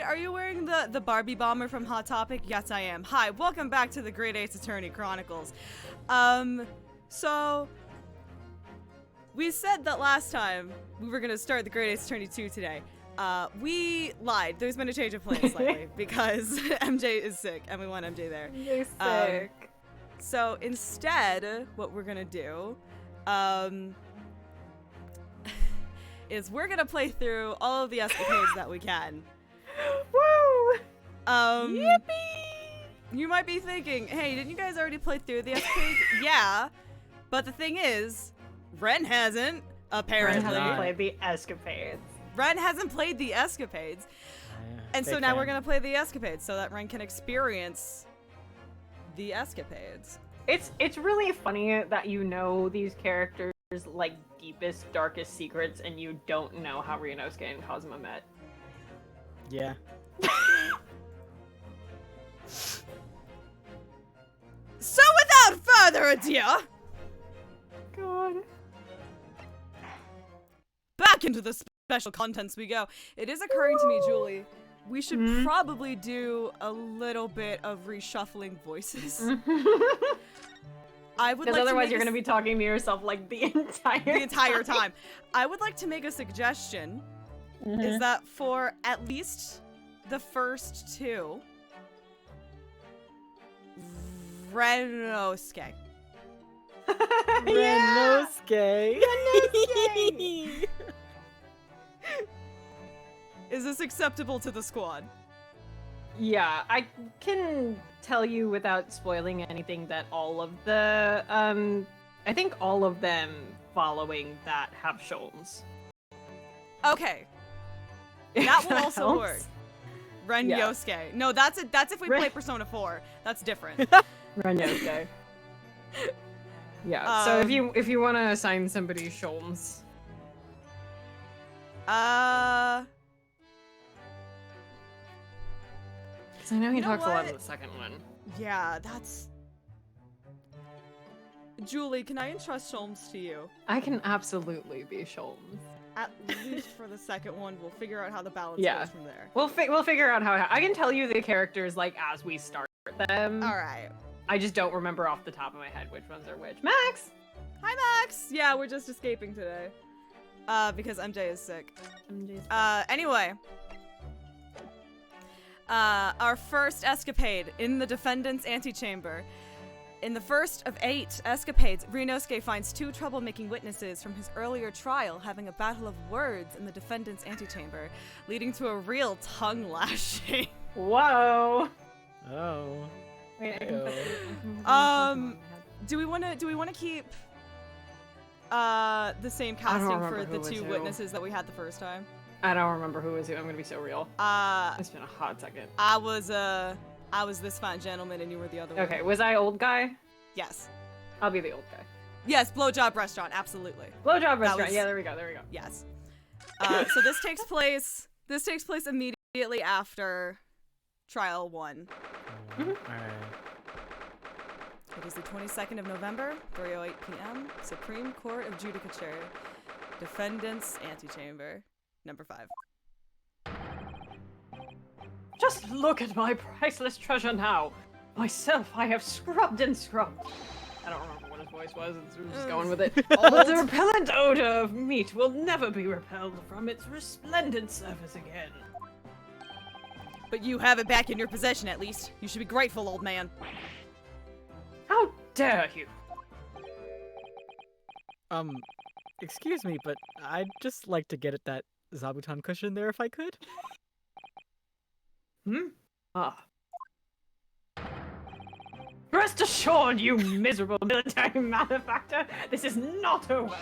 are you wearing the Barbie bomber from Hot Topic? Yes, I am. Hi, welcome back to the Great Ace Attorney Chronicles. So we said that last time we were gonna start the Great Ace Attorney 2 today. We lied. There's been a change of plans slightly because MJ is sick and we want MJ there. You're sick. So instead, what we're gonna do, is we're gonna play through all of the escapades that we can. Woo! Yippee! You might be thinking, hey, didn't you guys already play through the escapades? Yeah, but the thing is, Ren hasn't, apparently. Ren hasn't played the escapades. Ren hasn't played the escapades. And so now we're gonna play the escapades so that Ren can experience the escapades. It's really funny that you know these characters' like deepest, darkest secrets and you don't know how Ryunosuke and Kazuma met. Yeah. So without further ado, God. back into the special contents we go. It is occurring to me, Julie, we should probably do a little bit of reshuffling voices. I would Because like otherwise to you're gonna be talking to yourself like the entire time. I would like to make a suggestion. Is that for at least the first two, Ryunosuke. Ryunosuke. Is this acceptable to the squad? Yeah, I can tell you without spoiling anything that all of the, I think all of them following that have Sholmes. Okay. That will also helps. work. Ryunosuke. Yeah. No, that's if we play Persona 4. That's different. Ryunosuke. Yeah, so if you want to assign somebody Sholmes. Because I know he talks a lot in the second one. Yeah, that's... Julie, can I entrust Sholmes to you? I can absolutely be Sholmes. At least for the second one, we'll figure out how the balance goes from there. We'll figure out how... I can tell you the characters, like, as we start them. Alright. I just don't remember off the top of my head which ones are which. Max! Hi, Max! Yeah, we're just escaping today. Because MJ is sick. Anyway. Our first escapade in the defendant's antechamber. In the first of 8 escapades, Ryunosuke finds 2 troublemaking witnesses from his earlier trial having a battle of words in the defendant's antechamber, leading to a real tongue lashing. Whoa! Oh. Wait, do we want to keep the same casting for the 2 witnesses that we had the first time? I don't remember who was who. I'm gonna be so real. It's been a hot second. I was this fine gentleman and you were the other one. Okay, was I old guy? Yes. I'll be the old guy. Yes, blowjob restaurant, absolutely. Blowjob restaurant. Yeah, there we go. Yes. So this takes place immediately after trial 1. Alright. It is the 22nd of November, 3:08 p.m. Supreme Court of Judicature, defendant's antechamber, number 5. Just look at my priceless treasure now. Myself, I have scrubbed and scrubbed. I don't remember what his voice was. We're just going with it. But the repellent odor of meat will never be repelled from its resplendent surface again. But you have it back in your possession, at least. You should be grateful, old man. How dare you? Excuse me, but I'd just like to get at that Zabuton cushion there if I could. Ah. Rest assured, you miserable military malefactor, this is not over.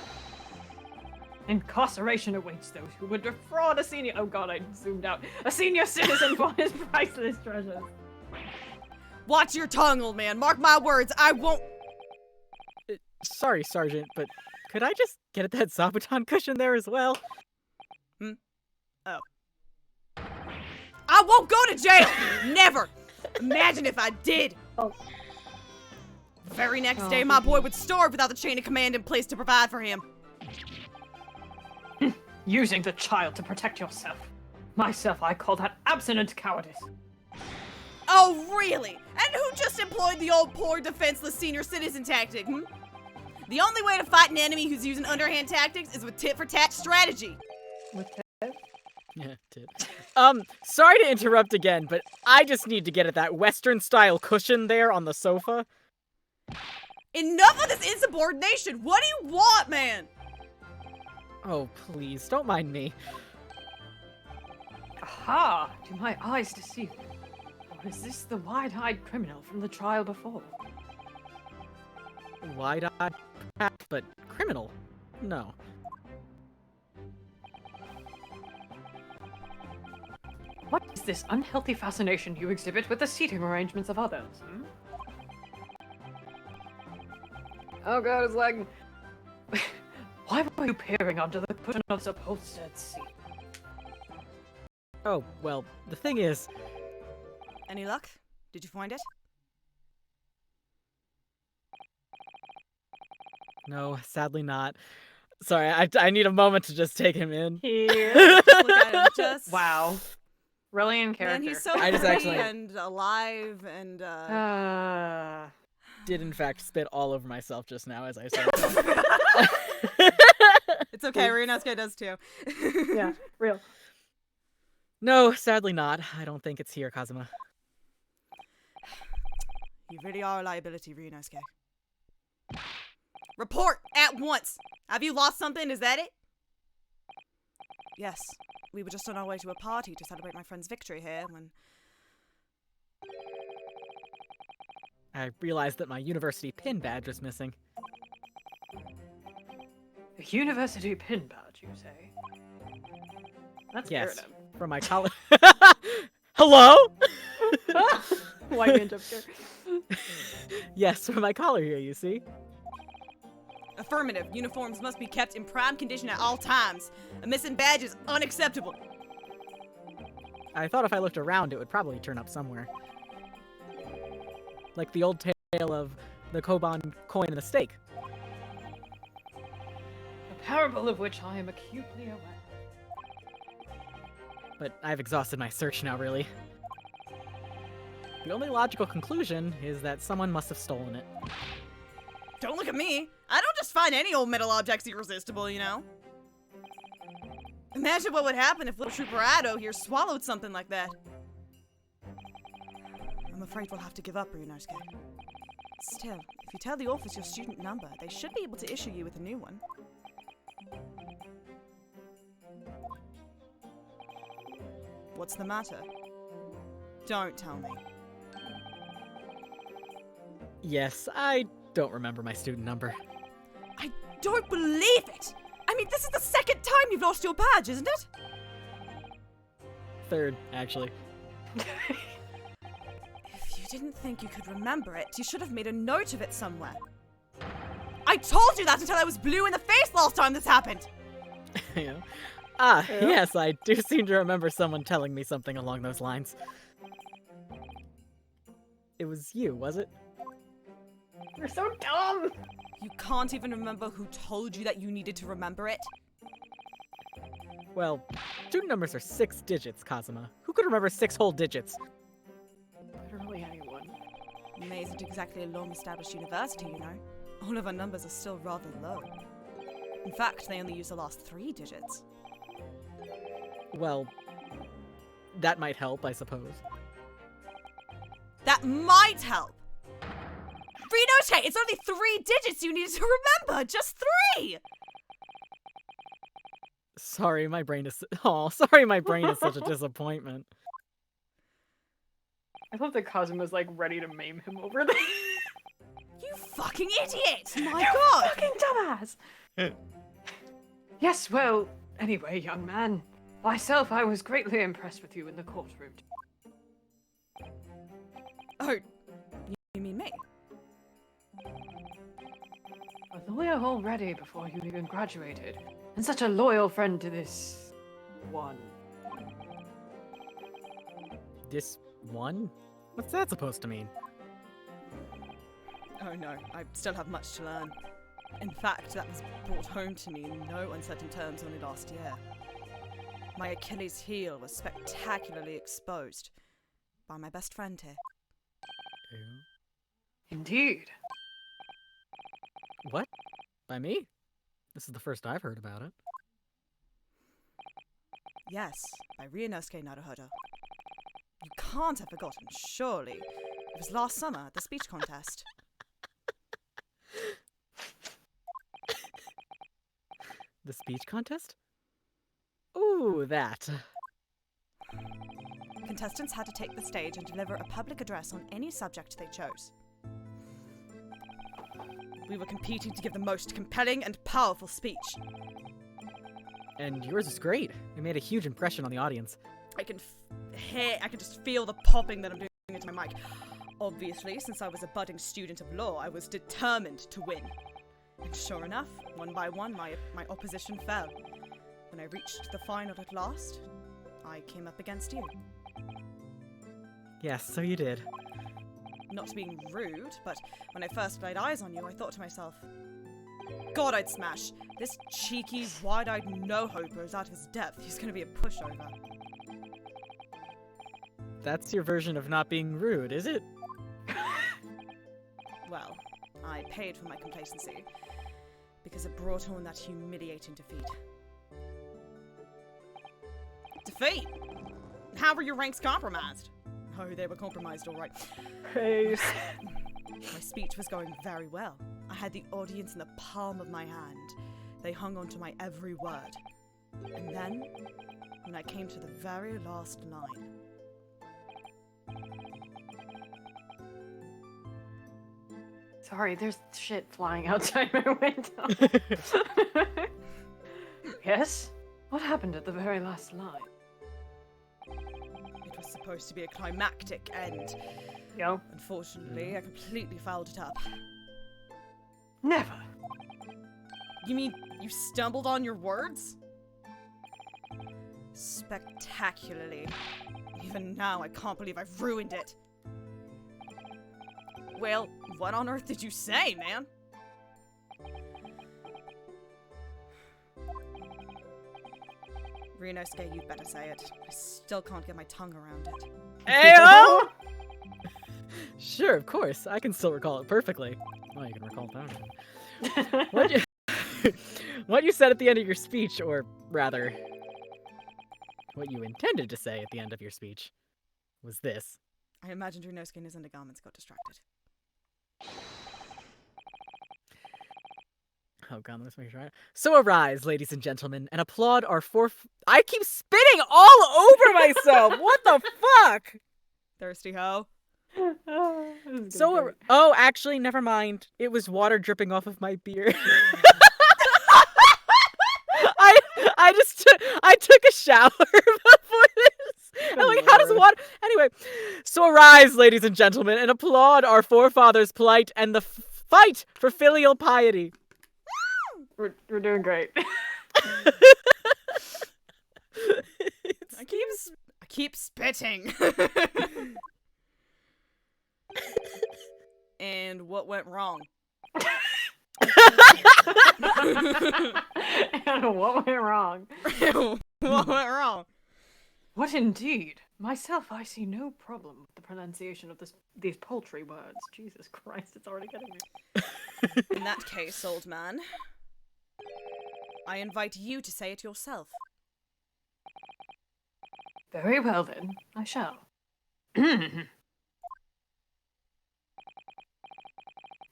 Incarceration awaits those who would defraud a senior— oh god, I zoomed out. A senior citizen for his priceless treasures. Watch your tongue, old man. Mark my words, I won't— Sorry, Sergeant, but could I just get at that Zabuton cushion there as well? Oh. I won't go to jail! Never! Imagine if I did! Oh. The very next day, my boy would starve without the chain of command in place to provide for him. Using the child to protect yourself. Myself, I call that absolute cowardice. Oh, really? And who just employed the old poor defenseless senior citizen tactic, hmm? The only way to fight an enemy who's using underhand tactics is with tit-for-tat strategy. With that? Yeah, did. Sorry to interrupt again, but I just need to get at that Western-style cushion there on the sofa. Enough of this insubordination! What do you want, man? Oh, please, don't mind me. Aha! Do my eyes deceive me? Or is this the wide-eyed criminal from the trial before? Wide-eyed, perhaps, but criminal? No. What is this unhealthy fascination you exhibit with the seating arrangements of others? Hmm? Oh god, it's like... Why were you peering onto the cushion of the upholstered seat? Oh, well, the thing is... Any luck? Did you find it? No, sadly not. Sorry, I need a moment to just take him in. Here. Look at him, just... Wow. Really in character. Man, he's so I just free actually- and alive and, Did in fact spit all over myself just now as I said. It's okay, Ryunosuke does too. yeah, real. No, sadly not. I don't think it's here, Kazuma. You really are a liability, Ryunosuke. Report! At once! Have you lost something? Is that it? Yes. We were just on our way to a party to celebrate my friend's victory here when... I realized that my university pin badge was missing. A university pin badge, you say? That's Yes, weird. from my college. Hello? White man jump scare. Yes, from my collar here, you see. Affirmative. Uniforms must be kept in prime condition at all times. A missing badge is unacceptable. I thought if I looked around, it would probably turn up somewhere. Like the old tale of the Koban coin and the steak. A parable of which I am acutely aware. But I've exhausted my search now, really. The only logical conclusion is that someone must have stolen it. Don't look at me. I don't just find any old metal objects irresistible, you know? Imagine what would happen if little Trooper Ado here swallowed something like that. I'm afraid we'll have to give up, Ryunosuke. Still, if you tell the office your student number, they should be able to issue you with a new one. What's the matter? Don't tell me. Yes, I don't remember my student number. I don't believe it! I mean, this is the second time you've lost your badge, isn't it? Third, actually. If you didn't think you could remember it, you should have made a note of it somewhere. I told you that until I was blue in the face last time this happened! Yeah. Ah, yes, I do seem to remember someone telling me something along those lines. It was you, was it? You're so dumb! You can't even remember who told you that you needed to remember it? Well, student numbers are 6 digits, Kazuma. Who could remember 6 whole digits? Literally anyone. May isn't exactly a long-established university, you know. All of our numbers are still rather low. In fact, they only use the last 3 digits. Well, that might help, I suppose. That might help! Ryunosuke, it's only 3 digits you need to remember! Just 3! Sorry, my brain is... Oh, sorry my brain is such a disappointment. I love that Kazuma's like ready to maim him over there. You fucking idiot! My You god! fucking dumbass! Yes, well, anyway, young man. Myself, I was greatly impressed with you in the courtroom. Oh, you mean me? A lawyer already before you even graduated, and such a loyal friend to this... one. This one? What's that supposed to mean? Oh no, I still have much to learn. In fact, that was brought home to me in no uncertain terms only last year. My Achilles heel was spectacularly exposed by my best friend here. Indeed. What? By me? This is the first I've heard about it. Yes, by Ryunosuke Naruhodo. You can't have forgotten, surely. It was last summer at the speech contest. The speech contest? Ooh, that. Contestants had to take the stage and deliver a public address on any subject they chose. We were competing to give the most compelling and powerful speech. And yours is great. It made a huge impression on the audience. I can just feel the popping that I'm doing into my mic. Obviously, since I was a budding student of law, I was determined to win. And sure enough, one by one, my opposition fell. When I reached the final at last, I came up against you. Yes, so you did. Not being rude, but when I first laid eyes on you, I thought to myself, God, I'd smash. This cheeky, wide-eyed no-hoper is out of his depth. He's gonna be a pushover. That's your version of not being rude, is it? Well, I paid for my complacency, because it brought on that humiliating defeat. Defeat? How were your ranks compromised? Oh, they were compromised, all right. Praise. My speech was going very well. I had the audience in the palm of my hand. They hung on to my every word. And then, when I came to the very last line... Sorry, there's shit flying outside my window. Yes? What happened at the very last line? It was supposed to be a climactic end. Yo. Unfortunately, I completely fouled it up. Never. You mean you stumbled on your words? Spectacularly. Even now, I can't believe I've ruined it. Well, what on earth did you say, man? Ryunosuke, you'd better say it. I still can't get my tongue around it. Ayo! Sure, of course. I can still recall it perfectly. Well, you can recall that. What you said at the end of your speech, or rather, what you intended to say at the end of your speech, was this. I imagined Ryunosuke in his undergarments got distracted. Oh god, let's make sure. So arise, ladies and gentlemen, and applaud our I keep spitting all over myself! What the fuck? Thirsty hoe. Oh, actually, never mind. It was water dripping off of my beard. I took a shower before this. And like, how does water? Anyway, so arise, ladies and gentlemen, and applaud our forefathers' plight and the fight for filial piety. We're doing great. I keep spitting. And what went wrong? And what went wrong? What went wrong? What indeed? Myself, I see no problem with the pronunciation of these paltry words. Jesus Christ, it's already getting me. In that case, old man, I invite you to say it yourself. Very well then, I shall.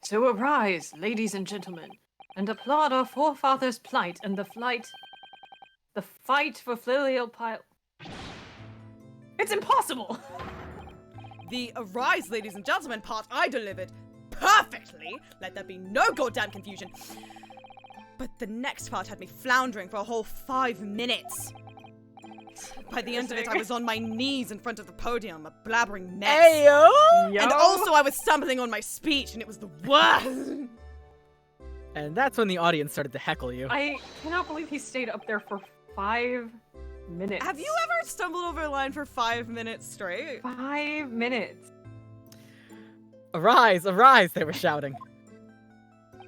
So arise, ladies and gentlemen, and applaud our forefathers' plight and the fight for filial piety. It's impossible! The arise, ladies and gentlemen part I delivered perfectly. Let there be no goddamn confusion. But the next part had me floundering for a whole 5 minutes. By the end of it, I was on my knees in front of the podium, a blabbering mess. Ayo! And also I was stumbling on my speech, and it was the worst. And that's when the audience started to heckle you. I cannot believe he stayed up there for 5 minutes. Have you ever stumbled over a line for 5 minutes straight? 5 minutes. Arise, arise, they were shouting.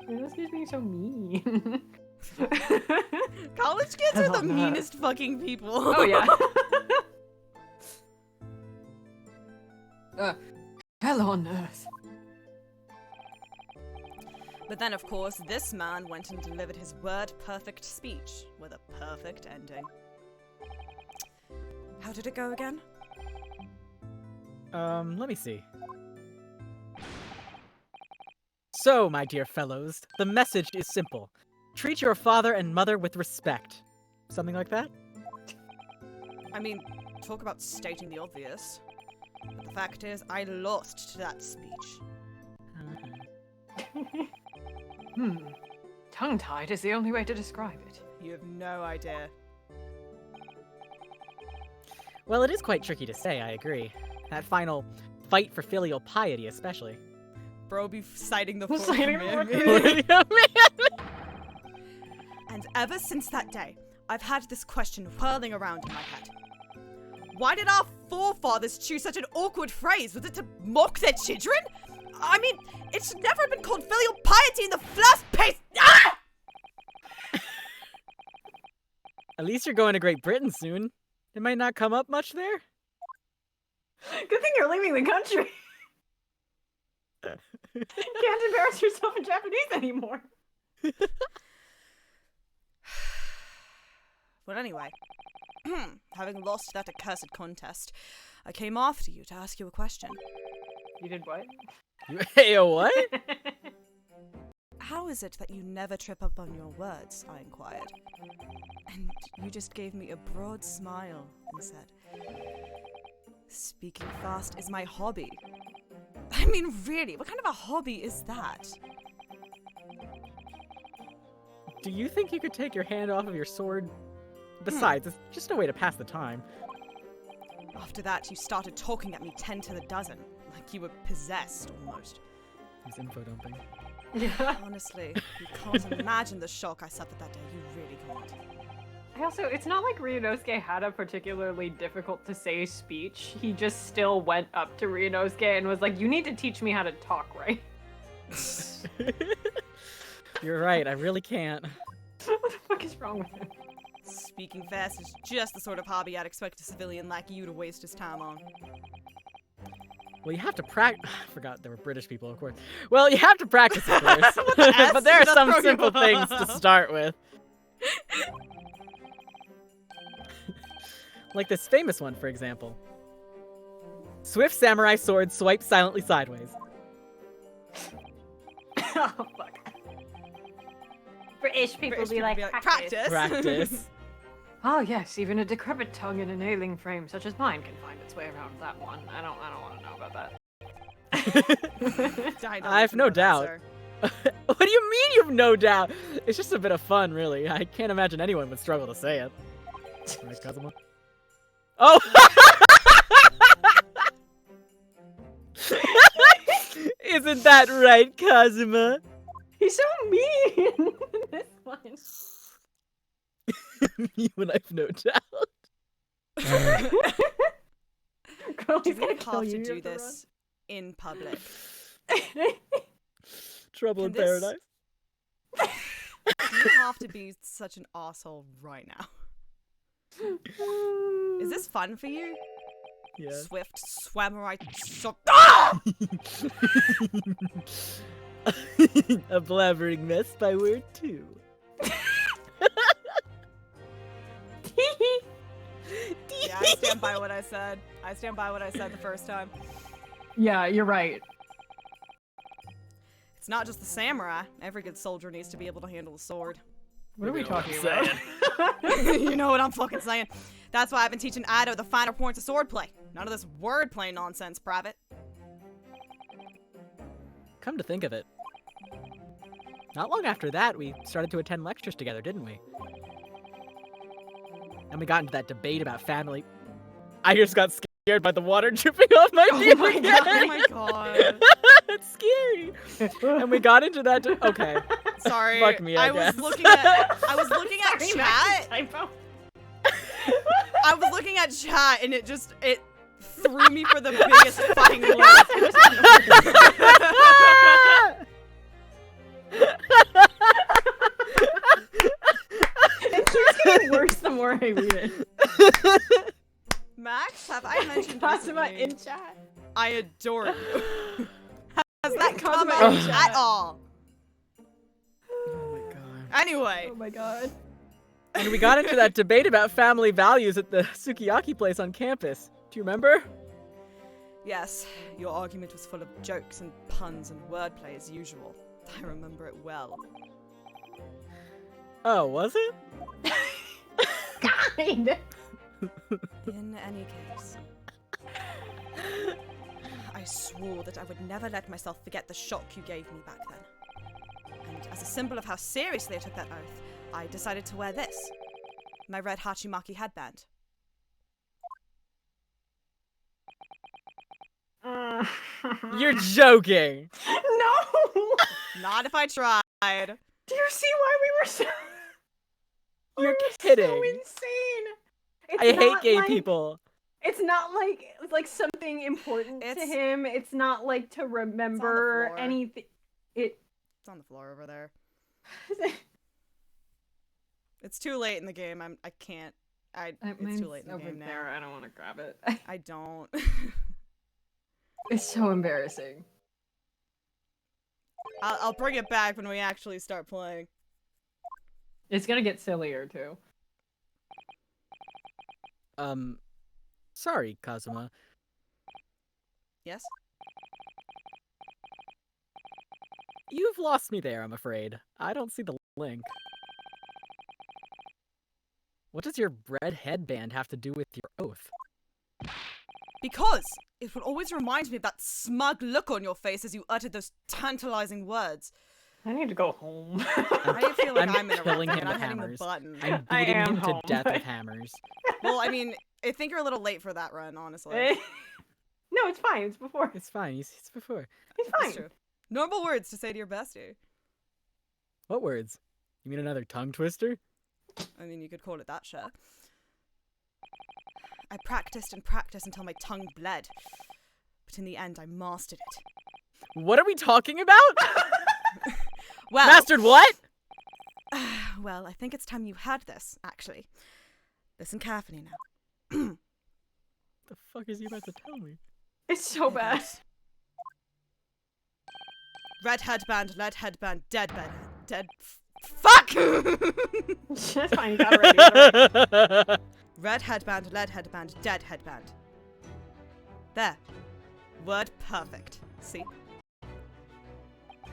This is being so mean. College kids are the meanest fucking people. Oh, yeah. Hell on earth. But then, of course, this man went and delivered his word-perfect speech with a perfect ending. How did it go again? Let me see. So, my dear fellows, the message is simple. Treat your father and mother with respect. Something like that? I mean, talk about stating the obvious. But the fact is, I lost to that speech. Tongue-tied is the only way to describe it. You have no idea. Well, it is quite tricky to say, I agree. That final fight for filial piety, especially. Bro be citing the Citing fourth the commandment. fourth And ever since that day, I've had this question whirling around in my head. Why did our forefathers choose such an awkward phrase? Was it to mock their children? I mean, it's never been called filial piety in the first place! Ah! At least you're going to Great Britain soon. It might not come up much there. Good thing you're leaving the country. Can't embarrass yourself in Japanese anymore. Well, anyway, having lost that accursed contest, I came after you to ask you a question. You did what? Hey, what? How is it that you never trip up on your words? I inquired. And you just gave me a broad smile and said, speaking fast is my hobby. I mean, really, what kind of a hobby is that? Do you think you could take your hand off of your sword? Besides, it's just a way to pass the time. After that, you started talking at me 10 to the dozen, like you were possessed almost. He's info dumping. Yeah. Honestly, you can't imagine the shock I suffered that day. You really can't. It's not like Ryunosuke had a particularly difficult to say speech. He just still went up to Ryunosuke and was like, you need to teach me how to talk right. You're right, I really can't. What the fuck is wrong with him? Speaking fast is just the sort of hobby I'd expect a civilian like you to waste his time on. Well, you have to practice. I forgot there were British people, of course. Well, you have to practice, of course. S But there are does some throw you simple things to off. start with. Like this famous one, for example. Swift samurai sword swipe silently sideways. Oh, fuck. British people British be people like, be like, practice. Practice. Oh yes, even a decrepit tongue in an ailing frame such as mine can find its way around that one. I don't want to know about that. I don't I have even no know that, doubt. sir. What do you mean you've no doubt? It's just a bit of fun, really. I can't imagine anyone would struggle to say it. Right, Kazuma? Oh! Isn't that right, Kazuma? He's so mean in this one. You and I've no doubt. Girl, Do he's we gonna kill have you. to You do have this in public? run. Trouble Can in this- paradise. Do you have to be such an asshole right now? Is this fun for you? Yeah. Swift samurai sword. Ah! A blabbering mess by word 2. Yeah, I stand by what I said. I stand by what I said the first time. Yeah, you're right. It's not just the samurai. Every good soldier needs to be able to handle a sword. What are we You know what talking I'm about? You know what I'm fucking saying. That's why I've been teaching Ado the finer points of swordplay. None of this wordplay nonsense, Private. Come to think of it. Not long after that, we started to attend lectures together, didn't we? And we got into that debate about family. I just got scared by the water dripping off my feet my again. God. Oh my god. It's scary. And we got into that. Okay. Sorry. Fuck me, I was guess. looking at Sorry, chat. typo. I was looking at chat and it threw me for the biggest fucking loop. getting worse the more I read it. Max, have I mentioned Cosima recently in chat. I adore you? Has that come Cosima out in chat. at all? Oh my god. Anyway, Oh my god. And we got into that debate about family values at the sukiyaki place on campus. Do you remember? yes, your argument was full of jokes and puns and wordplay as usual. I remember it well. Oh, was it? Kind. In any case, I swore that I would never let myself forget the shock you gave me back then. And as a symbol of how seriously I took that oath, I decided to wear this. My red Hachimaki headband. You're joking. No! Not if I tried. Do you see why we were so... You're we were kidding. so insane. It's I hate not gay like- people. It's not like something important to It's- him. It's not like to remember floor. anything. It's on the floor over there. It's too late in the game. I can't. It's too late in the over game now. there. I don't want to grab it. I don't. It's so embarrassing. I'll bring it back when we actually start playing. It's gonna get sillier too. Sorry, Kazuma. Yes? You've lost me there, I'm afraid. I don't see the link. What does your red headband have to do with your oath? Because it will always remind me of that smug look on your face as you uttered those tantalizing words. I need to go home. I feel like I'm killing interrupting him and I'm with hitting the hammers. button. I'm I beating am him home. to death with hammers. Well, I mean, I think you're a little late for that run, honestly. No, it's fine. It's before. It's fine. It's before. It's That's fine. true. Normal words to say to your bestie. What words? You mean another tongue twister? I mean, you could call it that, sure. I practiced and practiced until my tongue bled. But in the end, I mastered it. What are we talking about? Well, Mastered what? well, I think it's time you heard this, actually. Listen carefully now. The fuck is he about to tell me? It's so bad. Red headband, lead headband, dead bed, dead. Fuck! That's fine. You got it ready. Red headband, lead headband, dead headband. There. Word perfect. See?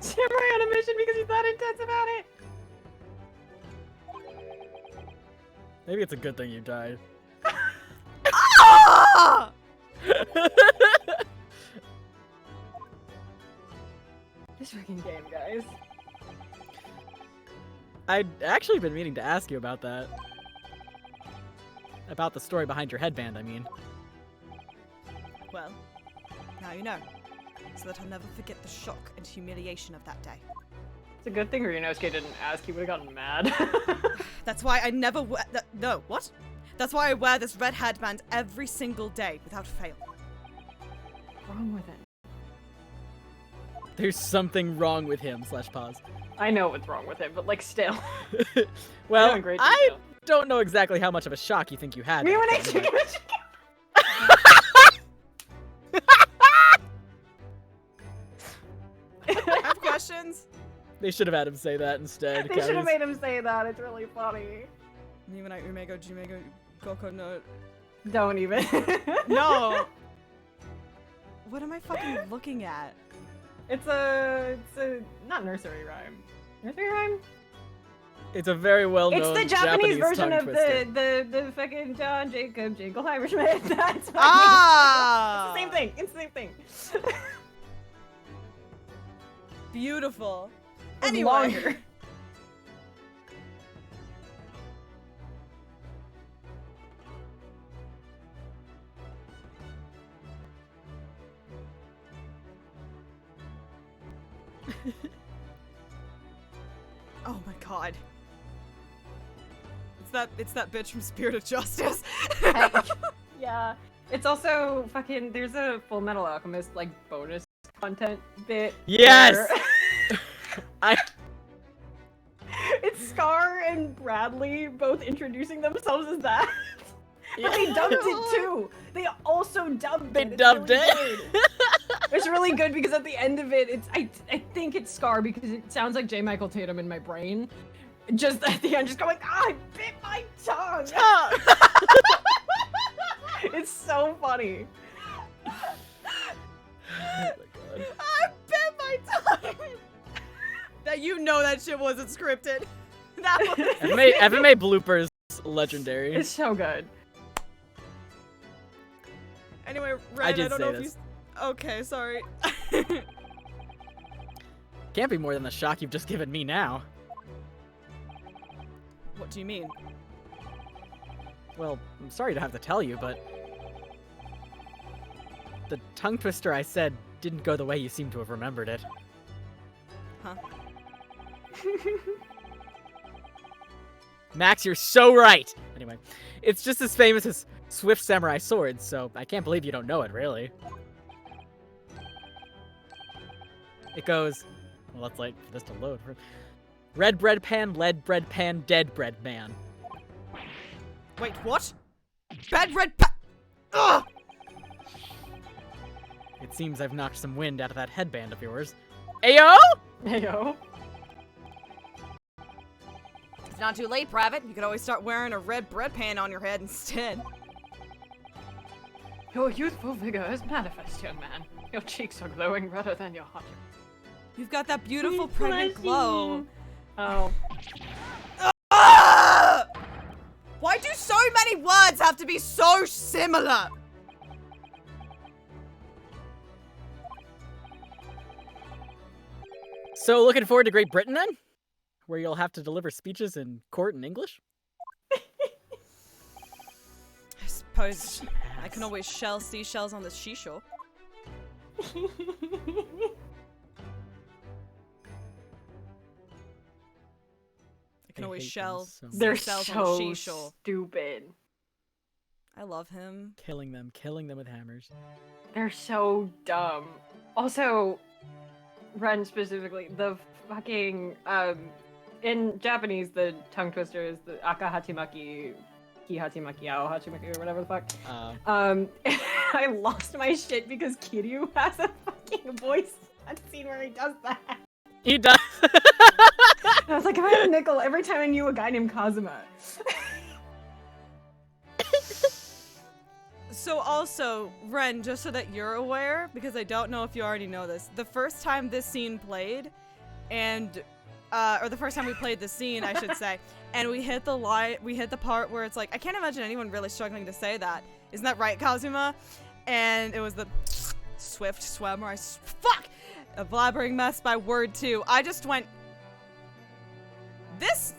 Samurai on a mission because he's that intense about it. Maybe it's a good thing you died. Ah! This freaking game, guys. I'd actually been meaning to ask you about that. About the story behind your headband, I mean. Well, now you know. So that I'll never forget the shock and humiliation of that day. It's a good thing Ryunosuke didn't ask. He would have gotten mad. That's why I never wear no, what? That's why I wear this red headband every single day without fail. What's wrong with it? There's something wrong with him, /pause. I know what's wrong with it, but like still. Well, in great I detail. don't know exactly how much of a shock you think you had. Me when I back then, took but- I have questions. They should have had him say that instead. They should have guys. made him say that. It's really funny. Niwanai umego jimego goko no. Don't even. No! What am I fucking looking at? It's a not nursery rhyme. Nursery rhyme? It's a very well-known It's the Japanese version tongue of twister. the fucking John Jacob Jingleheimer Schmidt. That's funny. Ah! It's the same thing. It's the same thing. Beautiful. It's Anyway. longer. Oh my god. It's that bitch from Spirit of Justice. Yeah. It's also fucking. There's a Full Metal Alchemist like bonus content bit. Yes! where- I It's Scar and and Bradley both introducing themselves as that. Yeah. But they dubbed it too. They also dubbed They it. It's dubbed really it. good. It's really good because at the end of it, I think it's Scar because it sounds like J. Michael Tatum in my brain. Just at the end, just going, I bit my tongue. It's so funny. Oh my god. I bit my tongue. That that shit wasn't scripted. That was FMA bloopers, legendary. It's so good. Anyway, Ren, I did don't say know this. if you. Okay, sorry. Can't be more than the shock you've just given me now. What do you mean? Well, I'm sorry to have to tell you, but the tongue twister I said didn't go the way you seem to have remembered it. Huh? Max, you're so right! Anyway, it's just as famous as Swift Samurai Swords, so I can't believe you don't know it, really. It goes... Well, let's wait for this to load. Red bread pan, lead bread pan, dead bread man. Wait, what? Bad red pa- Ugh! It seems I've knocked some wind out of that headband of yours. Ayo! Heyo. It's not too late, Pravit. You could always start wearing a red bread pan on your head instead. Your youthful vigor is manifest, young man. Your cheeks are glowing redder than your heart. You've got that beautiful pregnant glow. Oh. Ah! Why do so many words have to be so similar? So, looking forward to Great Britain then? Where you'll have to deliver speeches in court in English? I suppose I can always shell seashells on the seashore. I can always hate them shell so much. They're seashells on the so seashore. stupid. I love him. Killing them with hammers. They're so dumb. Also, Ren specifically, the fucking, in Japanese, the tongue twister is the aka hachimaki, ki hachimaki, ao hachimaki, or whatever the fuck. I lost my shit because Kiryu has a fucking voice scene where he does that. He does. I was like, if I had a nickel every time I knew a guy named Kazuma. So also, Ren, just so that you're aware, because I don't know if you already know this, the first time this scene played, and, or the first time we played this scene, I should say, and we hit the part where it's like, I can't imagine anyone really struggling to say that. Isn't that right, Kazuma? And it was the swift swim, or fuck! A blabbering mess by word 2. I just went, this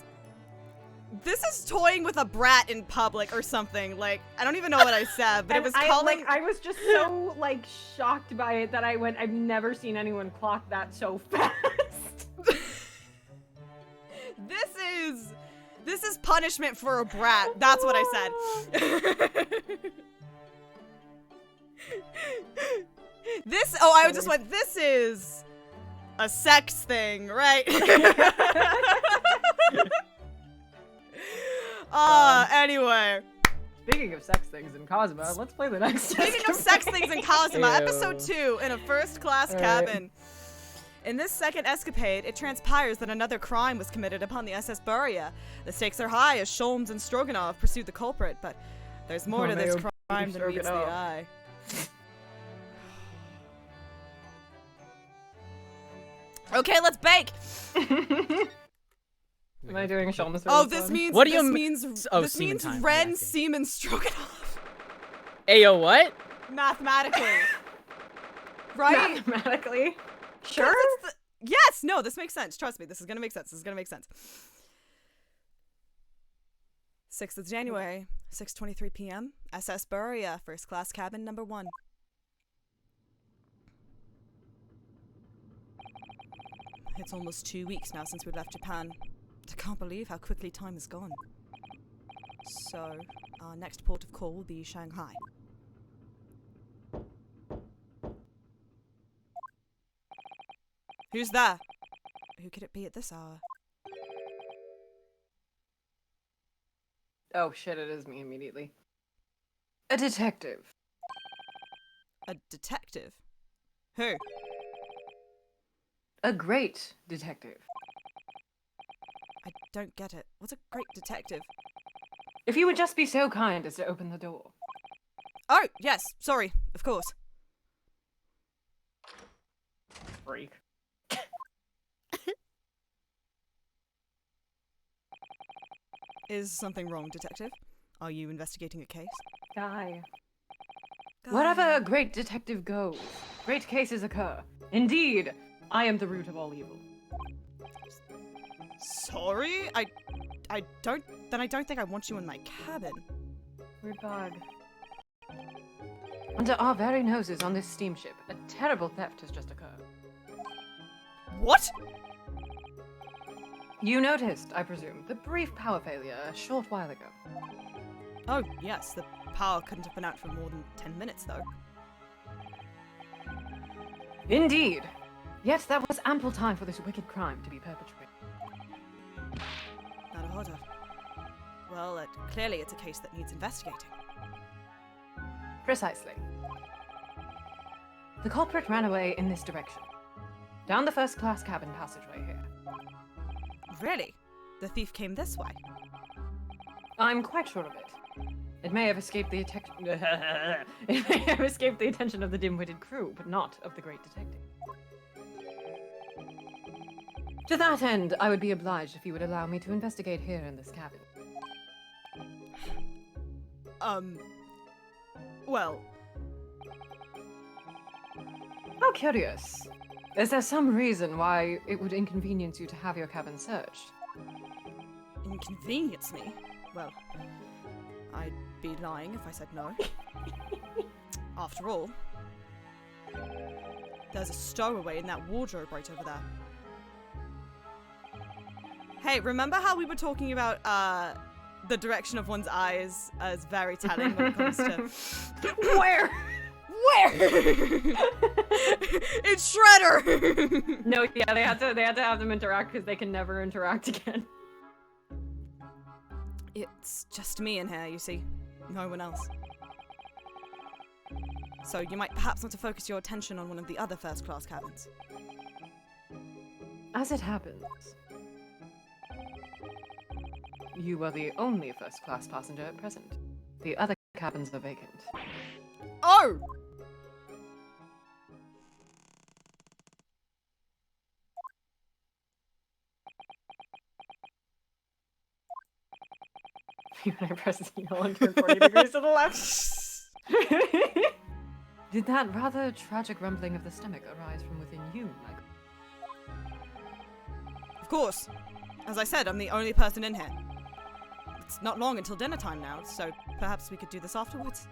is toying with a brat in public or something. Like, I don't even know what I said, but it was calling. I was just so like shocked by it that I went, I've never seen anyone clock that so fast. This is punishment for a brat. That's what I said. I just went, this is a sex thing, right? Anyway. Speaking of sex things in Cosmo, let's play the next. Speaking of sex things in Cosmo, Ew. episode 2, in a first-class cabin. In this second escapade, it transpires that another crime was committed upon the SS Buria. The stakes are high as Sholmes and Stroganov pursue the culprit, but there's more to this crime than meets the eye. Okay, let's bake! Am I doing a Sholmes? Oh, this means What do you means oh, this semen means time, Ren I'm asking. Seaman Stroganov. Ayo, what? Mathematically. Right? Mathematically. 'Cause Sure. it's yes, no, this makes sense. Trust me, this is gonna make sense. 6th of January, 6:23 p.m. SS Buria, first class cabin number 1. It's almost 2 weeks now since we left Japan. I can't believe how quickly time has gone. So, our next port of call will be Shanghai. Who's there? Who could it be at this hour? Oh shit, it is me immediately. A detective. A detective? Who? A great detective. I don't get it. What's a great detective? If you would just be so kind as to open the door. Oh, yes, sorry, of course. Freak. Is something wrong, detective? Are you investigating a case? Die. Guy. Wherever a great detective goes, great cases occur. Indeed, I am the root of all evil. Sorry? I don't think I want you in my cabin. Weird bug. Under our very noses on this steamship, a terrible theft has just occurred. What? You noticed, I presume, the brief power failure a short while ago. Oh, yes, the power couldn't have been out for more than 10 minutes, though. Indeed. Yet that was ample time for this wicked crime to be perpetrated. Naruhodo. Well, clearly it's a case that needs investigating. Precisely. The culprit ran away in this direction. Down the first-class cabin passageway here. Really? The thief came this way? I'm quite sure of it. It may have escaped the It may have escaped the attention of the dim-witted crew, but not of the great detective. To that end, I would be obliged if you would allow me to investigate here in this cabin. Well... How curious. Is there some reason why it would inconvenience you to have your cabin searched? Inconvenience me? Well, I'd be lying if I said no. After all, there's a stowaway in that wardrobe right over there. Hey, remember how we were talking about, the direction of one's eyes as very telling when it comes to... Where? Where? It's Shredder! No, yeah, they had to have them interact because they can never interact again. It's just me in here, you see. No one else. So you might perhaps want to focus your attention on one of the other first-class cabins. As it happens, you are the only first-class passenger at present. The other cabins are vacant. Oh! When I press L and turn 40 degrees to the left. Did that rather tragic rumbling of the stomach arise from within you, Michael? Of course. As I said, I'm the only person in here. It's not long until dinner time now, so perhaps we could do this afterwards.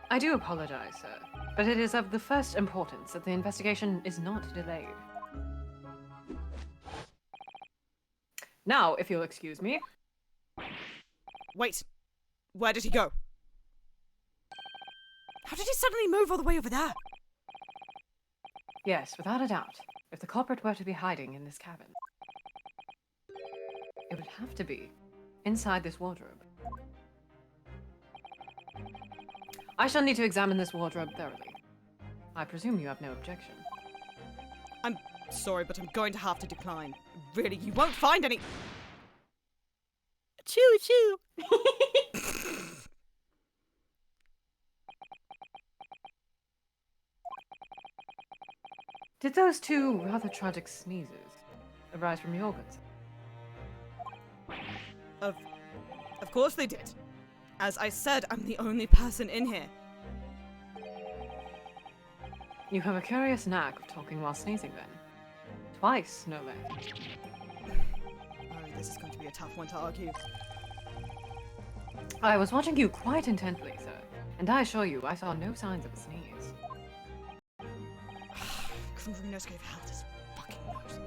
I do apologize, sir, but it is of the first importance that the investigation is not delayed. Now, if you'll excuse me. Wait. Where did he go? How did he suddenly move all the way over there? Yes, without a doubt. If the culprit were to be hiding in this cabin, it would have to be inside this wardrobe. I shall need to examine this wardrobe thoroughly. I presume you have no objection. I'm sorry, but I'm going to have to decline. Really, you won't find any... Choo choo! Did those two rather tragic sneezes arise from your goods? Of course they did. As I said, I'm the only person in here. You have a curious knack of talking while sneezing, then. Twice, no less. Oh, this is going to be a tough one to argue. I was watching you quite intently, sir, and I assure you I saw no signs of a sneeze. Krunos gave hell this fucking nose.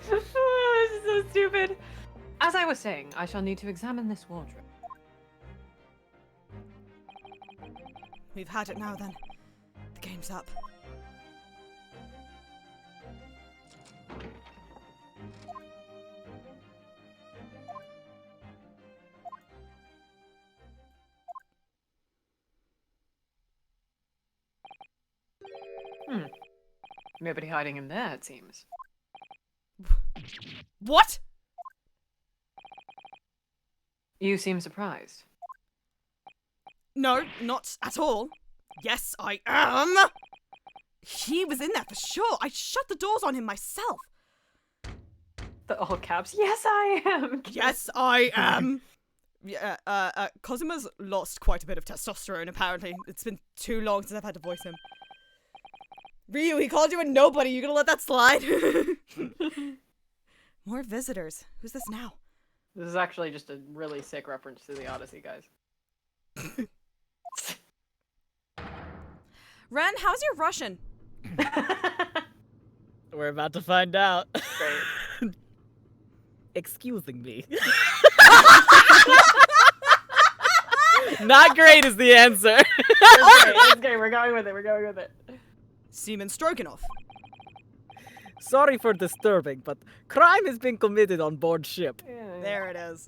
This is so stupid. As I was saying, I shall need to examine this wardrobe. We've had it now, then. The game's up. Nobody hiding in there, it seems. What? You seem surprised. No, not at all. Yes, I am. He was in there for sure. I shut the doors on him myself. The all caps. Yes, I am. Yes, I am. Yeah, Cozima's lost quite a bit of testosterone, apparently. It's been too long since I've had to voice him. Ryu, he called you a nobody. You gonna let that slide? More visitors. Who's this now? This is actually just a really sick reference to the Odyssey, guys. Ren, how's your Russian? We're about to find out. Great. Excusing me. Not great is the answer. It's great. We're going with it. We're going with it. Seaman Stroganoff. Sorry for disturbing, but crime has been committed on board ship. Yeah. There it is.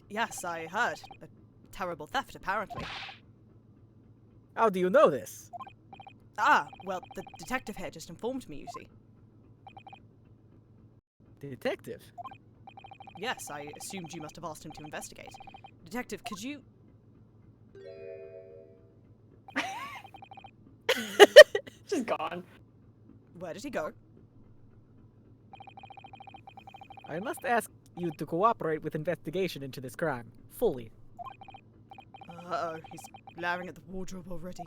Yes, I heard. A terrible theft, apparently. How do you know this? Ah, well, the detective here just informed me, you see. Detective? Yes, I assumed you must have asked him to investigate. Detective, could you... Just gone. Where did he go? I must ask you to cooperate with investigation into this crime. Fully. Uh-oh, he's glaring at the wardrobe already.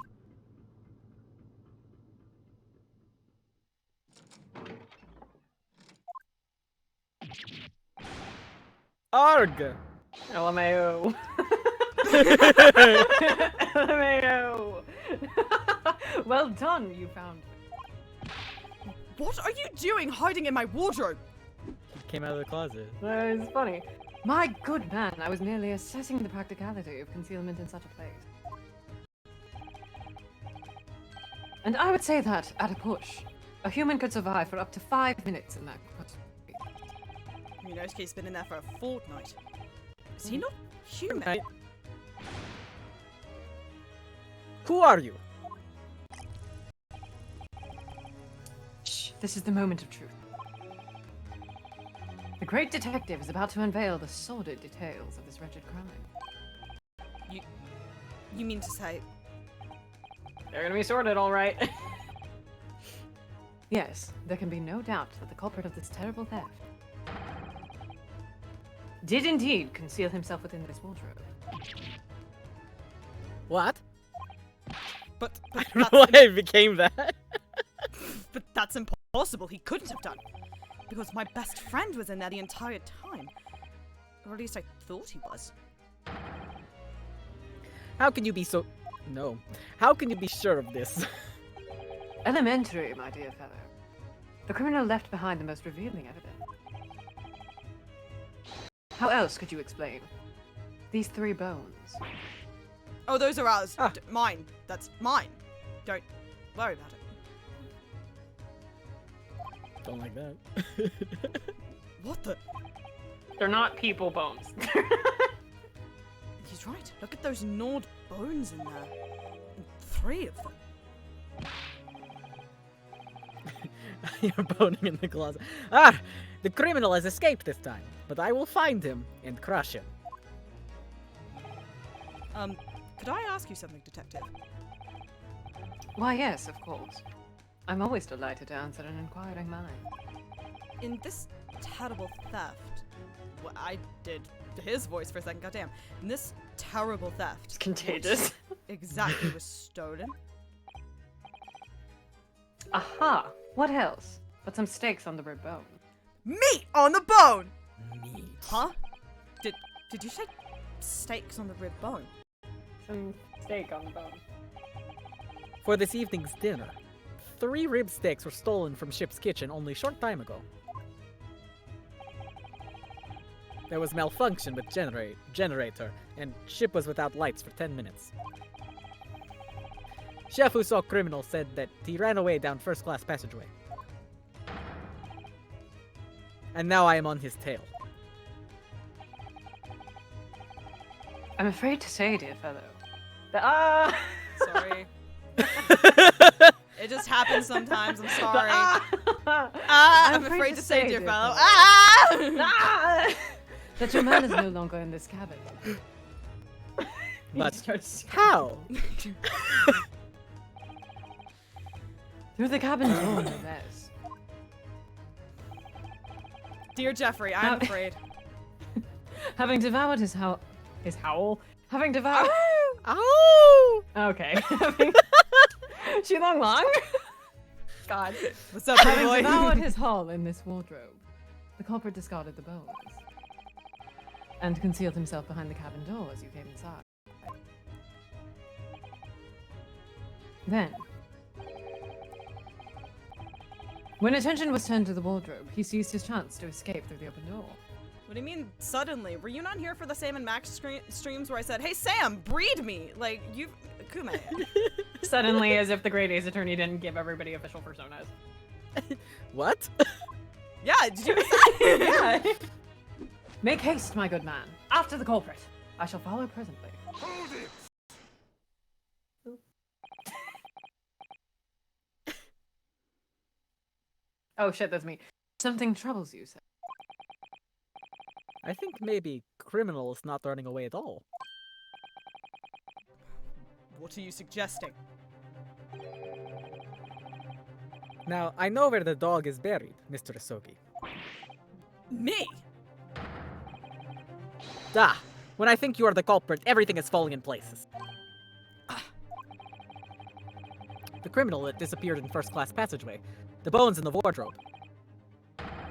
Arg! LMAO. LMAO. Well done, you found it. What are you doing hiding in my wardrobe? He came out of the closet. It's funny. My good man, I was merely assessing the practicality of concealment in such a place. And I would say that, at a push, a human could survive for up to 5 minutes in that. Minosky's been in there for a fortnight. Is he not human? Right. Who are you? Shh, this is the moment of truth. The great detective is about to unveil the sordid details of this wretched crime. You mean to say... They're gonna be sorted, all right. Yes, there can be no doubt that the culprit of this terrible theft did indeed conceal himself within this wardrobe. What? But I don't know why it became that. But that's impossible. He couldn't have done. Because my best friend was in there the entire time. Or at least I thought he was. How can you be so... No. How can you be sure of this? Elementary, my dear fellow. The criminal left behind the most revealing evidence. How else could you explain these 3 bones? Oh, those are ours. Ah. Mine. That's mine. Don't worry about it. Don't like that. What the... They're not people bones. He's right. Look at those gnawed bones in there. And 3 of them. You're boning in the closet. Ah! The criminal has escaped this time, but I will find him and crush him. Could I ask you something, Detective? Why, yes, of course. I'm always delighted to answer an inquiring mind. In this terrible theft... Well, I did his voice for a second, goddamn. In this terrible theft... It's contagious. what exactly was stolen? Aha! What else? But some steaks on the rib bone. Meat on the bone! Meat. Huh? Did you say steaks on the rib bone? Some steak on the bone. For this evening's dinner, 3 rib steaks were stolen from ship's kitchen only a short time ago. There was malfunction with generator, and ship was without lights for 10 minutes. Chef who saw criminal said that he ran away down first-class passageway. And now I am on his tail. I'm afraid to say, dear fellow, that It just happens sometimes. I'm sorry. I'm afraid to say, dear dear fellow. That your man is no longer in this cabin. But starts how? through the cabin door, no less. Dear Jeffrey, I'm afraid. Having devoured his howl. Having devoured. Oh! Okay. She long. God. What's up, big Having boy? devoured his haul in this wardrobe, the culprit discarded the bones and concealed himself behind the cabin door as you came inside. Then, when attention was turned to the wardrobe, he seized his chance to escape through the open door. What do you mean suddenly? Were you not here for the Sam and Max streams where I said, "Hey Sam, breed me"? Like you, Kume. Suddenly, as if the Great Ace Attorney didn't give everybody official personas. What? Yeah, did you? Yeah. Make haste, my good man. After the culprit. I shall follow presently. Hold it! Oh shit, that's me. Something troubles you, sir. I think maybe criminal is not running away at all. What are you suggesting? Now, I know where the dog is buried, Mr. Asogi. Me? Ah! When I think you are the culprit, everything is falling in places. The criminal that disappeared in first-class passageway. The bones in the wardrobe.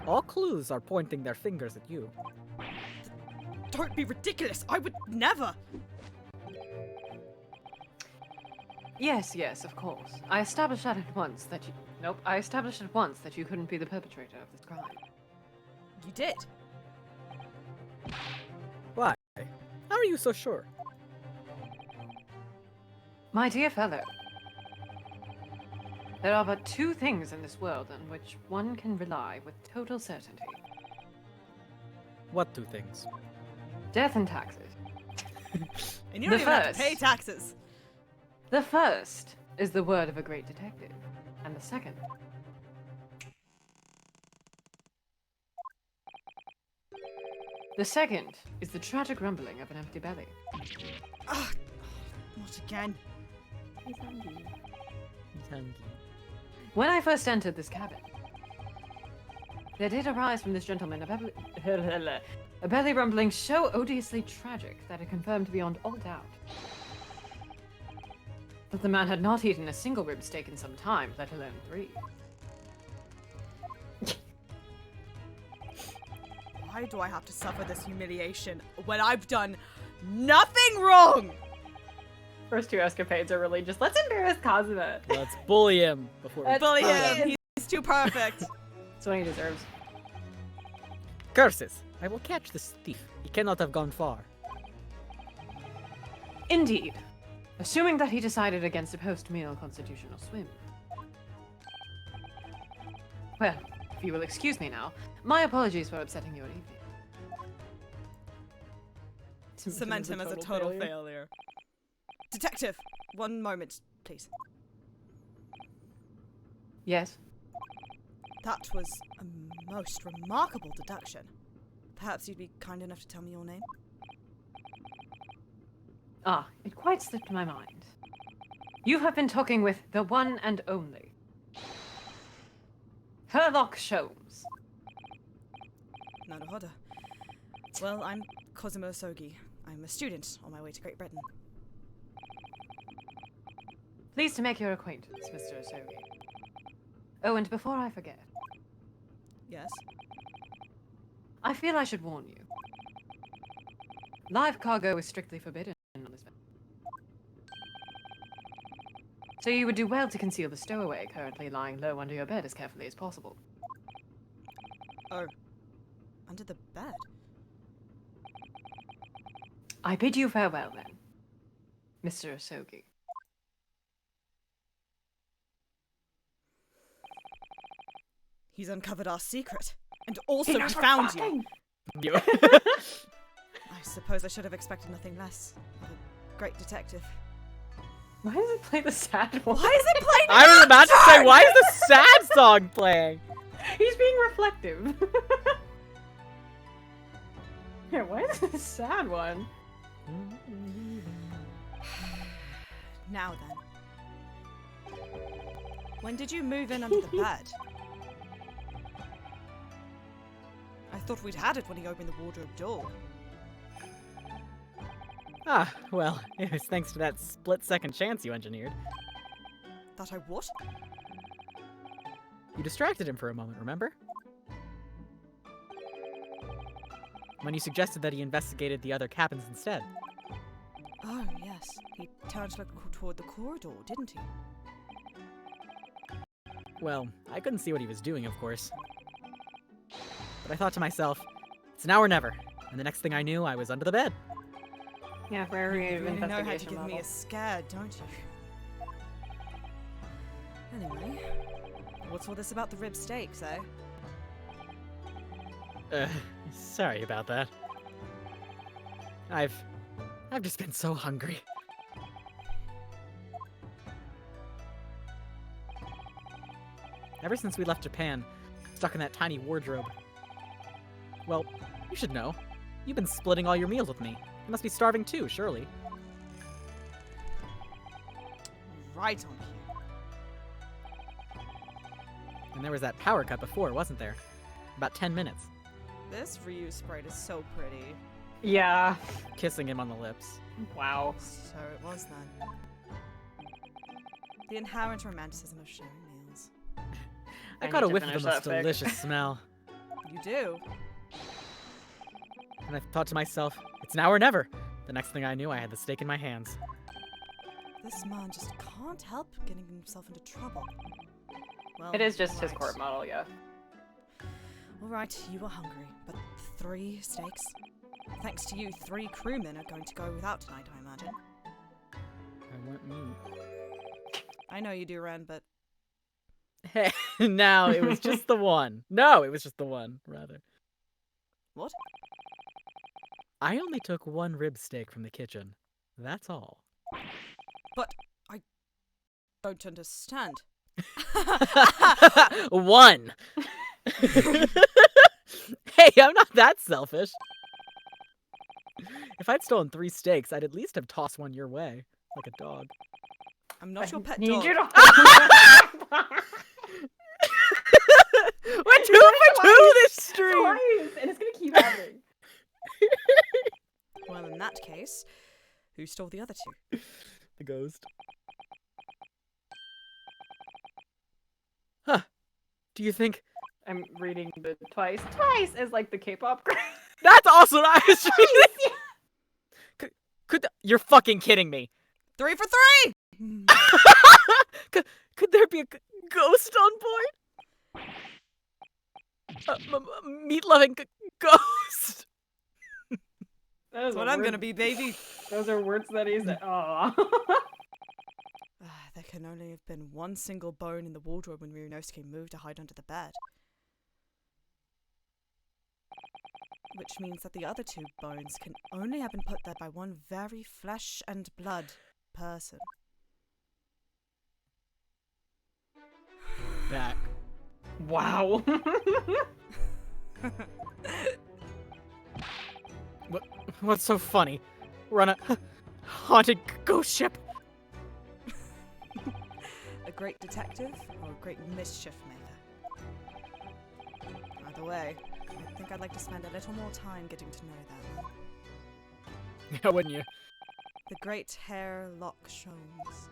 All clues are pointing their fingers at you. Don't be ridiculous. I would never. Yes, of course. I established at once that you... Nope, I established at once that you couldn't be the perpetrator of this crime. You did. Why? How are you so sure? My dear fellow, there are but two things in this world on which one can rely with total certainty. What two things? Death and taxes. And you don't The even have to first. pay taxes. The first is the word of a great detective, and the second... The second is the tragic rumbling of an empty belly. Ugh. Not again. When I first entered this cabin, there did arise from this gentleman a belly rumbling so odiously tragic that it confirmed beyond all doubt that the man had not eaten a single rib steak in some time, let alone 3. Why do I have to suffer this humiliation when I've done nothing wrong? First 2 escapades are really just, let's embarrass Kazuma. Let's bully him before we That's Bully brilliant. him. He's too perfect. That's what he deserves. Curses! I will catch this thief. He cannot have gone far. Indeed. Assuming that he decided against a post-meal constitutional swim. Well, if you will excuse me now, my apologies for upsetting your evening. Cement him as a total failure. Detective, one moment, please. Yes? That was a most remarkable deduction. Perhaps you'd be kind enough to tell me your name? Ah, it quite slipped my mind. You have been talking with the one and only Herlock Sholmes. Naruhodo. Well, I'm Cosimo Sogi. I'm a student on my way to Great Britain. Pleased to make your acquaintance, Mr. Asogi. Oh, and before I forget, Yes? I feel I should warn you. Live cargo is strictly forbidden on this vessel. So you would do well to conceal the stowaway currently lying low under your bed as carefully as possible. Oh. Under the bed? I bid you farewell, then, Mr. Asogi. He's uncovered our secret. And also he found you. You. I suppose I should have expected nothing less of a great detective. Why does it play the sad one? Why is it playing? I was about to say, why is the sad song playing? He's being reflective. Yeah, why is it a sad one? Now then. When did you move in under the bed? I thought we'd had it when he opened the wardrobe door. Ah, well, it was thanks to that split-second chance you engineered. That I what? You distracted him for a moment, remember? When you suggested that he investigated the other cabins instead. Oh, yes. He turned to look toward the corridor, didn't he? Well, I couldn't see what he was doing, of course. But I thought to myself, it's now or never. And the next thing I knew, I was under the bed. Yeah, very You really know how to investigation give me level. a scare, don't you? Anyway, what's all this about the rib steaks, eh? Sorry about that. I've just been so hungry. Ever since we left Japan, stuck in that tiny wardrobe. Well, you should know. You've been splitting all your meals with me. You must be starving too, surely. Right on cue. And there was that power cut before, wasn't there? About 10 minutes. This reuse sprite is so pretty. Yeah. Kissing him on the lips. Wow. So it was then. The inherent romanticism of sharing meals. I I got a need to whiff of finish the most that fic. delicious smell. You do? And I thought to myself, it's now or never. The next thing I knew, I had the steak in my hands. This man just can't help getting himself into trouble. Well, It is just his alright. court model, yeah. Alright, you were hungry, but 3 steaks? Thanks to you, 3 crewmen are going to go without tonight, I imagine. I want meat. I know you do, Ren, but Hey, now it was just the one. No, it was just the one, rather. what? I only took 1 rib steak from the kitchen. That's all. But I don't understand. 1! Hey, I'm not that selfish. If I'd stolen 3 steaks, I'd at least have tossed 1 your way, like a dog. I'm not your pet Need dog. you to We're 2 for 2 this stream! Twice, and it's gonna keep happening. Well, in that case, who stole the other 2? The ghost. Huh. Do you think... I'm reading the twice. Twice is like the K-pop group. That's also what I was reading! You're fucking kidding me. 3 for 3! Could there be a ghost on board? Meat-loving ghost. That's what I'm gonna be, baby. Those are words that he said. Aww. There can only have been 1 single bone in the wardrobe when Ryunosuke moved to hide under the bed. Which means that the other 2 bones can only have been put there by 1 very flesh and blood person. Back. Wow. What's so funny? We're on a haunted ghost ship. A great detective or a great mischief maker? Either way, I think I'd like to spend a little more time getting to know that one. Yeah, wouldn't you? The great hair lock Sholmes.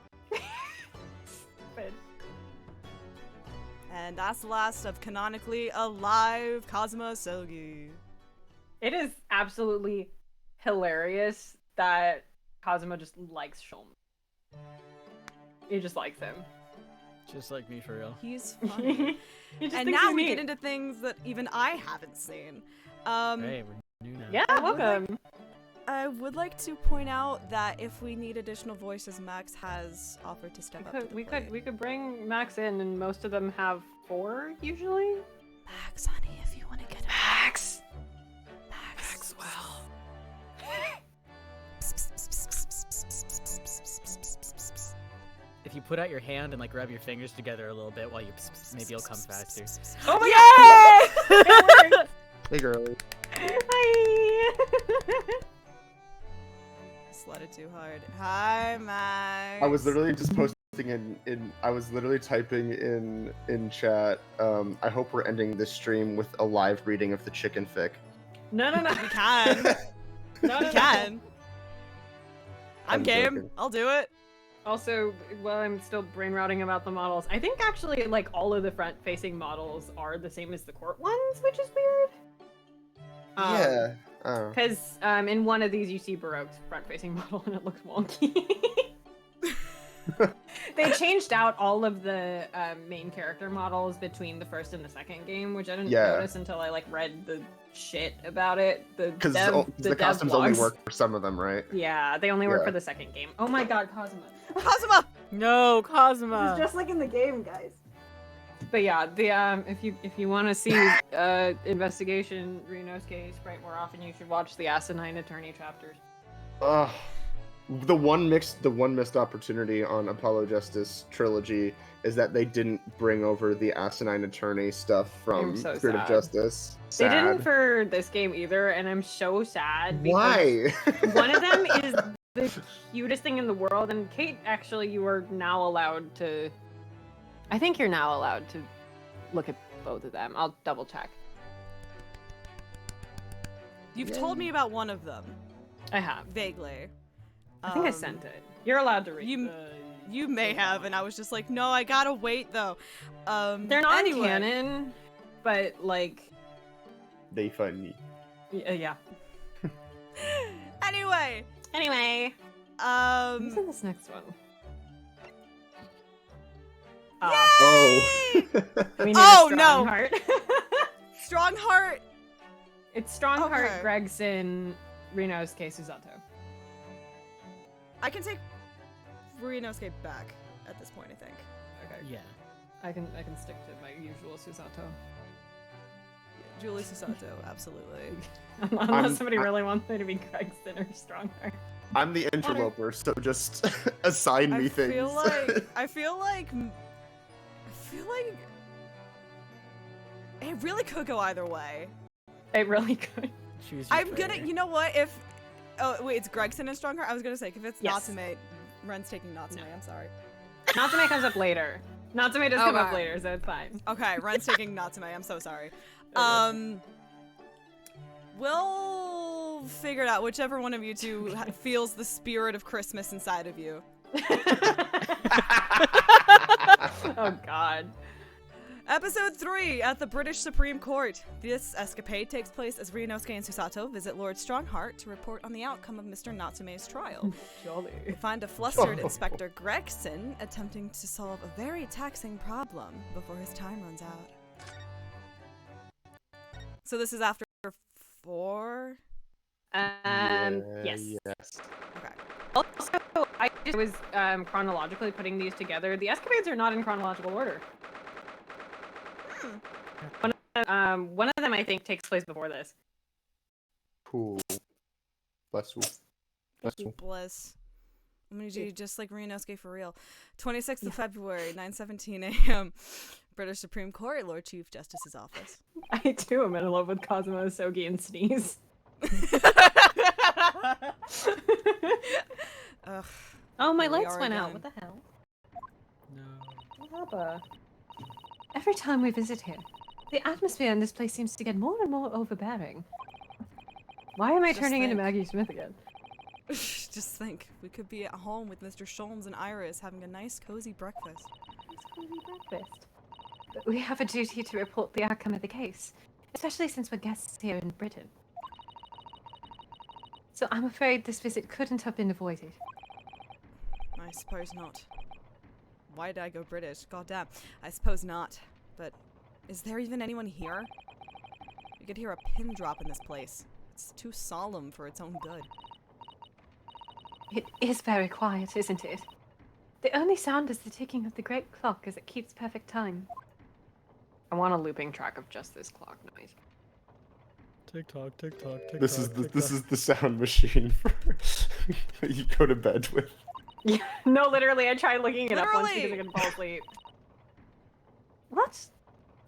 Stupid. And that's the last of canonically alive Kazuma Sogi. It is absolutely hilarious that Kazuma just likes Shulman. He just likes him. Just like me, for real. He's funny. He just And thinks now he's we neat. get into things that even I haven't seen. Hey, we're new now. Yeah, I would welcome. I would like to point out that if we need additional voices, Max has offered to step up to the We plate. could bring Max in, and most of them have 4 usually. Max, honey, if you want to get Max. Maxwell. if you put out your hand and like rub your fingers together a little bit while you maybe you'll come faster. Oh my god! It worked! Hey, girly. Hi! Slutted too hard. Hi, Max. I was literally just posting I was literally typing in chat. I hope we're ending this stream with a live reading of the chicken fic. No. We can. No. We can. I'm game. joking. I'll do it. Also, while I'm still brain rotting about the models, I think actually like all of the front-facing models are the same as the court ones, which is weird. Yeah. Oh. Because in one of these you see Baroque's front-facing model and it looks wonky. They changed out all of the main character models between the first and the second game, which I didn't notice until I like read the shit about it. Because the the costumes only work for some of them, right? Yeah, they only work Yeah. for the second game. Oh my god, Cosmo. Cosmo! No, Cosma. It's just like in the game, guys. But yeah, the if you want to see investigation Rinosuke Sprite more often, you should watch the Asinine Attorney chapters. The one missed opportunity on Apollo Justice trilogy is that they didn't bring over the Asinine Attorney stuff from I'm so Spirit of sad. Justice. They Sad. didn't for this game either, and I'm so sad. Because Why? one of them is the cutest thing in the world, and Kate, actually, you are now allowed to. I think you're now allowed to look at both of them. I'll double check. You've told me about one of them. I have. Vaguely. I think I sent it. You're allowed to read. You may have, and I was just like, no, I gotta wait though. They're not anyway. canon, but like. They funny. Yeah. Anyway. Who's in this next one? Oh. We need Oh, a no. Strongheart. Strongheart. It's Strongheart, Okay. Gregson, Rinosuke, Susato. I can take Rinosuke back at this point, I think. Okay. Yeah. I can stick to my usual Susato. Julie Susato, absolutely. Unless somebody really wants me to be Gregson or Strongheart. I'm the interloper, so just assign me I things. I feel like it really could go either way. It really could. Choose your I'm gonna, traitor. you know what? If wait, it's Gregson and Strongheart. I was gonna say if it's Yes. Natsume, Ren's taking Natsume. I'm sorry. Natsume comes up later. Natsume does come up Okay. later, so it's fine. Okay, Ren's taking Natsume. I'm so sorry. We'll figure it out. Whichever one of you two feels the spirit of Christmas inside of you. Oh god. Episode 3 at the British Supreme Court. This escapade takes place as Rinosuke and Susato visit Lord Strongheart to report on the outcome of Mr. Natsume's trial. Jolly. We find a flustered Inspector Gregson attempting to solve a very taxing problem before his time runs out. So this is after 4? Yes. Yes. Okay. Also, I just was chronologically putting these together. The escapades are not in chronological order. One of them I think takes place before this. Cool. Bless you. Bless you. Bless. I'm gonna do just like Rinosuke for real. 26th of February, 9:17 a.m. British Supreme Court, Lord Chief Justice's office. I too am in love with Cosmo, Sogi, and Sneeze. Ugh. Oh, my Here we lights are went out. again. What the hell? No. Abba. Every time we visit here, the atmosphere in this place seems to get more and more overbearing. Why am I Just turning into think. Maggie Smith again? Just think, we could be at home with Mr. Sholmes and Iris having a nice, cozy breakfast. It's going to be breakfast. But we have a duty to report the outcome of the case, especially since we're guests here in Britain. So I'm afraid this visit couldn't have been avoided. I suppose not. Why did I go British? Goddamn. I suppose not. But is there even anyone here? You could hear a pin drop in this place. It's too solemn for its own good. It is very quiet, isn't it? The only sound is the ticking of the great clock as it keeps perfect time. I want a looping track of just this clock noise. Tick tock, tick tock, tick This tock. is the tick this tock. is the sound machine for that you go to bed with. Yeah, no, literally, I tried looking it up once Literally. because I couldn't fall asleep. What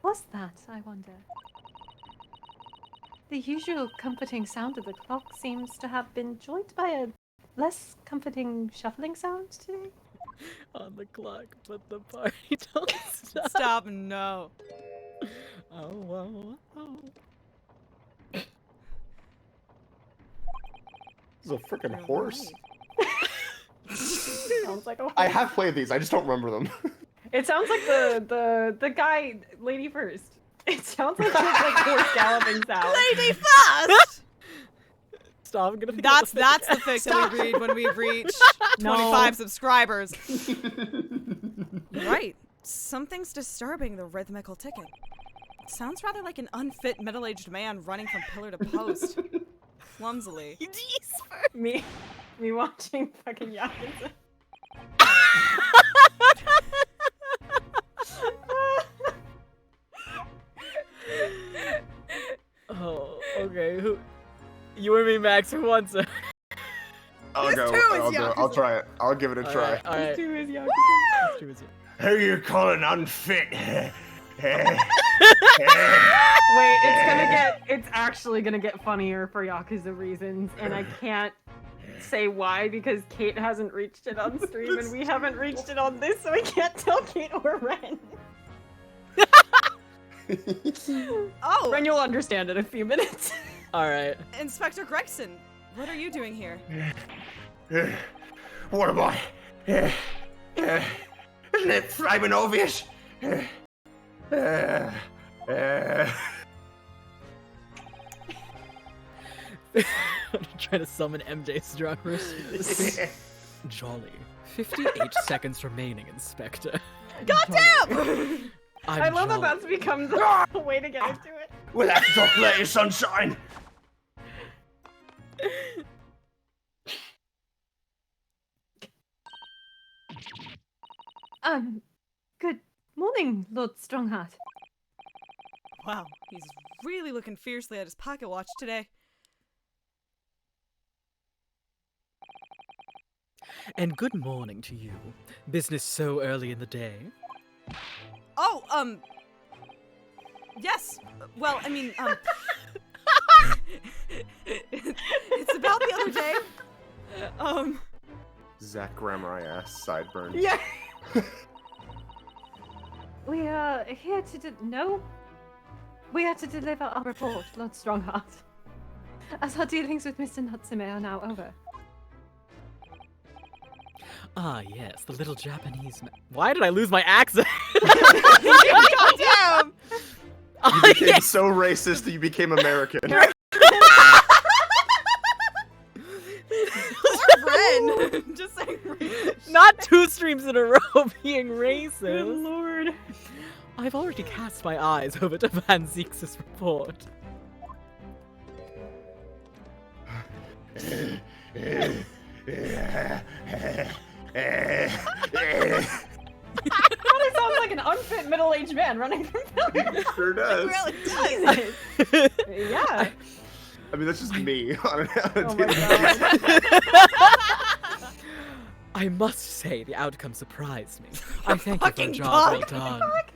was that, I wonder? The usual comforting sound of the clock seems to have been joined by a less comforting shuffling sound today. On the clock, but the party don't stop. Stop, no. Oh. This is a freaking horse. Sounds like a I have played these. I just don't remember them. It sounds like the guy, lady first. It sounds like just like horse galloping sound. Lady first! Stop, I'm gonna think That's about the fic that we read when we reach No. 25 subscribers. Right. Something's disturbing the rhythmical ticking. It sounds rather like an unfit middle-aged man running from pillar to post. Clumsily. Me watching fucking Yakuza. Oh, okay. Who? You or me, Max? Who wants it? I'll This go. too is I'll do it. I'll Yakuza. try it. I'll give it a try. Alright. Two is Yakuza. This too is you. Who you calling unfit? Wait, it's actually gonna get funnier for Yakuza reasons, and I can't say why because Kate hasn't reached it on stream and we haven't reached it on this, so I can't tell Kate or Ren. Oh, Ren, you'll understand in a few minutes. Alright. Inspector Gregson, what are you doing here? What am I? Isn't it flaming obvious? I'm trying to summon MJ Strong. Jolly. 58 seconds remaining, Inspector. Goddamn! I love that jolly. that's become the way to get into it. We'll have to talk later, sunshine. Good morning, Lord Strongheart. Wow, he's really looking fiercely at his pocket watch today. And good morning to you. Business so early in the day. Oh, yes. Well, I mean, it's about the other day. Zach Grammar ass sideburn. Yeah. We are here to we are to deliver our report, Lord Strongheart. As our dealings with Mr. Natsume are now over. Ah, yes, the little Japanese man. Why did I lose my accent? Goddamn! Oh, You became yes. so racist that you became American. Ren! Just saying Ren. Not 2 streams in a row being Good racist. lord. I've already cast my eyes over to Van Zeeks' report. Probably sounds like an unfit middle-aged man running from pillar. Sure does. It really does. Yeah. I mean, that's just me on a Oh my daily god. I must say, the outcome surprised me. I thank you for a Fucking job bug. well done. Like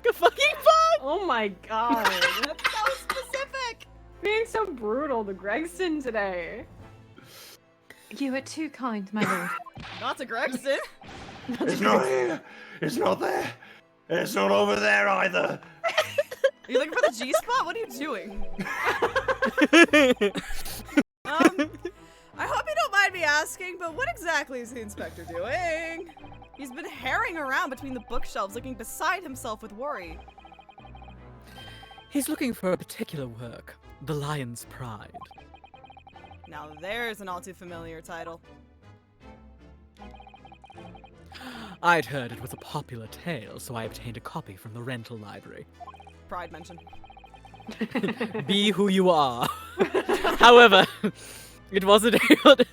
a fucking bug! Oh my god. That's so specific. Being so brutal to Gregson today. You are too kind, my lord. Not to Gregson. It's not here. It's not there. It's not over there either. Are you looking for the G spot? What are you doing? I hope you don't mind me asking, but what exactly is the inspector doing? He's been herring around between the bookshelves, looking beside himself with worry. He's looking for a particular work, The Lion's Pride. Now there's an all too familiar title. I'd heard it was a popular tale, so I obtained a copy from the rental library. Pride mention. Be who you are. However, it wasn't able to...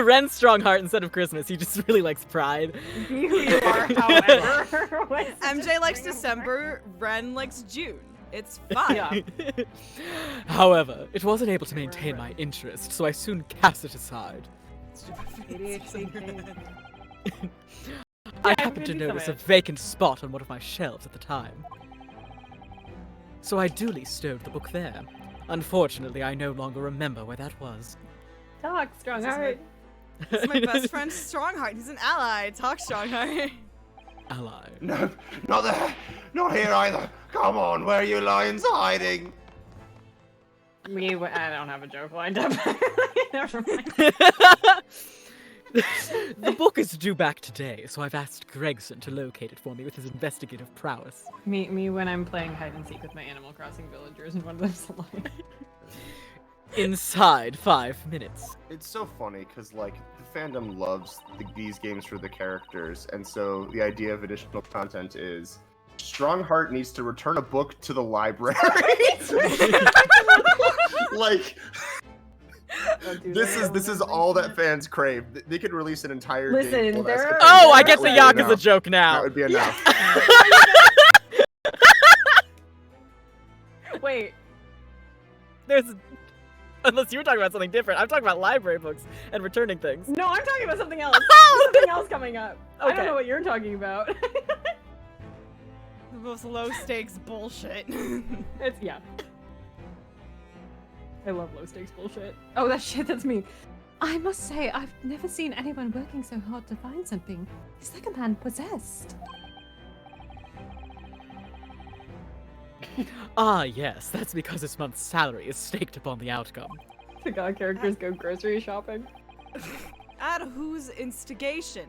Ren's Strongheart instead of Christmas. He just really likes Pride. Be who you are, however. MJ likes December, Ren likes June. It's fine. Yeah. However, it wasn't able to maintain my interest, so I soon cast it aside. ADHD king. I Yeah, happened to maybe notice a some vacant spot on one of my shelves at the time. So I duly stowed the book there. Unfortunately, I no longer remember where that was. Talk, strong This is heart. This is my best friend Strongheart. He's an ally. Talk, Strongheart. Ally. No, not there. Not here either. Come on, where are you lions hiding? I don't have a joke lined up. Never mind. The book is due back today, so I've asked Gregson to locate it for me with his investigative prowess. Me when I'm playing hide and seek with my Animal Crossing villagers and one of them's alive. Inside 5 minutes. It's so funny because like the fandom loves these games for the characters, and so the idea of additional content is Strongheart needs to return a book to the library. Like this is all that fans crave. They could release an entire Listen, game called there are- Escapade. Oh, I That get the would be Yakuza enough. joke That now. would be enough. Wait, Unless you were talking about something different. I'm talking about library books and returning things. no, I'm talking about something else. Something else coming up. I Okay. don't know what you're talking about. The most low stakes bullshit. Yeah. I love low stakes bullshit. Oh, that shit, that's me. I must say, I've never seen anyone working so hard to find something. He's like a man possessed. Ah, yes, that's because this month's salary is staked upon the outcome. The god characters go grocery shopping. At whose instigation?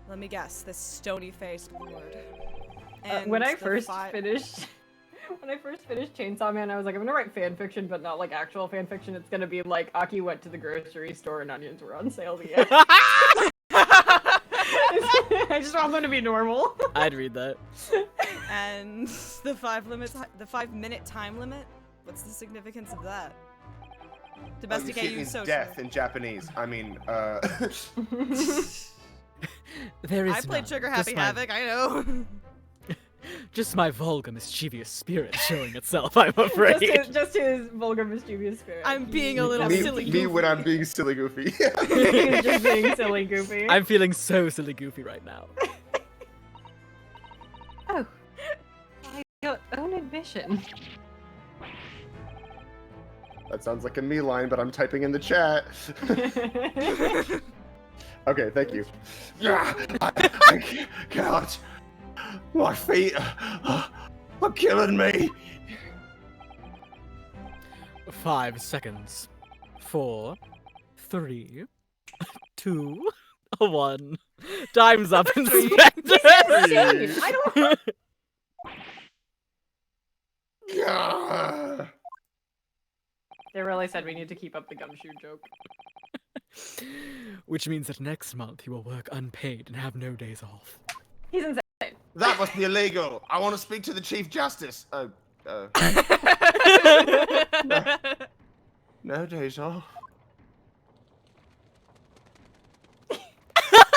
Let me guess, this stony-faced lord. And When I the first fi- finished Chainsaw Man, I was like, I'm gonna write fan fiction, but not like actual fan fiction. It's gonna be like Aki went to the grocery store and onions were on sale. Yeah. I just want them to be normal. I'd read that. And the 5-minute time limit? What's the significance of that? Domesticate you socially. Death in Japanese. I mean, There is I played none. Trigger Just Happy my- Havoc, I know. Just my vulgar, mischievous spirit showing itself, I'm afraid. just his vulgar, mischievous spirit. I'm being a little me, silly. me when I'm being silly goofy. He's just being silly, goofy. I'm feeling so silly goofy right now. Oh. By your own admission. That sounds like a me line, but I'm typing in the chat. Okay, thank you. Yeah, I can't. My feet are killing me. 5 seconds. 4, 3, 2, 1. Time's up, Inspector! I don't. Yeah. They really said we need to keep up the gumshoe joke. Which means that next month you will work unpaid and have no days off. He's insane. That must be illegal. I want to speak to the Chief Justice. No days off.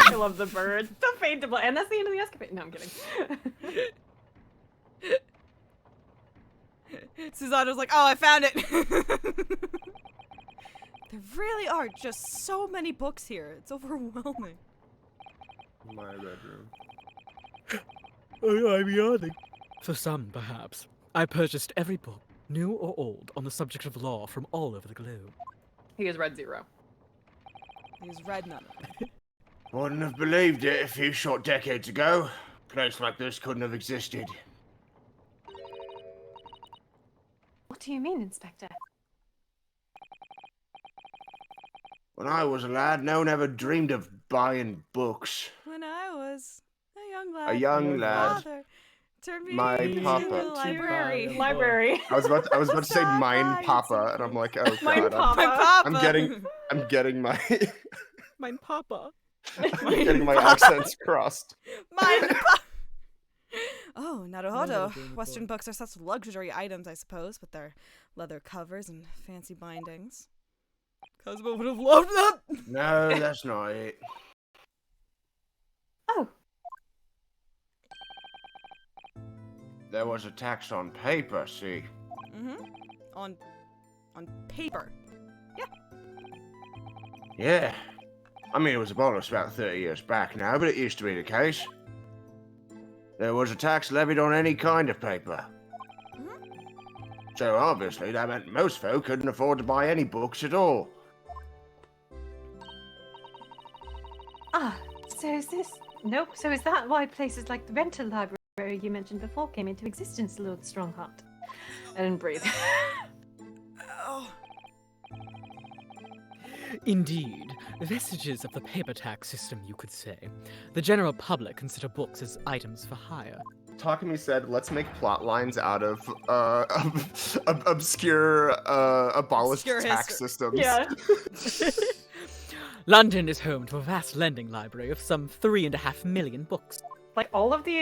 I love the bird. The fade to black. And that's the end of the escapade. No, I'm kidding. Susanna's like, oh, I found it. There really are just so many books here. It's overwhelming. My bedroom. I'm yawning. For some, perhaps. I purchased every book, new or old, on the subject of law from all over the globe. He is red zero. He's read none of them. Wouldn't have believed it a few short decades ago. A place like this couldn't have existed. What do you mean, Inspector? When I was a lad, no one ever dreamed of buying books. When I was a young lad, A young my lad. father turned me My into papa. the library. Library. I was about to say Stop mine lying, papa, and I'm like, oh Mine god, papa. My papa. I'm getting my Mine papa. I'm getting my accents crossed. My papa. Oh, Never Naruhodo. been Western books are such luxury items, I suppose, with their leather covers and fancy bindings. Cosmo would have loved that. No, that's not it. Oh. There was a tax on paper, see? Mm-hmm. On paper. Yeah. I mean, it was abolished about 30 years back now, but it used to be the case. There was a tax levied on any kind of paper. So obviously that meant most folk couldn't afford to buy any books at all. Ah, so is this... Nope, so is that why places like the rental library you mentioned before came into existence, Lord Strongheart? I didn't breathe. Oh. Indeed, vestiges of the paper tax system, you could say. The general public consider books as items for hire. Takumi said, let's make plot lines out of obscure abolished Obscure tax systems. Yeah. London is home to a vast lending library of some 3.5 million books. Like, all of the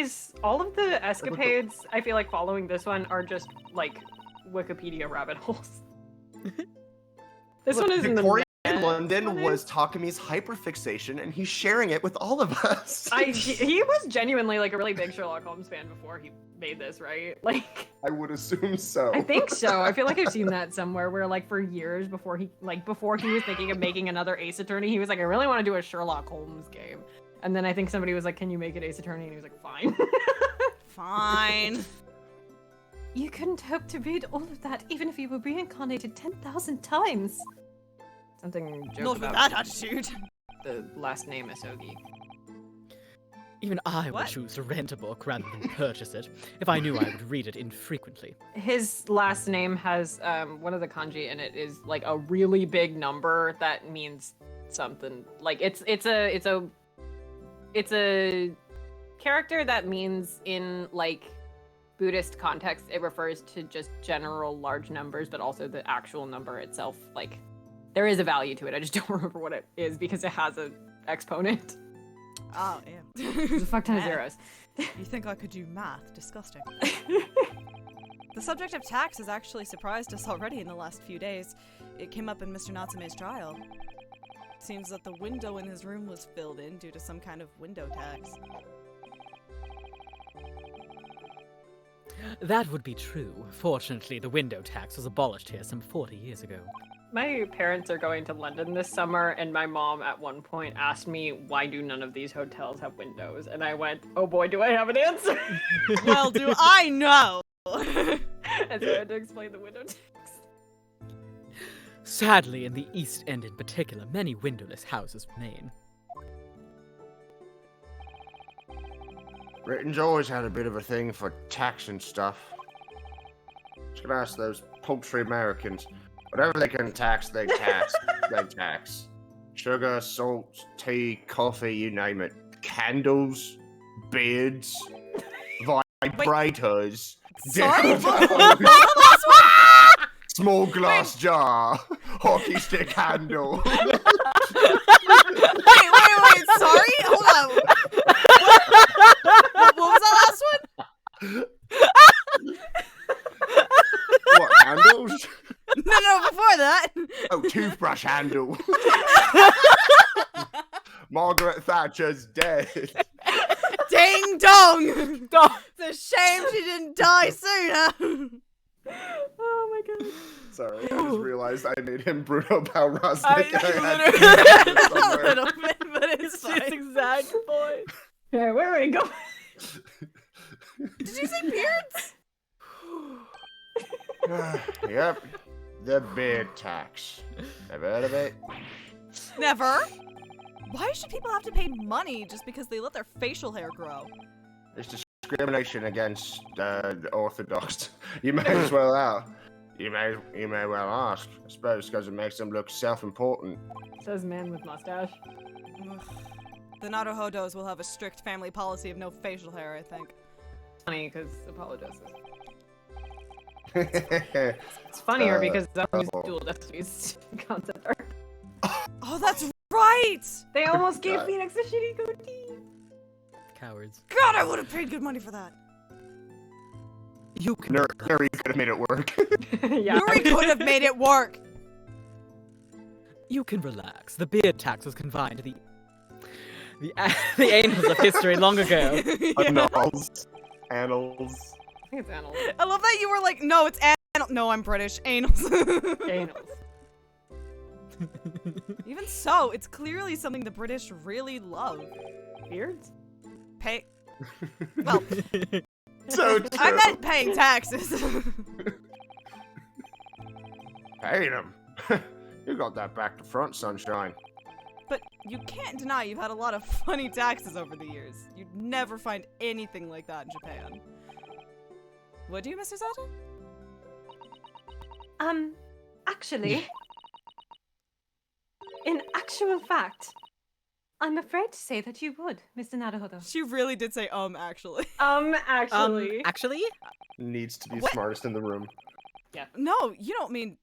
escapades, I feel like following this one are just, like, Wikipedia rabbit holes. This Look, one is Victorian in the London was Takumi's hyperfixation, and he's sharing it with all of us. He was genuinely, like, a really big Sherlock Holmes fan before he made this, right? Like... I would assume so. I think so. I feel like I've seen that somewhere where, like, for years before he was thinking of making another Ace Attorney, he was like, I really want to do a Sherlock Holmes game. And then I think somebody was like, can you make it Ace Attorney? And he was like, fine. Fine. You couldn't hope to read all of that even if you were reincarnated 10,000 times. Something joke Not with about that attitude. the last name Asogi. Even I would What? choose to rent a book rather than purchase it, if I knew I would read it infrequently. His last name has one of the kanji in it is like a really big number that means something. Like it's a character that means in like Buddhist context it refers to just general large numbers, but also the actual number itself. Like there is a value to it. I just don't remember what it is because it has an exponent. Oh, yeah. There's a fuck ton of Man. zeros. You think I could do math? Disgusting. The subject of tax has actually surprised us already in the last few days. It came up in Mr. Natsume's trial. Seems that the window in his room was filled in due to some kind of window tax. That would be true. Fortunately, the window tax was abolished here some 40 years ago. My parents are going to London this summer, and my mom at one point asked me, why do none of these hotels have windows? And I went, oh boy, do I have an answer! Well, do I know? And so I had to explain the window tax. Sadly, in the East End in particular, many windowless houses remain. Britain's always had a bit of a thing for tax and stuff. Just gonna ask those paltry Americans. Whatever they can tax, they tax. They tax. Sugar, salt, tea, coffee, you name it. Candles, beards, vibrators. Sorry? dildos, small glass jar, hockey stick handle. Wait, sorry? Hold on. What was that last one? What, handles? No, before that. Oh, toothbrush handle. Margaret Thatcher's dead. Ding dong! It's a shame she didn't die sooner. Oh my god. Sorry, I just realized I made him Bruno Balrosnik. A little bit, but it's His fine. exact voice. Okay, where are we going? Did you say beards? Yep, the beard tax. Ever heard of it? Never. Why should people have to pay money just because they let their facial hair grow? It's discrimination against the Orthodox. You may as well You may well ask. I suppose because it makes them look self-important. Says man with mustache. Ugh. The Naruhodos will have a strict family policy of no facial hair, I think. Funny because apologists. It's It's funnier Uh, because that was oh. dual destinies concept art. Oh, that's right! They almost gave God. Phoenix a shitty goatee. Cowards. God, I would have paid good money for that. You can Nuri could have made it work. Yeah. Yuri could have made it work. You can relax. The beard tax was confined to the annals of history long ago. Annals. Annals. I think it's annals. I love that you were like, no, it's anal. No, I'm British. Anals. Annals. Even so, it's clearly something the British really love. Beards? Pay. Well, So true. I meant paying taxes. Paying them. You got that back to front, sunshine. But you can't deny you've had a lot of funny taxes over the years. You'd never find anything like that in Japan. Would you, Mr. Sato? Actually, in actual fact, I'm afraid to say that you would, Mr. Naruhodo. She really did say, actually. Actually. Actually? Needs to be What? smartest in the room. No, you don't mean...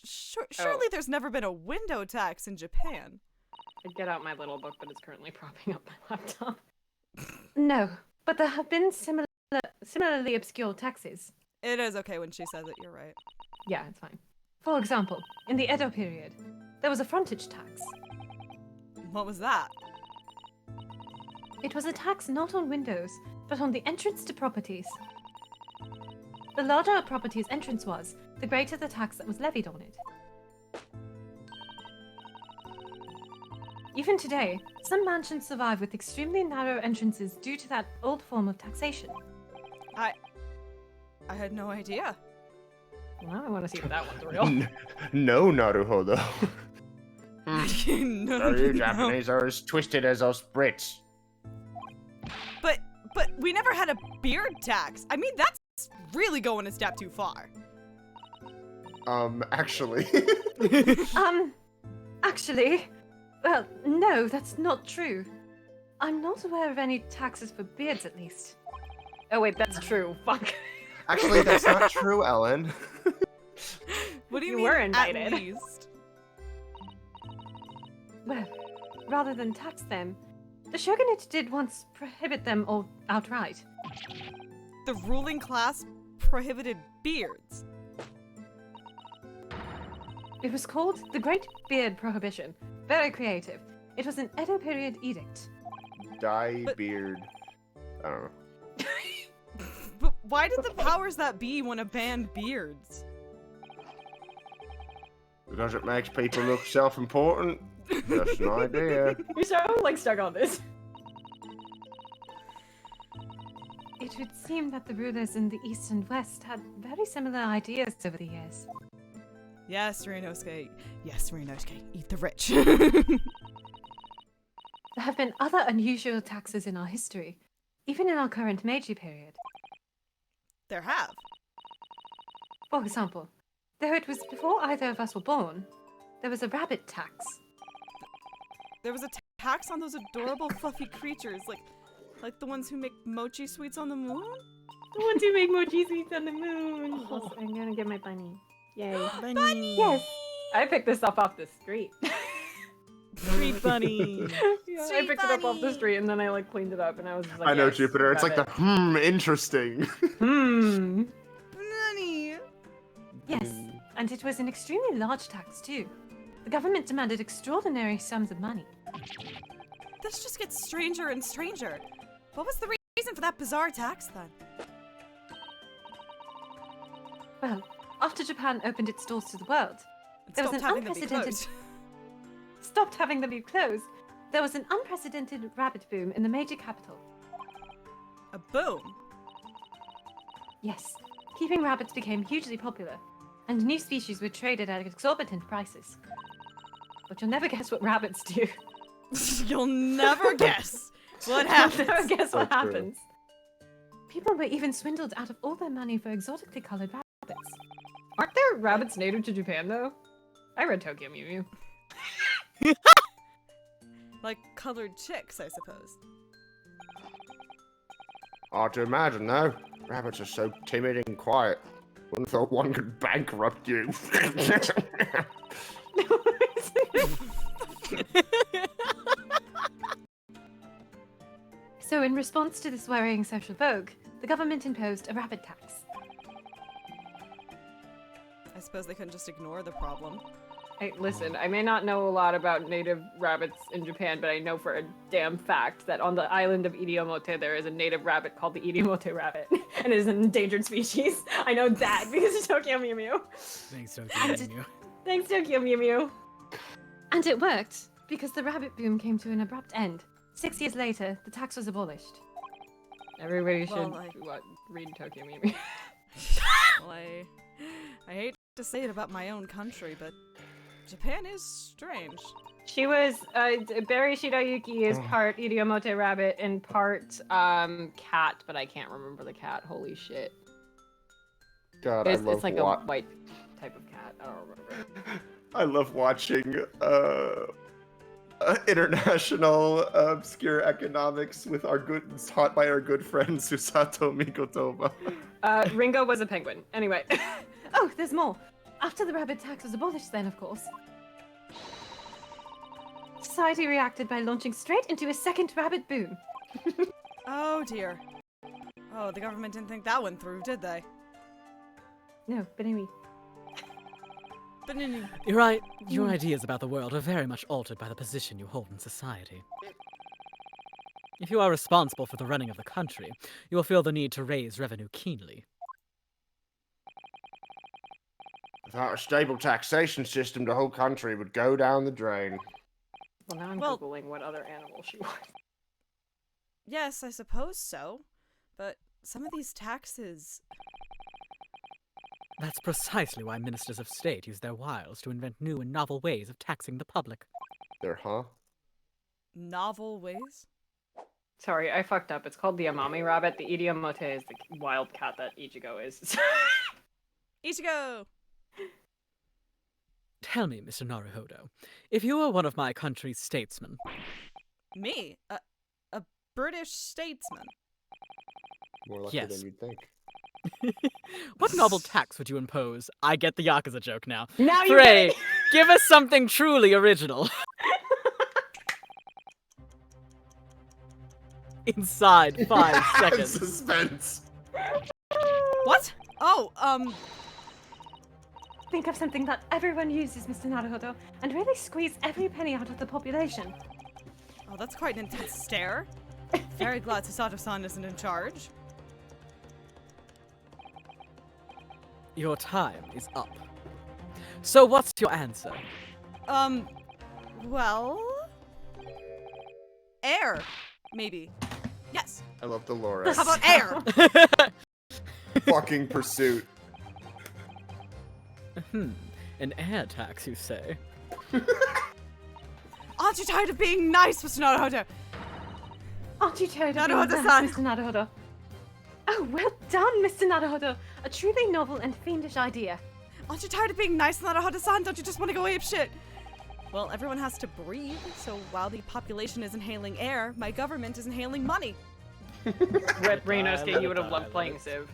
Surely there's never been a window tax in Japan. I get out my little book, but it's currently propping up my laptop. No, but there have been similarly obscure taxes. It is okay when she says it, you're right. Yeah, it's fine. For example, in the Edo period, there was a frontage tax. What was that? It was a tax not on windows, but on the entrance to properties. The larger a property's entrance was, the greater the tax that was levied on it. Even today, some mansions survive with extremely narrow entrances due to that old form of taxation. I had no idea. Well, I want to see if that one's real. No, Naruhodo. No, So you no. Japanese are as twisted as us Brits. But we never had a beard tax. I mean, that's really going a step too far. Actually. Actually, well, no, that's not true. I'm not aware of any taxes for beards, at least. Oh wait, that's true. Fuck. Actually, that's not true, Ellen. What do you You mean, were at invited. least? Well, rather than tax them, the shogunate did once prohibit them all outright. The ruling class prohibited beards. It was called the Great Beard Prohibition. Very creative. It was an Edo period edict. Dye, But- beard. I don't know. But why did the powers that be want to ban beards? Because it makes people look self-important. Just an idea. You're so stuck on this. It would seem that the rulers in the East and West had very similar ideas over the years. Yes, Ryunosuke. Yes, Ryunosuke. Eat the rich. There have been other unusual taxes in our history, even in our current Meiji period. There have. For example, though it was before either of us were born, there was a rabbit tax. There was a tax on those adorable fluffy creatures, like the ones who make mochi sweets on the moon? The ones who make mochi sweets on the moon. Also, I'm gonna get my bunny. Yay. Bunny. Yes! I picked this up off the street. Sweet bunny. Yeah, I Sweet picked it up off the bunny. street and then I cleaned it up and I was just like, I know, yes, Jupiter. It's like the rabbit. interesting. Nanny. Yes, and it was an extremely large tax too. The government demanded extraordinary sums of money. This just gets stranger and stranger. What was the reason for that bizarre tax then? Well, after Japan opened its doors to the world, It There was stopped an having them be unprecedented- closed. stopped having them be closed, there was an unprecedented rabbit boom in the Meiji capital. A boom. Yes, keeping rabbits became hugely popular, and new species were traded at exorbitant prices. But you'll never guess what rabbits do. You'll never guess what You'll happens. never guess what So true. happens. People were even swindled out of all their money for exotically colored rabbits. Aren't there rabbits native to Japan, though? I read Tokyo Mew Mew. Like colored chicks, I suppose. Hard to imagine, though. Rabbits are so timid and quiet. Wouldn't have thought one could bankrupt you. So, in response to this worrying social vogue, the government imposed a rabbit tax. I suppose they couldn't just ignore the problem. Hey, listen, I may not know a lot about native rabbits in Japan, but I know for a damn fact that on the island of Iriomote there is a native rabbit called the Iriomote rabbit, and it is an endangered species. I know that because of Tokyo Mew Mew. Thanks, And Tokyo it- Mew. Thanks, Tokyo Mew Mew. And it worked, because the rabbit boom came to an abrupt end. 6 years later, the tax was abolished. Everybody should read Tokyo Mimi. Well, I hate to say it about my own country, but Japan is strange. She was, Barry Shirayuki is part Iriomote rabbit and part, cat, but I can't remember the cat. Holy shit. God, It's like a white type of cat. I don't remember. I love watching international obscure economics with taught by our good friend Susato Mikotoba. Ringo was a penguin. Anyway. Oh, there's more. After the rabbit tax was abolished then, of course. Society reacted by launching straight into a second rabbit boom. Oh dear. Oh, the government didn't think that one through, did they? No, but anyway. You're right. Your ideas about the world are very much altered by the position you hold in society. If you are responsible for the running of the country, you will feel the need to raise revenue keenly. Without a stable taxation system, the whole country would go down the drain. Well, now I'm Googling what other animal she was. Yes, I suppose so. But some of these taxes... That's precisely why ministers of state use their wiles to invent new and novel ways of taxing the public. Novel ways? Sorry, I fucked up. It's called the Amami rabbit. The Iriomote is the wild cat that Ichigo is. Ichigo! Tell me, Mr. Naruhodo, if you were one of my country's statesmen... Me? A British statesman? More likely Yes. than you'd think. What novel tax would you impose? I get the Yakuza joke now. Now you Frey, give us something truly original. Inside 5 seconds. Suspense. What? Oh, Think of something that everyone uses, Mr. Naruhodo, and really squeeze every penny out of the population. Oh, that's quite an intense stare. Very glad Susato-san isn't in charge. Your time is up. So what's your answer? Well... Air, maybe. Yes. I love Dolores. How about air? Fucking pursuit. An air tax, you say? Aren't you tired of being nice, Mr. Naruhodo? Aren't you tired of Naruhodo-san. Mr. Naruhodo? Oh, well done, Mr. Naruhodo. A truly novel and fiendish idea. Aren't you tired of being nice, Naruhodo-san? Don't you just want to go apeshit? Well, everyone has to breathe, so while the population is inhaling air, my government is inhaling money. Rip Renosuke, you would have loved playing Civ.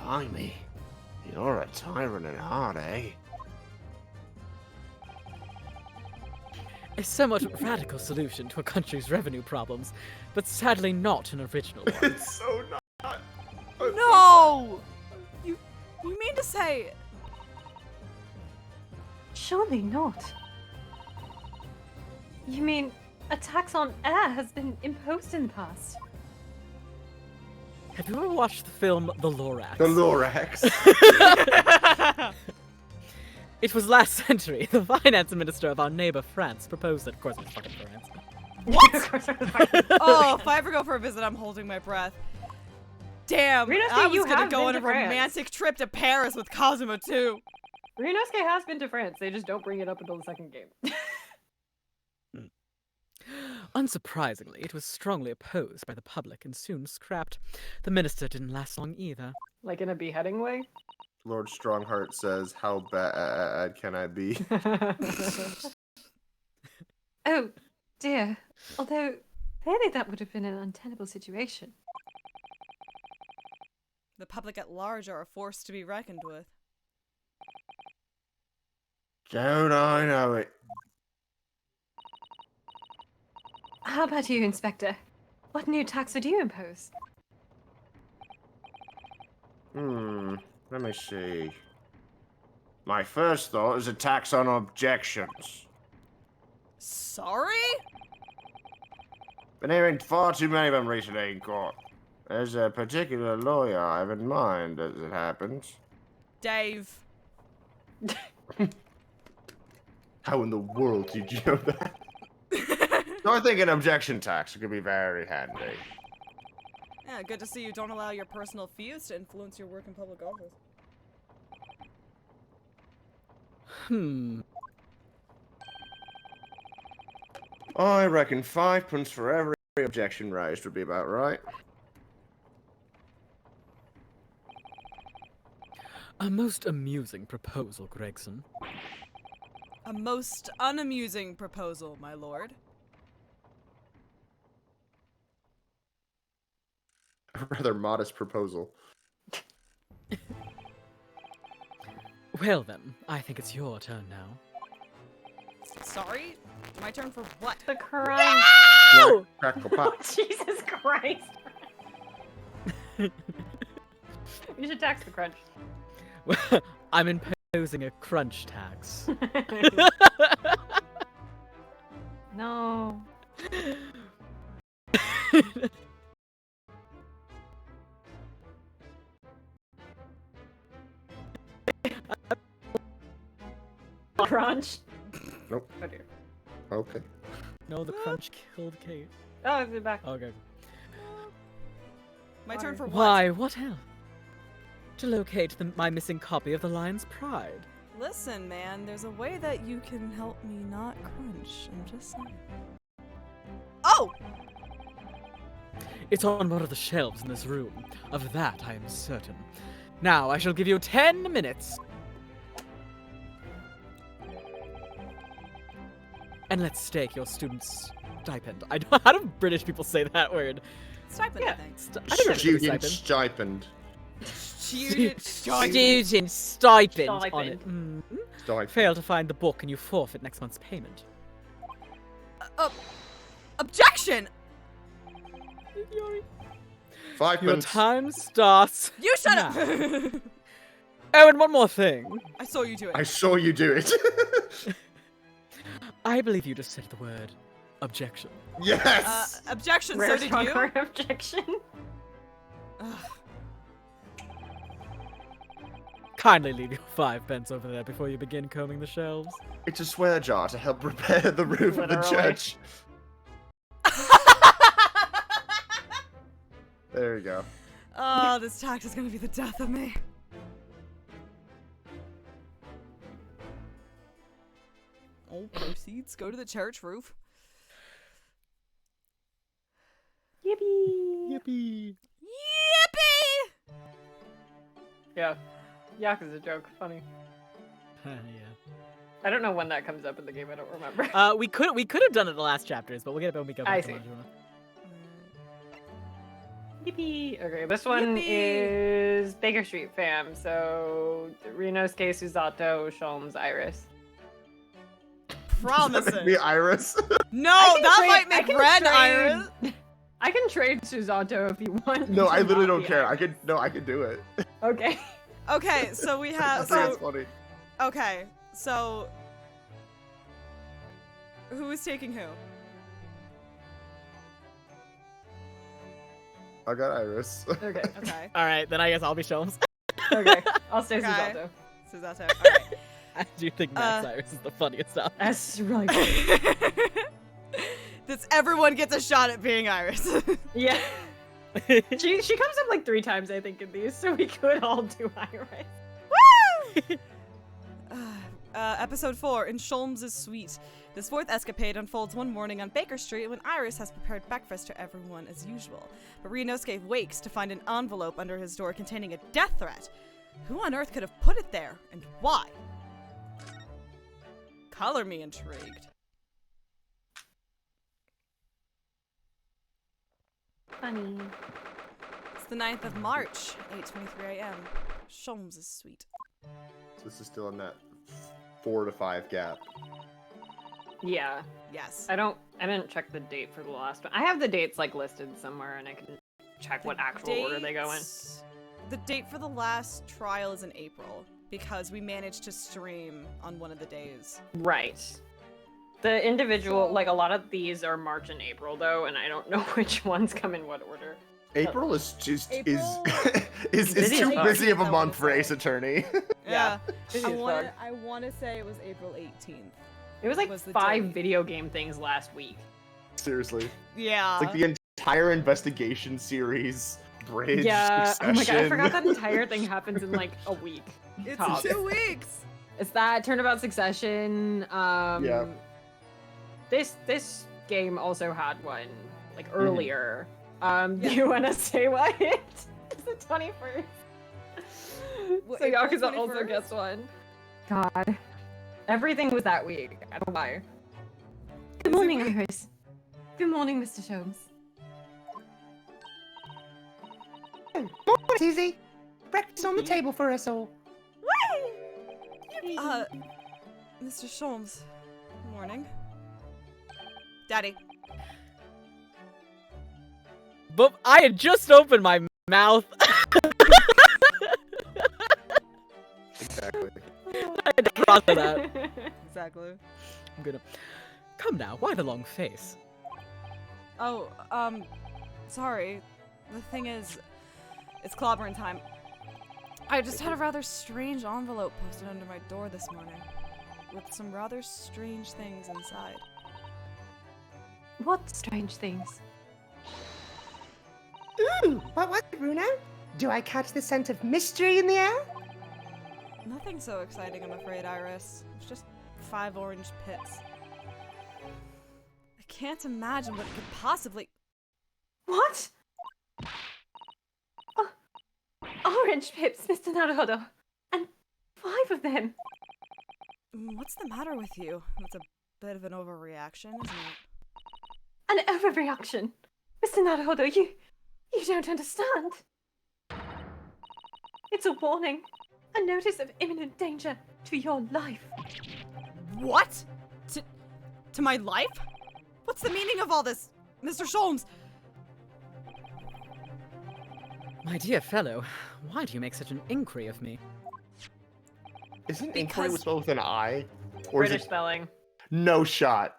Blimey. You're a tyrant at heart, eh? A somewhat radical solution to a country's revenue problems, but sadly not an original one. It's so not. No! You mean to say... Surely not. You mean a tax on air has been imposed in the past? Have you ever watched the film The Lorax? The Lorax. It was last century. The finance minister of our neighbor France proposed that, of course, it was fucking France. Oh, if I ever go for a visit, I'm holding my breath. Damn, Renosuke, I was you gonna have go been on a to France. romantic trip to Paris with Cosimo too. Renosuke has been to France. They just don't bring it up until the second game. Unsurprisingly, it was strongly opposed by the public and soon scrapped. The minister didn't last long either. Like in a beheading way? Lord Strongheart says, how bad can I be? Oh, dear. Although, clearly that would have been an untenable situation. The public at large are a force to be reckoned with. Don't I know it? How about you, Inspector? What new tax would you impose? Let me see. My first thought is a tax on objections. Sorry? Been hearing far too many of them recently in court. There's a particular lawyer I have in mind as it happens. Dave. How in the world did you know that? So I think an objection tax could be very handy. Yeah, good to see you don't allow your personal fears to influence your work in public office. I reckon 5 points for every objection raised would be about right. A most amusing proposal, Gregson. A most unamusing proposal, my lord. A rather modest proposal. Well then, I think it's your turn now. Sorry? My turn for what? The crunch. No! Crackle Oh, pop. Jesus Christ. You should tax the crunch. I'm imposing a crunch tax. No. Crunch. Nope. Oh dear. Okay. No, the crunch killed Kate. Oh, is it back? Okay. My turn for what? Why, what else? To locate my missing copy of the Lion's Pride. Listen, man, there's a way that you can help me not crunch. I'm just saying. Oh! It's on one of the shelves in this room. Of that I am certain. Now, I shall give you 10 minutes. And let's stake your student's stipend. How do British people say that word? Stipend, Yeah. I think. I think Student it's stipend. Student Student stipend on Stipend. it. Stipend. Fail to find the book and you forfeit next month's payment. Objection! 5 Your points. time starts. You shut now. up! Oh, and one more thing. I saw you do it. I saw you do it. I believe you just said the word objection. Yes. Objection, Rare so did strong you? word objection. Ugh. Kindly leave your 5 pence over there before you begin combing the shelves. It's a swear jar to help repair the roof of the Literally. church. There we go. Oh, this tax is gonna be the death of me. All proceeds go to the church roof. Yippee. Yippee. Yippee! Yeah. Yak is a joke. Funny. Yeah. I don't know when that comes up in the game. I don't remember. We could have done it in the last chapters, but we'll get it when we go I back to see. Majula. Yippee! Okay, this one Yippee! is Baker Street fam. So Rinosuke, Susato, Sholmes, Iris. Promising. Me, Iris. No, I can that trade- might I make can Ren trade- Iris. I can trade Susato if you want. No, to I literally not don't be care. Iris. I could do it. Okay. Okay, so we I have. think it's So, funny. okay, so. Who is taking who? I got Iris. Okay. Okay. All right, then I guess I'll be Sholmes. Okay. I'll stay Okay. Susato. Susato. Alright. I do think Max Iris is the funniest out. That's really good. This everyone gets a shot at being Iris. Yeah. She comes up like 3 times I think in these, so we could all do Iris. Woo! Episode 4, in Sholmes' suite. This 4th escapade unfolds one morning on Baker Street when Iris has prepared breakfast for everyone as usual. But Rinosuke wakes to find an envelope under his door containing a death threat. Who on earth could have put it there, and why? Color me intrigued. Funny. It's the 9th of March, 8:23 a.m. Sholmes' suite. This is still in that 4 to 5 gap. Yeah. Yes. I didn't check the date for the last one. I have the dates like listed somewhere and I can check what actual order they go in. The date for the last trial is in April because we managed to stream on one of the days. Right. The individual, So- like a lot of these are March and April though, and I don't know which ones come in what order. April is just April is busy too as fuck. busy of a I month wanna for say. Ace Attorney. Yeah. Busy as fuck. I want to say it was April 18th. It was like Was the 5 day. video game things last week. Seriously. Yeah. It's like the entire investigation series, Bridge, Yeah. Succession. Oh my god, I forgot that entire thing happens in like a week. it's tops. 2 weeks. It's that Turnabout Succession. Yeah. This game also had one like earlier. Yeah. Do you want to say what? It's the 21st. What, So April Yakuza also 21st? gets one. God. Everything was that week. I don't know why. Good morning, Iris. Good morning, Mr. Sholmes. Morning, Susie. Breakfast on the table for us all. Mr. Sholmes. Morning. Daddy. But I had just opened my mouth. Exactly. I had to process that. Exactly. I'm gonna. Come now, why the long face? Oh, sorry. The thing is, it's clobbering time. I just had a rather strange envelope posted under my door this morning, with some rather strange things inside. What strange things? Ooh, what was it, Bruno? Do I catch the scent of mystery in the air? Nothing so exciting, I'm afraid, Iris. It's just 5 orange pips. I can't imagine what it could possibly. What? Orange pips, Mr. Naruhodo. And 5 of them. What's the matter with you? It's a bit of an overreaction, isn't it? An overreaction. Mr. Naruhodo, you don't understand. It's a warning. A notice of imminent danger to your life. What? To my life? What's the meaning of all this, Mr. Sholmes? My dear fellow, why do you make such an inquiry of me? Isn't inquiry Because- with spelled with an I? Or is British it spelling. no shot?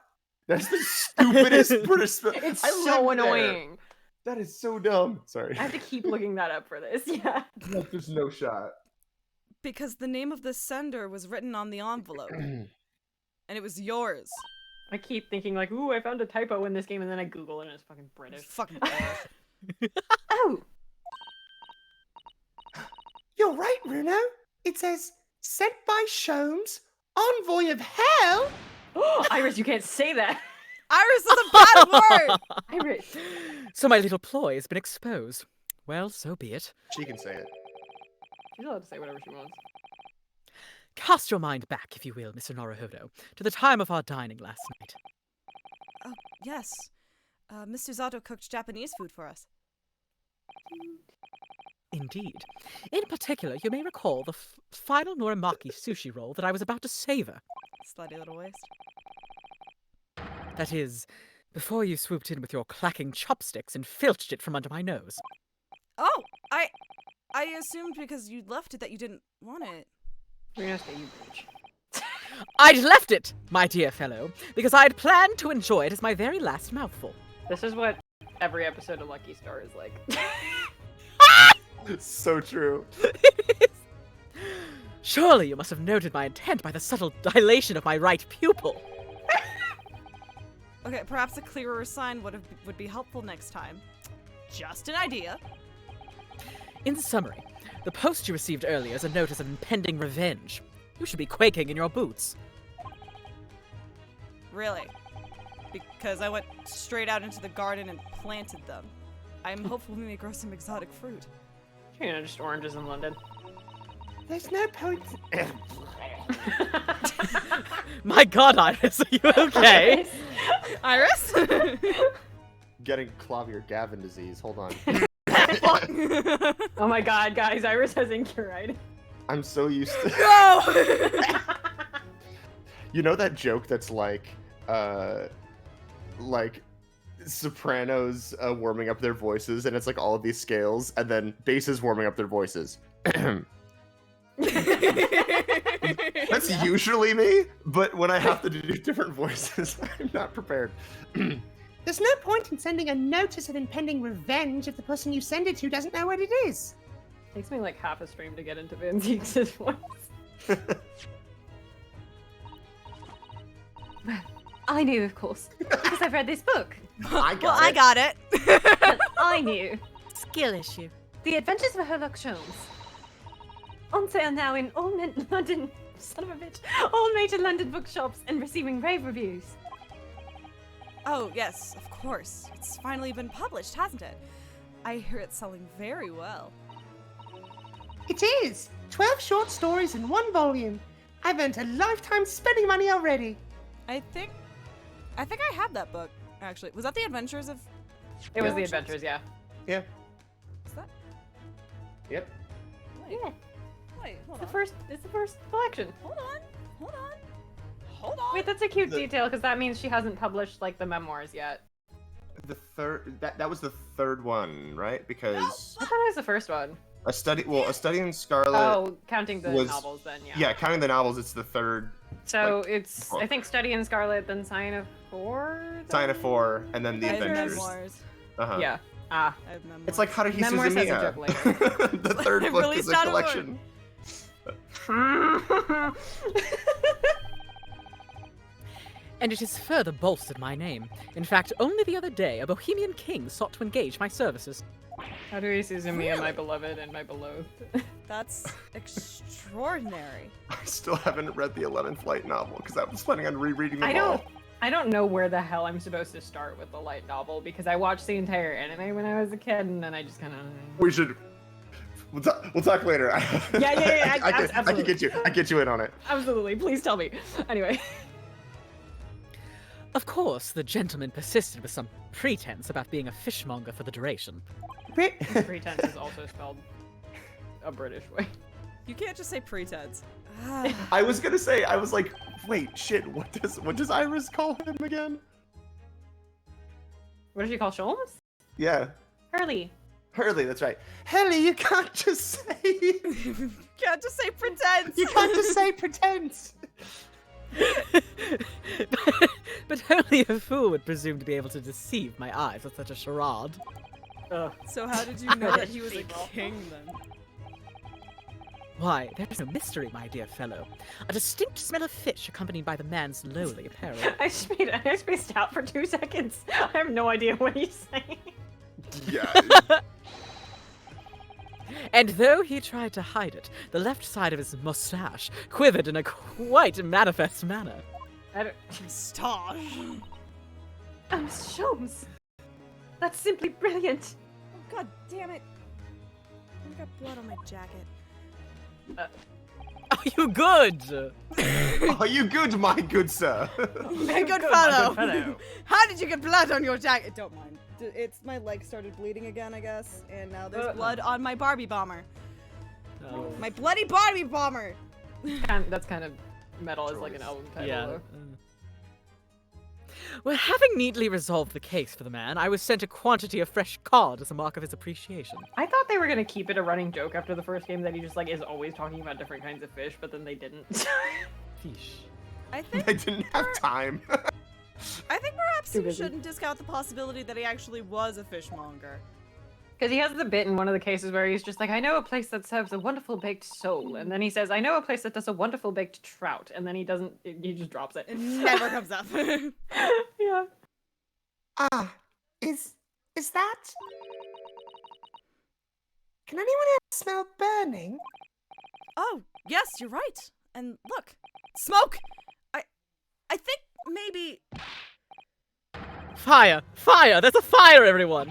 That's the stupidest British spell. It's I so lived there. annoying. That is so dumb. Sorry. I have to keep looking that up for this. Yeah. Like, there's no shot. Because the name of the sender was written on the envelope. And it was yours. I keep thinking like, ooh, I found a typo in this game, and then I Google it and it's fucking British. Fucking British. Oh, You're right, Bruno. It says, sent by Sholmes, envoy of hell. Iris, you can't say that. Iris is a bad word! Iris. So my little ploy has been exposed. Well, so be it. She can say it. She's allowed to say whatever she wants. Cast your mind back, if you will, Mr. Naruhodo, to the time of our dining last night. Oh, yes. Mr. Zato cooked Japanese food for us. Indeed. In particular, you may recall the final Norimaki sushi roll that I was about to savor. Slutty little waist. That is, before you swooped in with your clacking chopsticks and filched it from under my nose. Oh, I assumed because you left it that you didn't want it. We're gonna say you bitch. I'd left it, my dear fellow, because I'd planned to enjoy it as my very last mouthful. This is what every episode of Lucky Star is like. So true. Surely you must have noted my intent by the subtle dilation of my right pupil. Okay, perhaps a clearer sign would be helpful next time. Just an idea. In summary, the post you received earlier is a notice of impending revenge. You should be quaking in your boots. Really. Because I went straight out into the garden and planted them. I'm hopeful we may grow some exotic fruit. You know, just oranges in London. There's no point. My god, Iris, are you okay? Iris? Getting Clavier Gavin disease. Hold on. Oh my god, guys, Iris has incuritis. I'm so used to. No! You know that joke that's like sopranos warming up their voices, and it's like all of these scales, and then basses warming up their voices. That's usually me, but when I have to do different voices, I'm not prepared. There's no point in sending a notice of impending revenge if the person you send it to doesn't know what it is. Takes me like half a stream to get into Van Zeke's voice. I knew, of course, because I've read this book. I got Well, I it. got it. But I knew. Skill issue. The Adventures of Sherlock Holmes. On sale now in all London, son of a bitch, all major London bookshops and receiving rave reviews. Oh, yes, of course. It's finally been published, hasn't it? I hear it's selling very well. It is! 12 short stories in 1 volume. I've earned a lifetime spending money already. I think I have that book, actually. Was that The Adventures of... It was Yeah. the Adventures, yeah. Yeah. Is that... Yep. Wait, Yeah. wait, hold It's on. the first collection. Hold on. Hold on. Hold on. Wait, that's a cute The- detail because that means she hasn't published like the memoirs yet. The third. That was the third one, right? Because I thought it was the first one. a study in Scarlet. Oh, counting the was- novels then, yeah. Yeah, counting the novels, it's the third. So like, it's book. I think Study in Scarlet, then Sign of Four. Sign of 4, and then the I have Adventures. memoirs. Uh-huh. Yeah. Ah. I have memoirs. It's like Haruhi Memoirs has a Suzumiya. joke later. The third book is Released a out of collection. And it has further bolstered my name. In fact, only the other day, a Bohemian king sought to engage my services. Haruhi Suzumiya, my Really? beloved and my beloved. That's extraordinary. I still haven't read the 11th light novel because I was planning on rereading them all. I don't know where the hell I'm supposed to start with the light novel because I watched the entire anime when I was a kid and then I just kind of. We should. We'll talk later. Yeah, I can absolutely. get you in on it. Absolutely, please tell me. Anyway. Of course, the gentleman persisted with some pretense about being a fishmonger for the duration. Pretense is also spelled a British way. You can't just say pretense. Ah. I was gonna say, I was like, wait, shit, what does Iris call him again? What did you call Sholmes? Yeah, Hurley. Hurley, that's right. Hurley, you can't just say. Can't just say pretense. You can't just say pretense. But only a fool would presume to be able to deceive my eyes with such a charade. Ugh. So how did you know that he was a People. king then? Why, there is no mystery, my dear fellow. A distinct smell of fish accompanied by the man's lowly apparel. I spaced out for 2 seconds. I have no idea what he's saying. Yeah. And though he tried to hide it, the left side of his mustache quivered in a quite manifest manner. I don't... Stop. Sholmes. That's simply brilliant. Oh, God damn it. I got blood on my jacket. Are you good? Are you good, my good sir? My good my fellow. good fellow. How did you get blood on your jacket? Don't mind. It's my leg started bleeding again, I guess, and now there's blood on my Barbie bomber. Oh. My bloody Barbie bomber. That's kind of metal as like an album title. Yeah. though. Well, having neatly resolved the case for the man, I was sent a quantity of fresh cod as a mark of his appreciation. I thought they were gonna keep it a running joke after the first game that he just like is always talking about different kinds of fish, but then they didn't. Fish. I think I didn't have time. perhaps Too you busy. shouldn't discount the possibility that he actually was a fishmonger. Because he has the bit in one of the cases where he's just like, I know a place that serves a wonderful baked sole, and then he says, I know a place that does a wonderful baked trout, and then he doesn't, he just drops it. It never comes up. Yeah. Ah, is that? Can anyone else smell burning? Oh, yes, you're right. And look, smoke. I think maybe. Fire! Fire! There's a fire, everyone!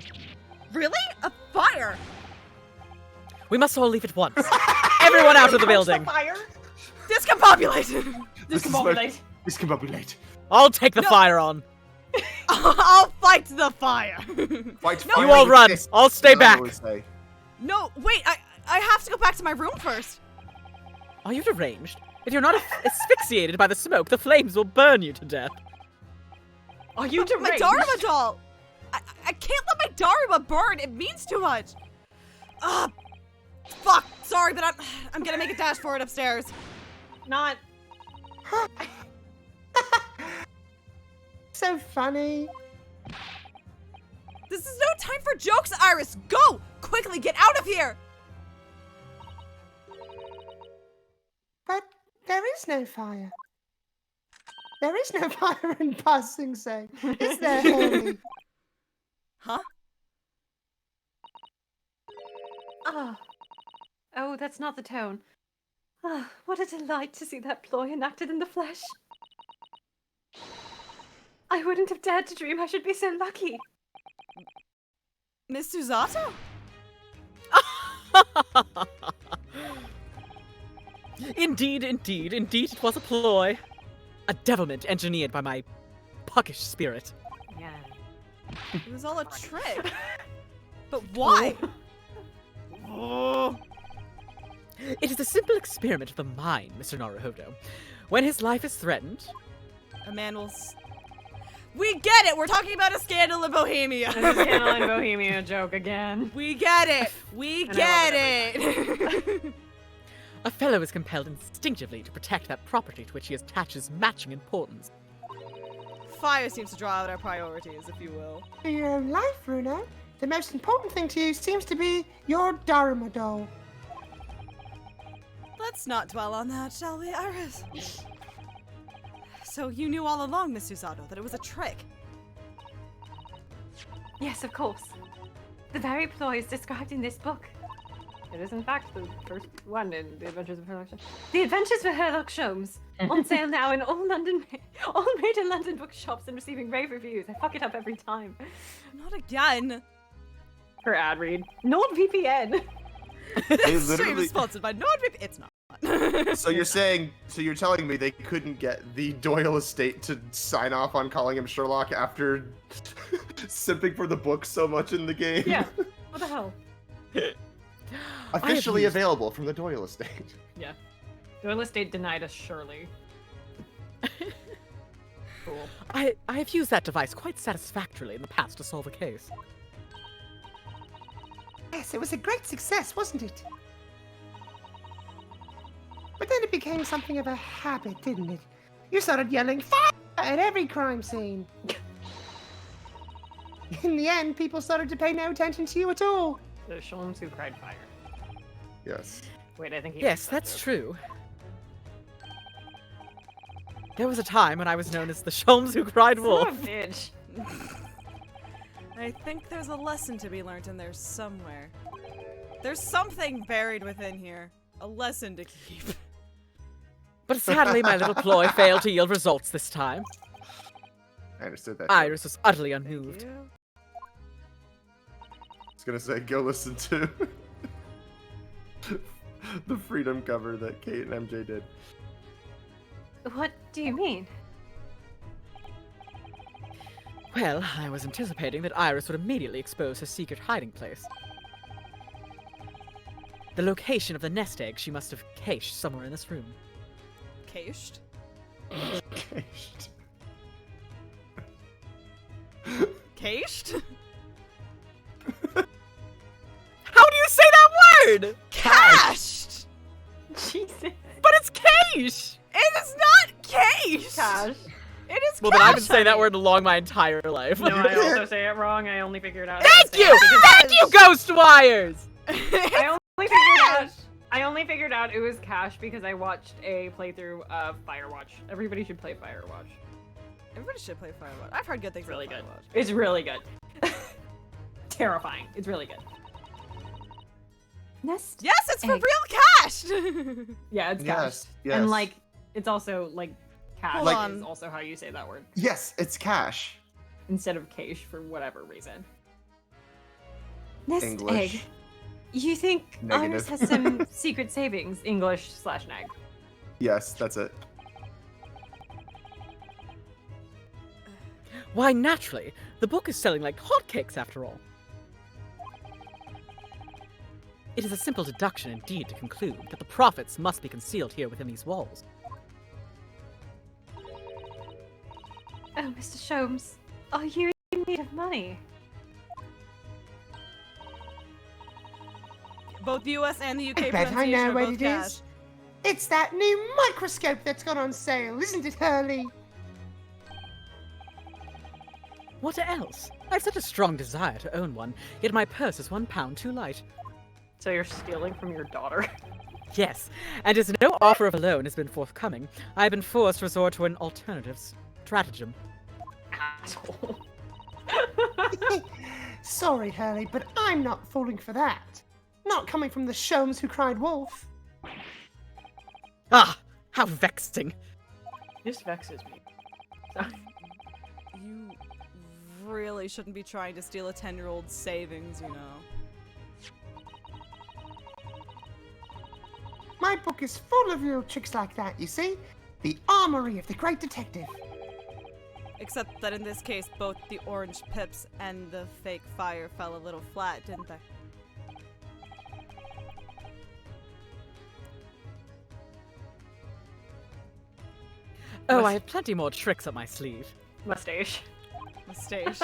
Really? A fire? We must all leave at once. Everyone out of the building. Fire! Discombobulate. Discombobulate. I'll take the No. fire on. I'll fight the fire. Fight No, fire You all with run. fists, I'll stay as I back. always say. No, wait. I have to go back to my room first. Are you deranged? If you're not asphyxiated by the smoke, the flames will burn you to death. Are you My deranged? Dharma doll. I can't let my Dharma burn. It means too much. Fuck. Sorry, but I'm gonna make a dash for it upstairs. Not. So funny. This is no time for jokes, Iris. Go quickly. Get out of here. But there is no fire. There is no fire in Ba Sing Se, is there, Hurley? Huh? Ah. Oh, that's not the tone. Ah, what a delight to see that ploy enacted in the flesh. I wouldn't have dared to dream I should be so lucky. Miss Susato? Indeed, it was a ploy. A devilment engineered by my puckish spirit. Yeah. It was all a trick. But why? Oh. It is a simple experiment of the mind, Mr. Naruhodo. When his life is threatened... A man will... We get it! We're talking about a scandal in Bohemia! It's a scandal in Bohemia joke again. We get it! We get it! A fellow is compelled instinctively to protect that property to which he attaches matching importance. Fire seems to draw out our priorities, if you will. In your own life, Bruno, the most important thing to you seems to be your Dharma doll. Let's not dwell on that, shall we, Iris? So you knew all along, Miss Susato, that it was a trick? Yes, of course. The very ploy is described in this book. It is, in fact, the first one in The Adventures of Sherlock Holmes. The Adventures of Sherlock Holmes. On sale now in all major London bookshops and receiving rave reviews. I fuck it up every time. Not again. Her ad read. NordVPN. They This stream literally. is sponsored by NordVPN. It's not. So you're telling me they couldn't get the Doyle estate to sign off on calling him Sherlock after simping for the book so much in the game? Yeah. What the hell? Officially available from the Doyle estate. Yeah. Doyle Estate denied us Shirley. Cool. I have used that device quite satisfactorily in the past to solve a case. Yes, it was a great success, wasn't it? But then it became something of a habit, didn't it? You started yelling fire at every crime scene. In the end, people started to pay no attention to you at all. The Sholmes who cried fire. Yes. Wait, I think he Yes, that's true. There was a time when I was known as the Sholmes who cried wolf. Son of a bitch. I think there's a lesson to be learned in there somewhere. There's something buried within here. A lesson to keep. But sadly, my little ploy failed to yield results this time. I understood that. Iris was utterly Thank unmoved. you. I was gonna say, go listen to the Freedom cover that Kate and MJ did. What do you mean? Well, I was anticipating that Iris would immediately expose her secret hiding place. The location of the nest egg she must have cached somewhere in this room. Cached? Cached? How do you say that word? Cached! Jesus. But it's cache! It is not cached! Cash. It is Well, then I've been cached, saying that honey. word along my entire life. No, I also say it wrong. I only figured out. Thank you! Thank you, Ghost Wires! I only figured out it was Cash because I watched a playthrough of Firewatch. Everybody should play Firewatch. Everybody should play Firewatch. I've heard good things It's really about good. Firewatch. It's really good. Terrifying. It's really good. Nest. Yes, it's for Egg. real cached! Yeah, it's Cash. Yes, yes. And like, it's also like Cash Hold on. is also how you say that word Yes, it's cash. instead of cache for whatever reason. Nest English. egg. You think Iris Negative. has some secret savings? English/neg. Yes, that's it. Why, naturally. The book is selling like hotcakes after all. It is a simple deduction indeed to conclude that the profits must be concealed here within these walls. Oh, Mr. Sholmes, are you in need of money? Both the US and the UK I bet I pronunciation know are what both it cash. is. It's that new microscope that's gone on sale, isn't it, Hurley? What else? I have such a strong desire to own one, yet my purse is £1 too light. So you're stealing from your daughter? Yes, and as no offer of a loan has been forthcoming, I have been forced to resort to an alternative stratagem. Asshole. Sorry, Hurley, but I'm not falling for that. Not coming from the Sholmes who cried wolf. Ah, how vexing. This vexes me. Sorry. You really shouldn't be trying to steal a 10-year-old's savings, you know. My book is full of little tricks like that, you see? The armory of the great detective. Except that in this case, both the orange pips and the fake fire fell a little flat, didn't they? Oh, I have plenty more tricks up my sleeve. Mustache. Mustache.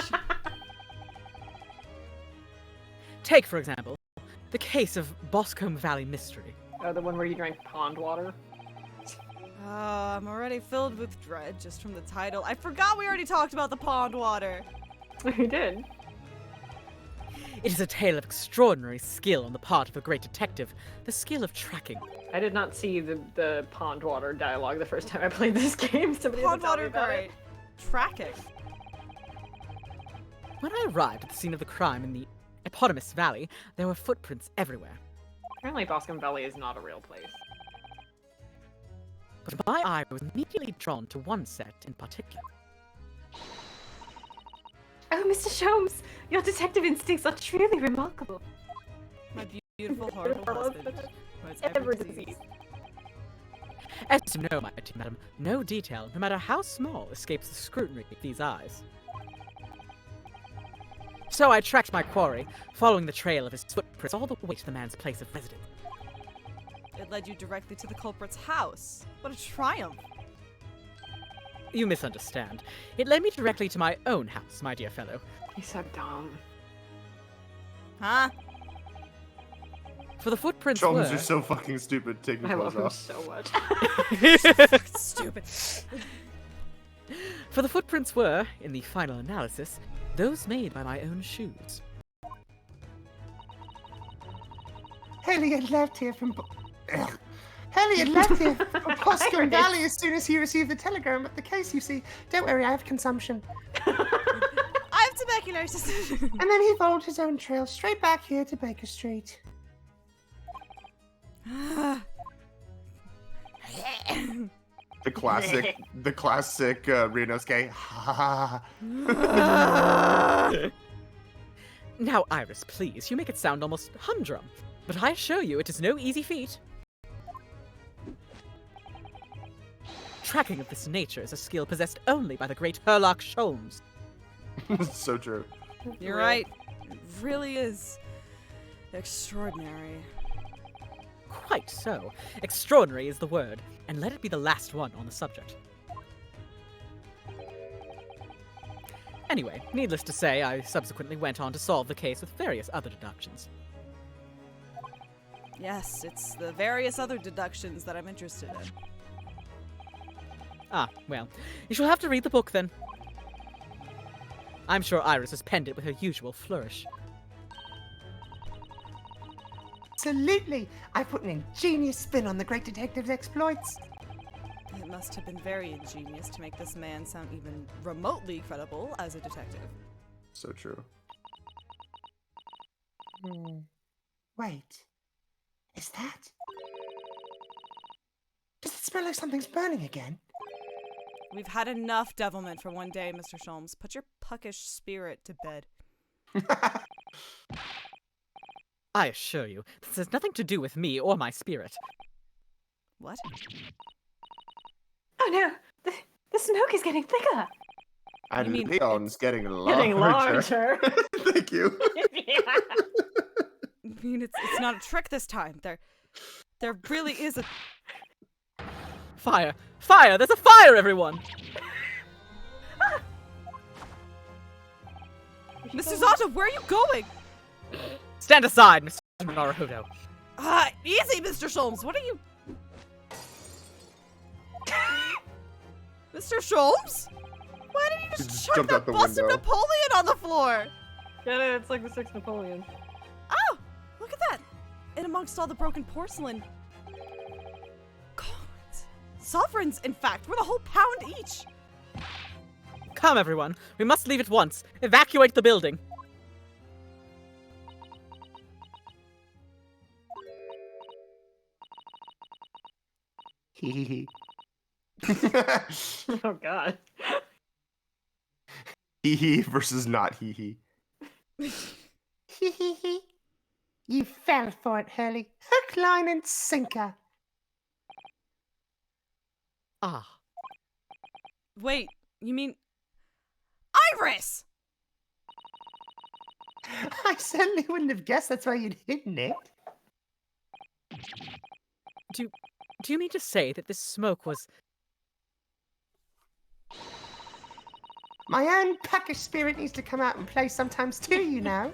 Take, for example, the case of Boscombe Valley Mystery. Oh, the one where you drank pond water? Oh, I'm already filled with dread just from the title. I forgot we already talked about the pond water. We did. It is a tale of extraordinary skill on the part of a great detective, the skill of tracking. I did not see the pond water dialogue the first time I played this game. Somebody Pond had to tell me water, about great. it. Tracking. When I arrived at the scene of the crime in the eponymous valley, there were footprints everywhere. Apparently Boscombe Valley is not a real place. But my eye was immediately drawn to one set in particular. Oh, Mr. Sholmes, your detective instincts are truly remarkable. My beautiful, horrible husband. Who has Every every disease. disease. As you know, my dear madam, no detail, no matter how small, escapes the scrutiny of these eyes. So I tracked my quarry, following the trail of his footprints all the way to the man's place of residence. It led you directly to the culprit's house. What a triumph. You misunderstand. It led me directly to my own house, my dear fellow. He's so dumb. Huh? For the footprints Chums were... are so fucking stupid taking I clothes love him off. so much. Stupid. For the footprints were, in the final analysis, those made by my own shoes. Hurley had left here from... Hurley had left here from Boscombe Valley as soon as he received the telegram about the case, you see. Don't worry, I have consumption. I have tuberculosis. And then he followed his own trail straight back here to Baker Street. The classic Renosuke. Ha Now, Iris, please, you make it sound almost humdrum. But I assure you, it is no easy feat. Tracking of this nature is a skill possessed only by the great Herlock Sholmes. So true. You're right. It really is extraordinary. Quite so. Extraordinary is the word, and let it be the last one on the subject. Anyway, needless to say, I subsequently went on to solve the case with various other deductions. Yes, it's the various other deductions that I'm interested in. Ah, well, you shall have to read the book then. I'm sure Iris has penned it with her usual flourish. Absolutely. I put an ingenious spin on the great detective's exploits. It must have been very ingenious to make this man sound even remotely credible as a detective. So true. Wait. Is that... Does it smell like something's burning again? We've had enough devilment for one day, Mr. Sholmes. Put your puckish spirit to bed. I assure you, this has nothing to do with me or my spirit. What? Oh no! The smoke is getting thicker! And You mean Leon's getting larger. Getting larger. Thank you. I mean, it's not a trick this time. There really is a... Fire! Fire! There's a fire, everyone! Mr. Zato, where are you going? Stand aside, Mr. Naruhodo. Easy, Mr. Sholmes. What are you... Mr. Sholmes? Why did you He just just chuck jumped that out the bust of window. Napoleon on the floor? Get it? It's like the 6 Napoleons. Oh, look at that. And amongst all the broken porcelain, sovereigns, in fact. We're the whole pound each. Come, everyone. We must leave at once. Evacuate the building. Hee hee hee. Oh god. Hee hee versus not hee hee. Hee hee hee. You fell for it, Hurley. Hook, line, and sinker. Ah. Wait, you mean Iris? I certainly wouldn't have guessed that's why you'd hidden it. Do you mean to say that this smoke was... My own peckish spirit needs to come out and play sometimes too, you know.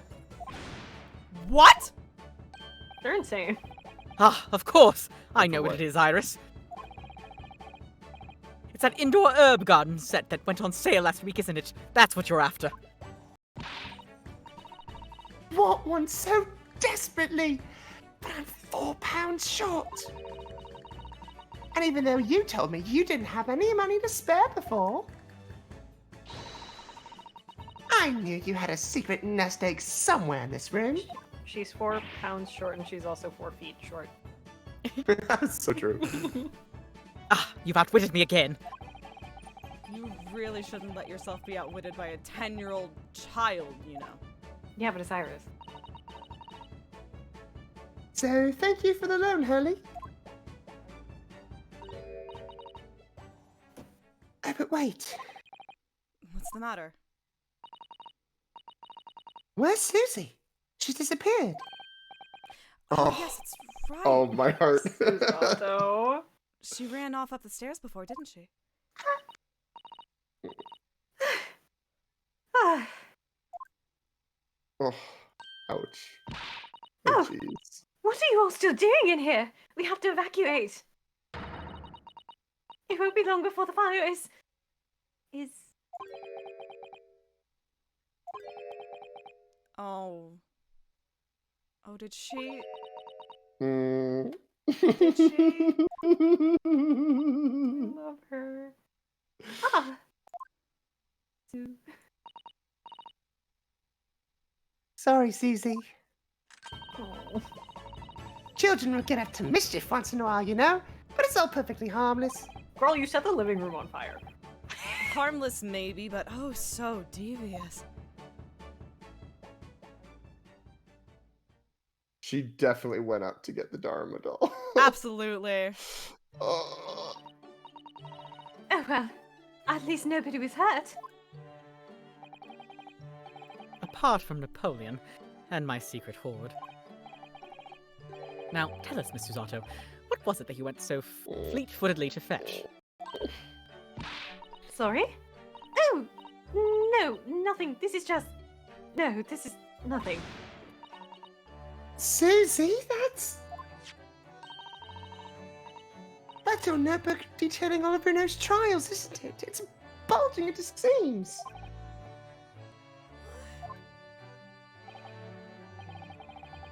What? They're insane. Ah, of course! I know what it is, Iris. It's that indoor herb garden set that went on sale last week, isn't it? That's what you're after. Want one so desperately, but I'm £4 short. And even though you told me you didn't have any money to spare before, I knew you had a secret nest egg somewhere in this room. She's 4 pounds short and she's also 4 feet short. That's so true. Ah, you've outwitted me again. You really shouldn't let yourself be outwitted by a 10-year-old child, you know. Yeah, but it's Iris. So thank you for the loan, Hurley. Oh, but wait. What's the matter? Where's Susie? She's disappeared. Oh, Yes, it's right. oh my heart. Susato. She ran off up the stairs before, didn't she? Ah, Oh, ouch. Oh. Oh, jeez. what are you all still doing in here? We have to evacuate. It won't be long before the fire is... Oh. Oh, did she? Mm. Love her. Ah. Sorry, Susie. Oh. Children will get up to mischief once in a while, you know? But it's all perfectly harmless. Girl, you set the living room on fire. Harmless maybe, but oh so devious. She definitely went up to get the Dharma doll. Absolutely. Oh. Oh well, at least nobody was hurt. Apart from Napoleon and my secret hoard. Now, tell us, Miss Susato, what was it that you went so fleet-footedly to fetch? Sorry? Oh, no, nothing. This is just... No, this is nothing. Susie, that's your notebook detailing all of Renault's trials, isn't it? It's bulging at the seams.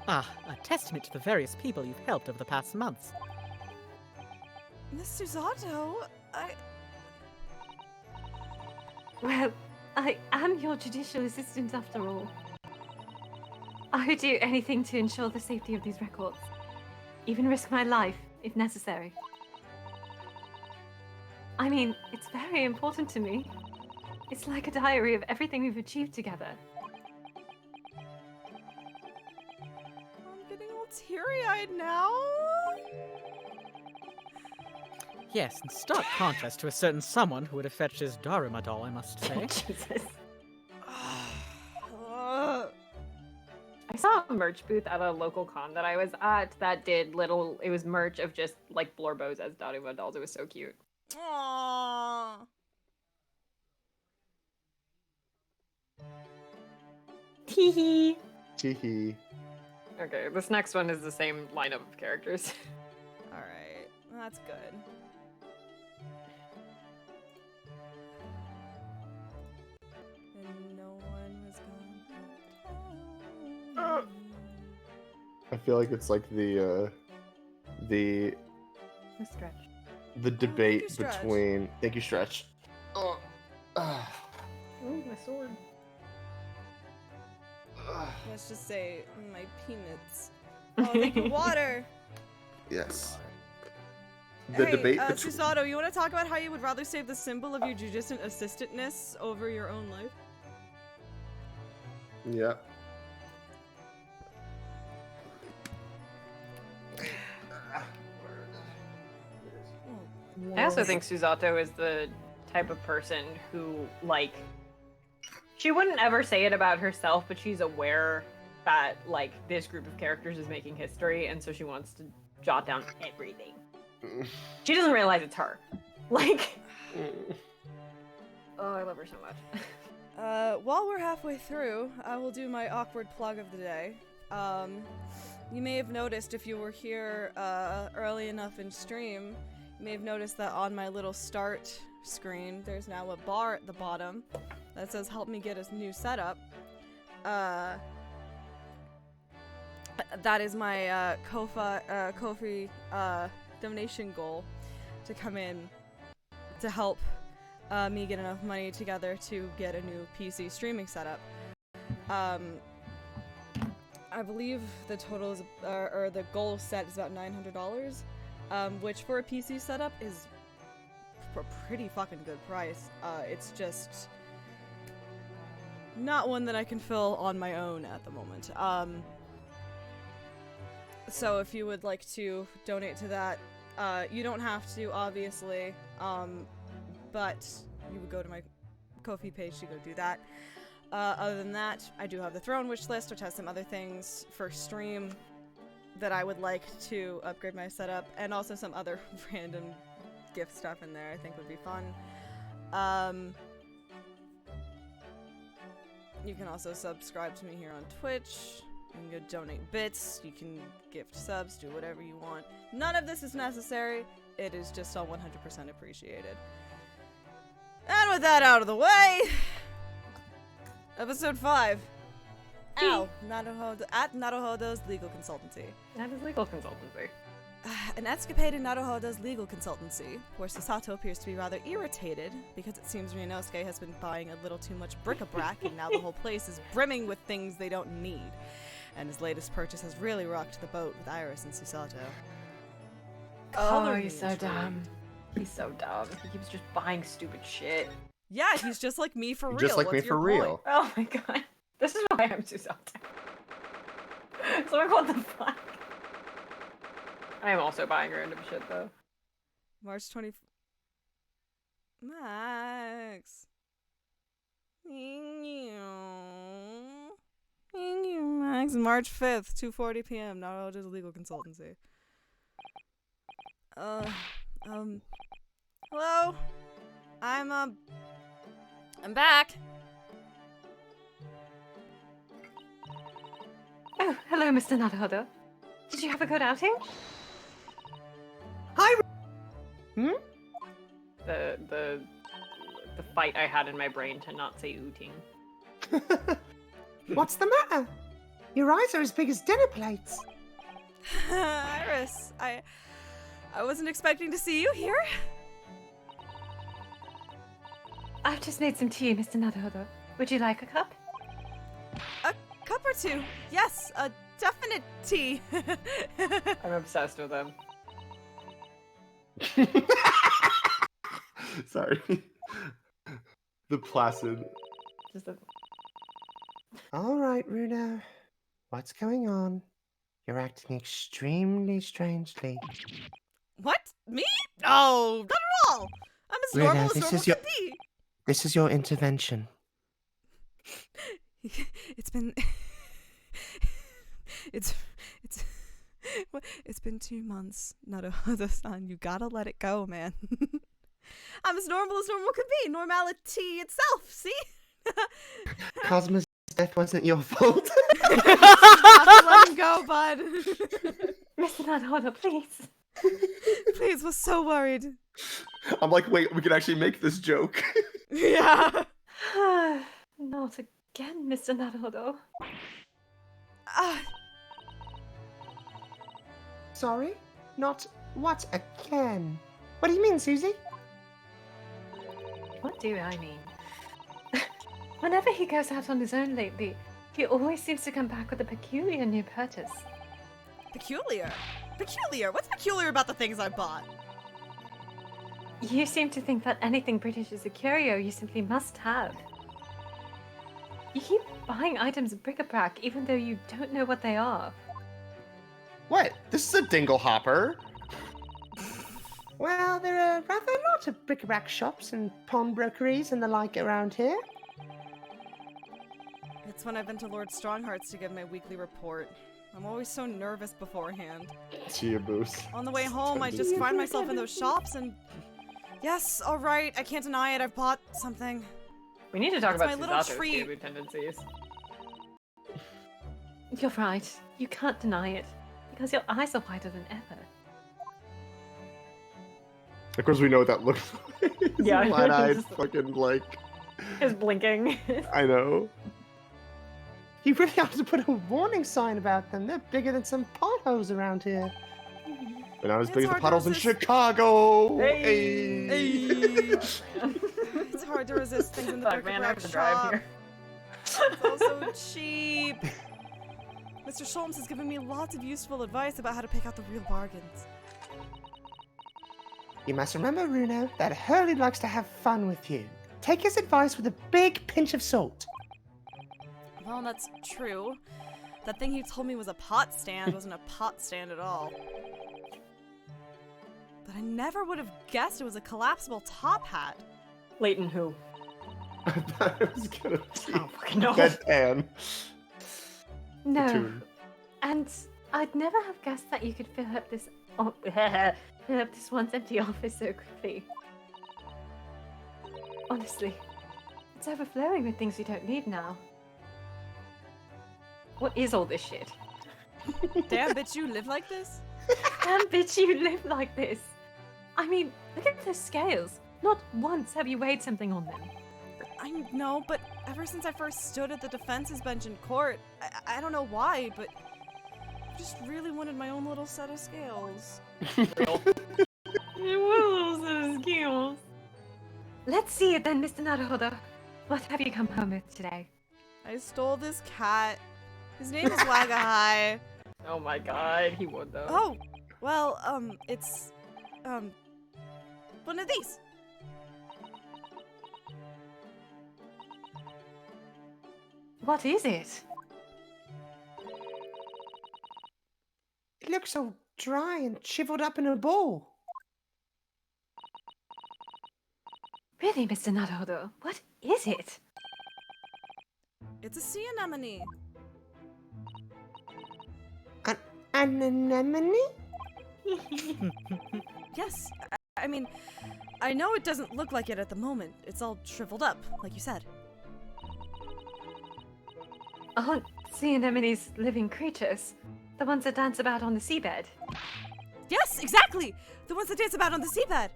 Ah, a testament to the various people you've helped over the past months. Miss Susato, Well, I am your judicial assistant after all. I would do anything to ensure the safety of these records. Even risk my life, if necessary. I mean, it's very important to me. It's like a diary of everything we've achieved together. I'm getting all teary-eyed now. Yes, in stark contrast to a certain someone who would have fetched his Daruma doll, I must say. Jesus. Ugh. I saw a merch booth at a local con that I was at that did it was merch of just like Blorbos as Daruma dolls. It was so cute. Aww. Teehee. Teehee. Okay, this next one is the same lineup of characters. Alright, that's good. And no one was gonna tell me. I feel like it's like the The stretch. the debate Stretch. between. Thank you, Stretch. Ooh, my sword. Let's just say my peanuts. Oh, thank you, water. Yes. The Hey, debate between. Susato, you want to talk about how you would rather save the symbol of your judicant assistantness over your own life? Yeah. I also think Susato is the type of person who, like, she wouldn't ever say it about herself, but she's aware that, like, this group of characters is making history, and so she wants to jot down everything. She doesn't realize it's her. Like, oh, I love her so much. While we're halfway through, I will do my awkward plug of the day. You may have noticed if you were here early enough in stream, you may have noticed that on my little start screen, there's now a bar at the bottom that says help me get a new setup. That is my Ko-fi donation goal to come in to help me get enough money together to get a new PC streaming setup. I believe the total is, or the goal set is about $900, which for a PC setup is a pretty fucking good price. It's just not one that I can fill on my own at the moment. So if you would like to donate to that, you don't have to, obviously, but you would go to my Ko-fi page to go do that. Other than that, I do have the Throne wish list, which has some other things for stream that I would like to upgrade my setup, and also some other random gift stuff in there I think would be fun. You can also subscribe to me here on Twitch. You can go donate bits, you can gift subs, do whatever you want. None of this is necessary. It is just all 100% appreciated. And with that out of the way, episode 5. Ow! At Naruhodo's legal consultancy. That is legal consultancy. An escapade in Naruhodo's legal consultancy, where Susato appears to be rather irritated because it seems Ryunosuke has been buying a little too much bric-a-brac and now the whole place is brimming with things they don't need. And his latest purchase has really rocked the boat with Iris and Susato. Oh, he's so dumb. He's so dumb. He keeps just buying stupid shit. Yeah, he's just like me for real. Just like What's me your for point? real. Oh my god. This is why I'm Susato. So like, what the fuck? I am also buying random shit though. March 20. Max. Thank you, Max. March 5th, 2:40 p.m. Naruhodo's legal consultancy. Hello? I'm back. Oh, hello, Mr. Naruhodo. Did you have a good outing? Hi. The fight I had in my brain to not say ooting. What's the matter? Your eyes are as big as dinner plates. Iris, I wasn't expecting to see you here. I've just made some tea, Mr. Naruhodo. Would you like a cup? A cup or two. Yes, a definite tea. I'm obsessed with him. Sorry. The placid. Just a... All right, Runo. What's going on? You're acting extremely strangely. What? Me? No, not at all. I'm as Rena, normal as this normal is your- can be. This is your intervention. It's been it's been 2 months. Naruhodo-san, you gotta let it go, man. I'm as normal can be. Normality itself, see? Cosmo's death wasn't your fault. Let him go, bud. Mr. Naruhodo, please. Please, we're so worried. I'm like, wait, we can actually make this joke. Yeah. Not again, Mr. Naruhodo. Sorry? Not what again? What do you mean, Susie? What do I mean? Whenever he goes out on his own lately, he always seems to come back with a peculiar new purchase. Peculiar? Peculiar? What's peculiar about the things I bought? You seem to think that anything British is a curio you simply must have. You keep buying items of bric-a-brac even though you don't know what they are. What? This is a dingle hopper. Well, there are rather a lot of bric-a-brac shops and pawnbrokeries and the like around here. It's when I've been to Lord Strongheart's to give my weekly report. I'm always so nervous beforehand. Chia boost. On the way home, I just find myself in those shops and... Yes, alright, I can't deny it, I've bought something. We need to talk It's my about little Susato's treat. Kiwi tendencies. You're right. You can't deny it. Because your eyes are whiter than ever. Of course, we know what that looks like. Yeah. Wide-eyed, fucking like. Is blinking. I know. You really ought to put a warning sign about them. They're bigger than some potholes around here. But not as It's big as the hard to puddles in resist. Chicago. Hey. It's hard to resist things in the Fuck, man, I bric-a-brac have to drive shop. here. It's also cheap. Mr. Schultz has given me lots of useful advice about how to pick out the real bargains. You must remember, Runo, that Hurley likes to have fun with you. Take his advice with a big pinch of salt. Well, that's true. That thing he told me was a pot stand wasn't a pot stand at all. But I never would have guessed it was a collapsible top hat. Leighton who? I thought it was gonna be Oh, fucking no. Deadpan. No. Tune. And I'd never have guessed that you could fill up this fill up this once empty office so quickly. Honestly, it's overflowing with things you don't need now. What is all this shit? Damn, bitch, you live like this? Damn bitch, you live like this. I mean, look at those scales. Not once have you weighed something on them. I know, but ever since I first stood at the defense's bench in court, I don't know why, but I just really wanted my own little set of scales. Let's see it then, Mr. Naruhodo. What have you come home with today? I stole this cat. His name is Wagahai. Oh my god, he would though. Oh, well, it's, one of these. What is it? It looks all dry and shriveled up in a ball. Really, Mr. Naruhodo, what is it? It's a sea anemone. An anemone? Yes, I mean, I know it doesn't look like it at the moment. It's all shriveled up, like you said. Aren't sea anemones living creatures? The ones that dance about on the seabed? Yes, exactly! The ones that dance about on the seabed!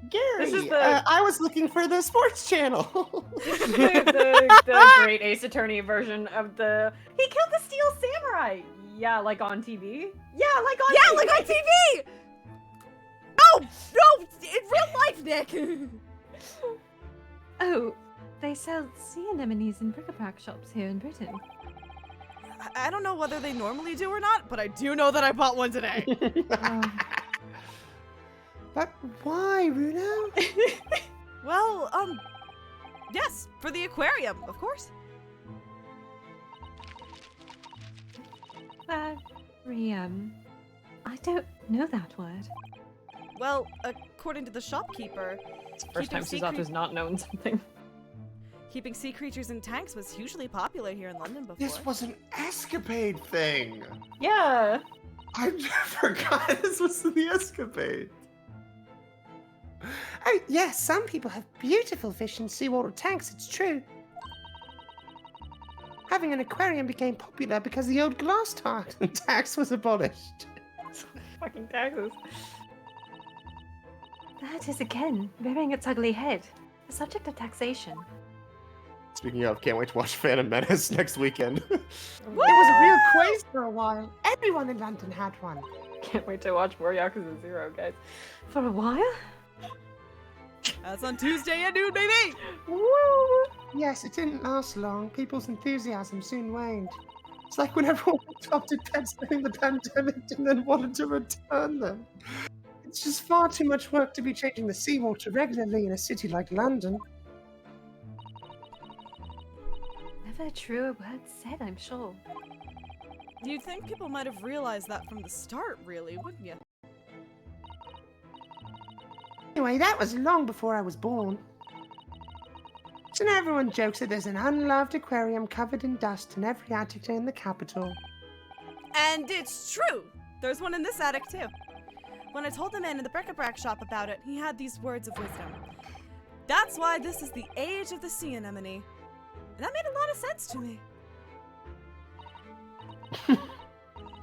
Gary, This is the- I was looking for the sports channel. the Great Ace Attorney version of the... He killed the Steel Samurai! Yeah, like on TV? Yeah, like on Yeah, TV! like on TV! No! No! In real life, Nick! Oh, they sell sea anemones in bric-a-brac shops here in Britain. I don't know whether they normally do or not, but I do know that I bought one today. But why, Runo? Well, yes, for the aquarium, of course. I don't know that word. Well, according to the shopkeeper, First time Susato's not known something. keeping sea creatures in tanks was hugely popular here in London before. This was an Escapade thing. Yeah! I forgot this was the Escapade. Oh, yes, some people have beautiful fish in seawater tanks, it's true. Having an aquarium became popular because the old glass tax was abolished. Fucking taxes. That is again rearing its ugly head. The subject of taxation. Speaking of, can't wait to watch Phantom Menace next weekend. It was a real craze for a while. Everyone in London had one. Can't wait to watch more Yakuza 0, guys. For a while? That's on Tuesday at noon, baby! Woo! Yes, it didn't last long. People's enthusiasm soon waned. It's like when everyone adopted pets during the pandemic and then wanted to return them. It's just far too much work to be changing the seawater regularly in a city like London. Never a truer word said, I'm sure. You'd think people might have realized that from the start, really, wouldn't you? Anyway, that was long before I was born. So now everyone jokes that there's an unloved aquarium covered in dust in every attic in the capital. And it's true! There's one in this attic, too. When I told the man in the bric-a-brac shop about it, he had these words of wisdom. That's why this is the age of the sea anemone. And that made a lot of sense to me.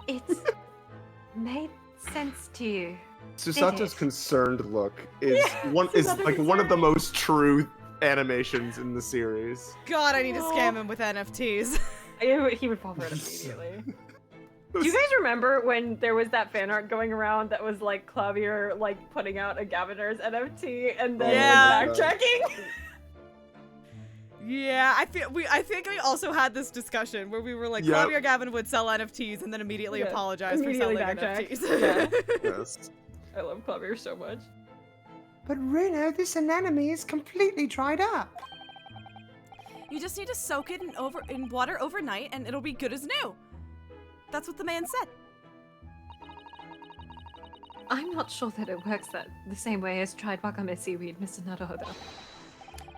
It's made sense to you. Susato's It. concerned look is one of the most true animations in the series. God, I need to scam him with NFTs. He would fall for it immediately. Do you guys remember when there was that fan art going around that was like Clavier like putting out a Gaviner's NFT and then Yeah. like, backtracking? Yeah, I think we also had this discussion where we were like, Yep. Claudia Gavin would sell NFTs and then immediately Yeah, apologize immediately for selling backtrack. NFTs. Yes. I love Clavier so much. But Runo, this anemone is completely dried up. You just need to soak it in water overnight and it'll be good as new. That's what the man said. I'm not sure that it works the same way as dried wakame seaweed, Mr. Naruhodo.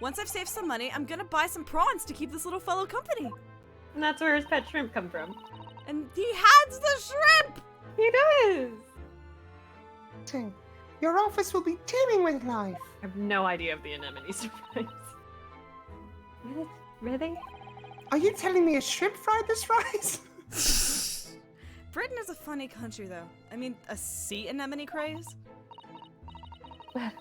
Once I've saved some money, I'm gonna buy some prawns to keep this little fellow company. And that's where his pet shrimp come from. And he has the shrimp! He does! Your office will be teeming with life. I have no idea of the anemone surprise. Really? Are you telling me a shrimp fried this rice? Britain is a funny country, though. I mean, a sea anemone craze? Well,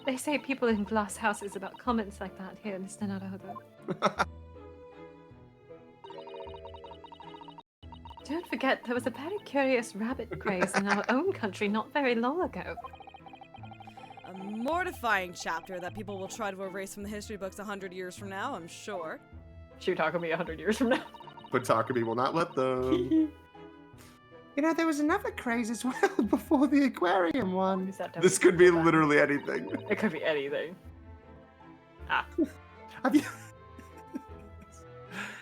they say people in glass houses about comments like that here, Mr. Naruhodo. Don't forget, there was a very curious rabbit craze in our own country not very long ago. A mortifying chapter that people will try to erase from the history books 100 years from now, I'm sure. Shutaka me 100 years from now. But Takumi will not let them. You know, there was another craze as well before the aquarium one. Is that This could be literally anything. It could be anything. Have you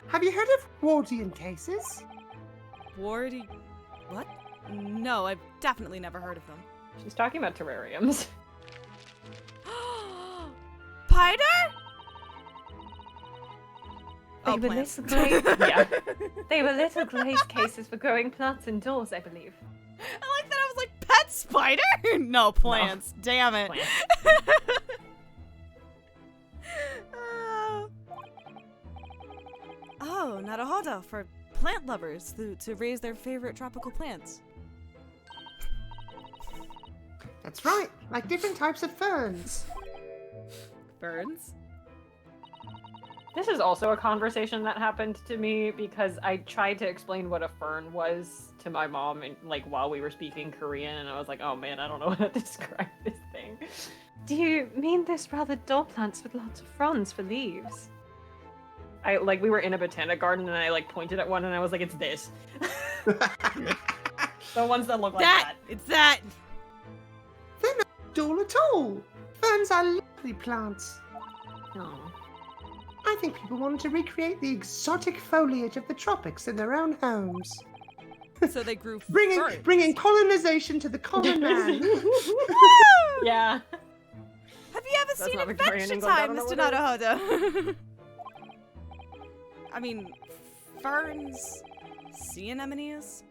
Have you heard of Wardian cases? Wardy... What? No, I've definitely never heard of them. She's talking about terrariums. Spider? They Oh, were plants. little glazed. Yeah. They were little glazed cases for growing plants indoors, I believe. I like that I was like, pet spider? No, plants. Damn it. Plants. Oh, Naruhodo for plant lovers to raise their favorite tropical plants. That's right, like different types of ferns. Ferns? This is also a conversation that happened to me because I tried to explain what a fern was to my mom and like while we were speaking Korean and I was like, oh man, I don't know how to describe this thing. Do you mean this rather dull plants with lots of fronds for leaves? We were in a botanic garden and I like pointed at one and I was like, it's this. The ones that look like that. It's that! They're not dull at all. Ferns are lovely plants. Oh. I think people wanted to recreate the exotic foliage of the tropics in their own homes. So they grew Bringing ferns. colonization to the common man. Yeah. Have you ever That's seen not Victorian Adventure England, I Time, don't Mr. know what Naruhodo? I mean, ferns, sea anemones.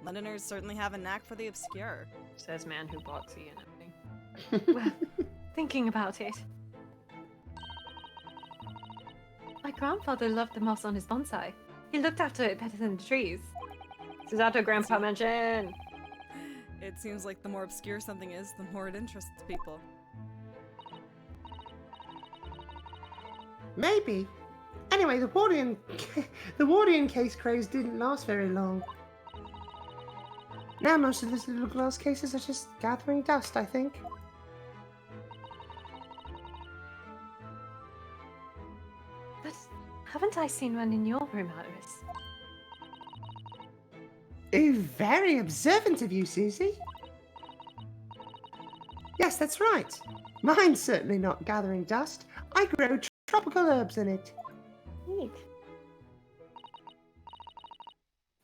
Londoners certainly have a knack for the obscure. Says man who bought sea and everything. Well, thinking about it. My grandfather loved the moss on his bonsai. He looked after it better than the trees. Susato Grandpa mention! It seems like the more obscure something is, the more it interests people. Maybe. Anyway, the Wardian case craze didn't last very long. Now most of those little glass cases are just gathering dust, I think. But haven't I seen one in your room, Iris? Oh, very observant of you, Susie. Yes, that's right. Mine's certainly not gathering dust. I grow tropical herbs in it. Neat.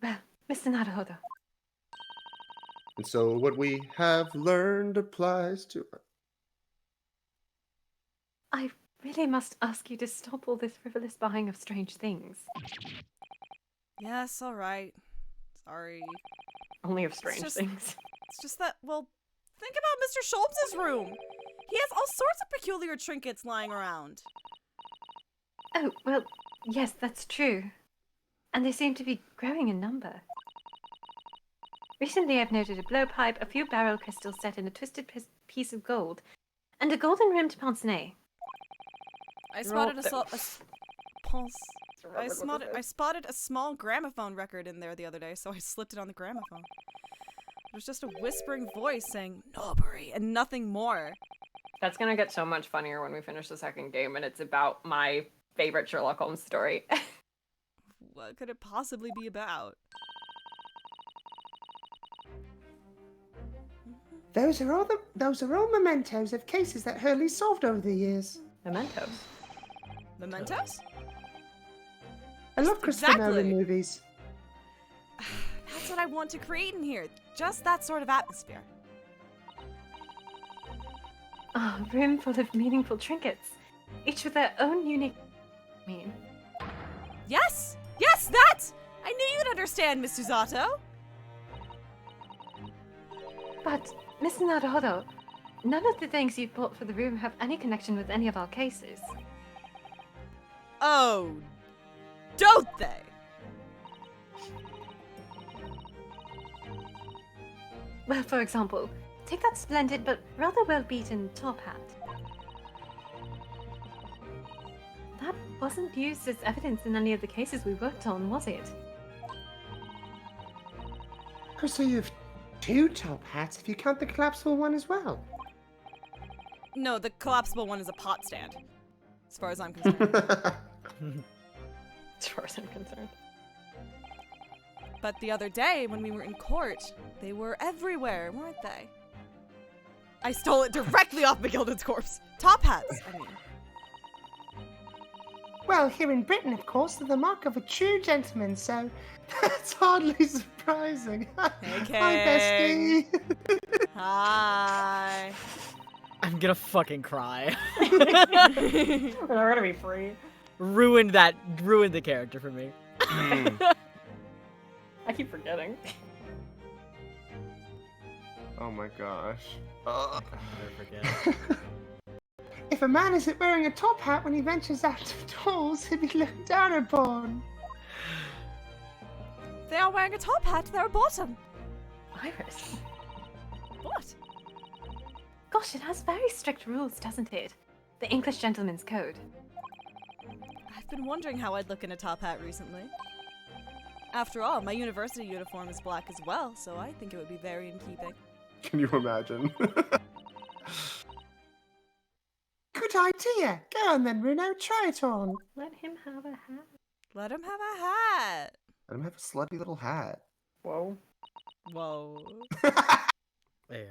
Well, Mr. Naruhodo, And so what we have learned applies to. I really must ask you to stop all this frivolous buying of strange things. Yes, all right. Sorry. Only of strange just- things. It's just that, well, think about Mr. Schultz's room. He has all sorts of peculiar trinkets lying around. Oh, well, yes, that's true. And they seem to be growing in number. Recently, I've noted a blowpipe, a few barrel crystals set in a twisted piece of gold, and a golden-rimmed pince nez. I spotted I I spotted a small gramophone record in there the other day, so I slipped it on the gramophone. It was just a whispering voice saying "Norbury" and nothing more. That's gonna get so much funnier when we finish the second game, and it's about my favorite Sherlock Holmes story. What could it possibly be about? Those are all mementos of cases that Hurley solved over the years. Mementos. Mementos? I love Christopher Nolan Exactly. movies. That's what I want to create in here. Just that sort of atmosphere. Ah, a room full of meaningful trinkets, each with their own unique meaning. Yes! Yes, that! I knew you'd understand, Miss Susato. But, Mr. Naruhodo, none of the things you've bought for the room have any connection with any of our cases. Oh, don't they? Well, for example, take that splendid but rather well-beaten top hat. That wasn't used as evidence in any of the cases we worked on, was it? Oh, so you have two top hats if you count the collapsible one as well. No, the collapsible one is a pot stand, as far as I'm concerned. As far as I'm concerned. But the other day, when we were in court, they were everywhere, weren't they? I stole it directly off McGilden's corpse. Top hats, I mean. Well, here in Britain, of course, they're the mark of a true gentleman, so that's hardly surprising. Hey, Hi, King. bestie. Hi. I'm gonna fucking cry. We're not gonna be free. Ruined the character for me. I keep forgetting. Oh my gosh. I'll never forget. If a man isn't wearing a top hat when he ventures out of doors, he'll be looked down upon. They are wearing a top hat, they're a bottom. Iris. What? Gosh, it has very strict rules, doesn't it? The English Gentleman's Code. I've been wondering how I'd look in a top hat recently. After all, my university uniform is black as well, so I think it would be very in keeping. Can you imagine? Good idea. Go on then, Bruno. Try it on. Let him have a hat. Let him have a hat. Let him have a slutty little hat. Whoa. Whoa. Yeah.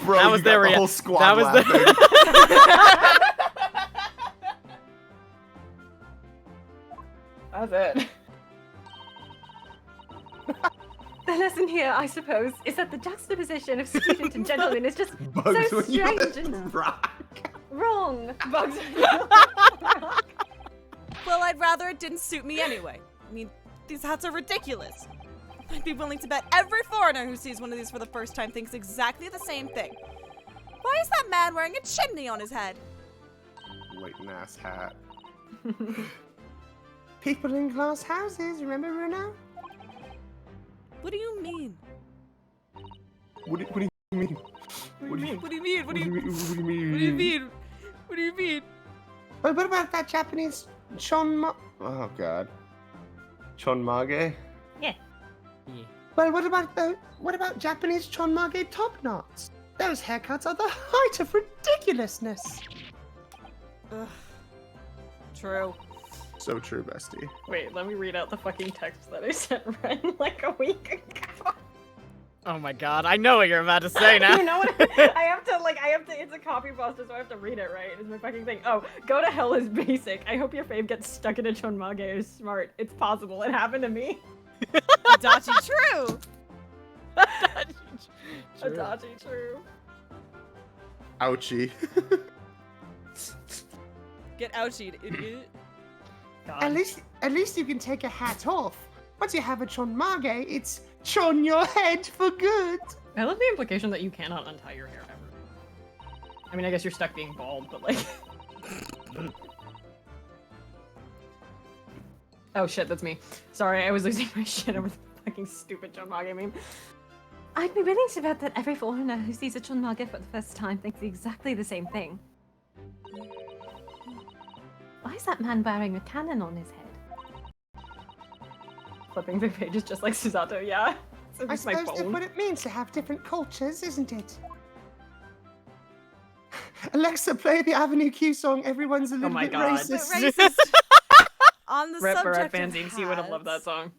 Bro, That was you got their the rea- whole squad that was laughing. That's it. The lesson here, I suppose, is that the juxtaposition of student and gentleman is just Bugs so when you strange and rock. wrong. Bugs. Well, I'd rather it didn't suit me anyway. I mean, these hats are ridiculous. I'd be willing to bet every foreigner who sees one of these for the first time thinks exactly the same thing. Why is that man wearing a chimney on his head? Waiting ass hat. People in glass houses, remember, Bruno? What do you mean? What do you mean? What do you What do you mean? What do you mean? What do you mean? What do you mean? What do you mean? Well, what about that Japanese Oh god. Chonmage? Yeah. Well, what about Japanese chonmage top knots? Those haircuts are the height of ridiculousness. Ugh. True. So true, bestie. Wait, let me read out the fucking text that I sent Ren like a week ago. Oh my god, I know what you're about to say now. You know what? I have to, it's a copy pasta, so I have to read it, right? It's my fucking thing. Oh, go to hell is basic. I hope your fave gets stuck in a chonmage is smart. It's possible. It happened to me. Adachi, true. Adachi, true. Ouchie. Get ouchied, idiot. God. At least you can take a hat off. Once you have a chonmage, it's chon your head for good. I love the implication that you cannot untie your hair ever. I mean, I guess you're stuck being bald, but like... Oh shit, that's me. Sorry, I was losing my shit over the fucking stupid chonmage meme. I'd be willing to bet that every foreigner who sees a chonmage for the first time thinks exactly the same thing. Why is that man wearing a cannon on his head? Flipping through pages just like Susato, yeah. It's I just my suppose that's phone. what it means to have different cultures, isn't it? Alexa, play the Avenue Q song, Everyone's a Little my Bit God. Racist. Racist. On the Rip subject Barrett of fanzines, he would have loved that hats, song.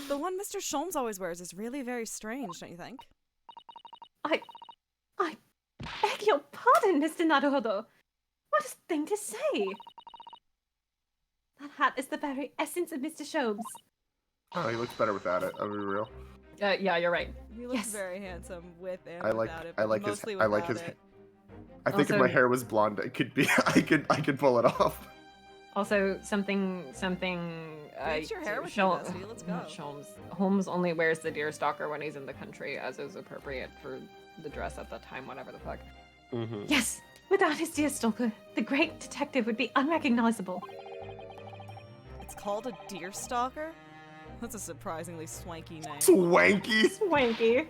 the one Mr. Sholmes always wears is really very strange, don't you think? I beg your pardon, Mr. Naruhodo. What a thing to say! That hat is the very essence of Mr. Shobes. Oh, he looks better without it. I'll be real. Yeah, you're right. He looks Yes. very handsome with and I like. without it. I but like his. mostly I like without his. it. I think if Also- my hair was blonde, it could be. I could pull it off. Also, something. Bleach your hair with Shol- me, bestie, let's go. not Sholmes. Holmes only wears the deerstalker when he's in the country, as is appropriate for the dress at that time, whatever the fuck. Mm-hmm. Yes, without his deerstalker, the great detective would be unrecognizable. It's called a deer stalker? That's a surprisingly swanky name. Swanky. Swanky.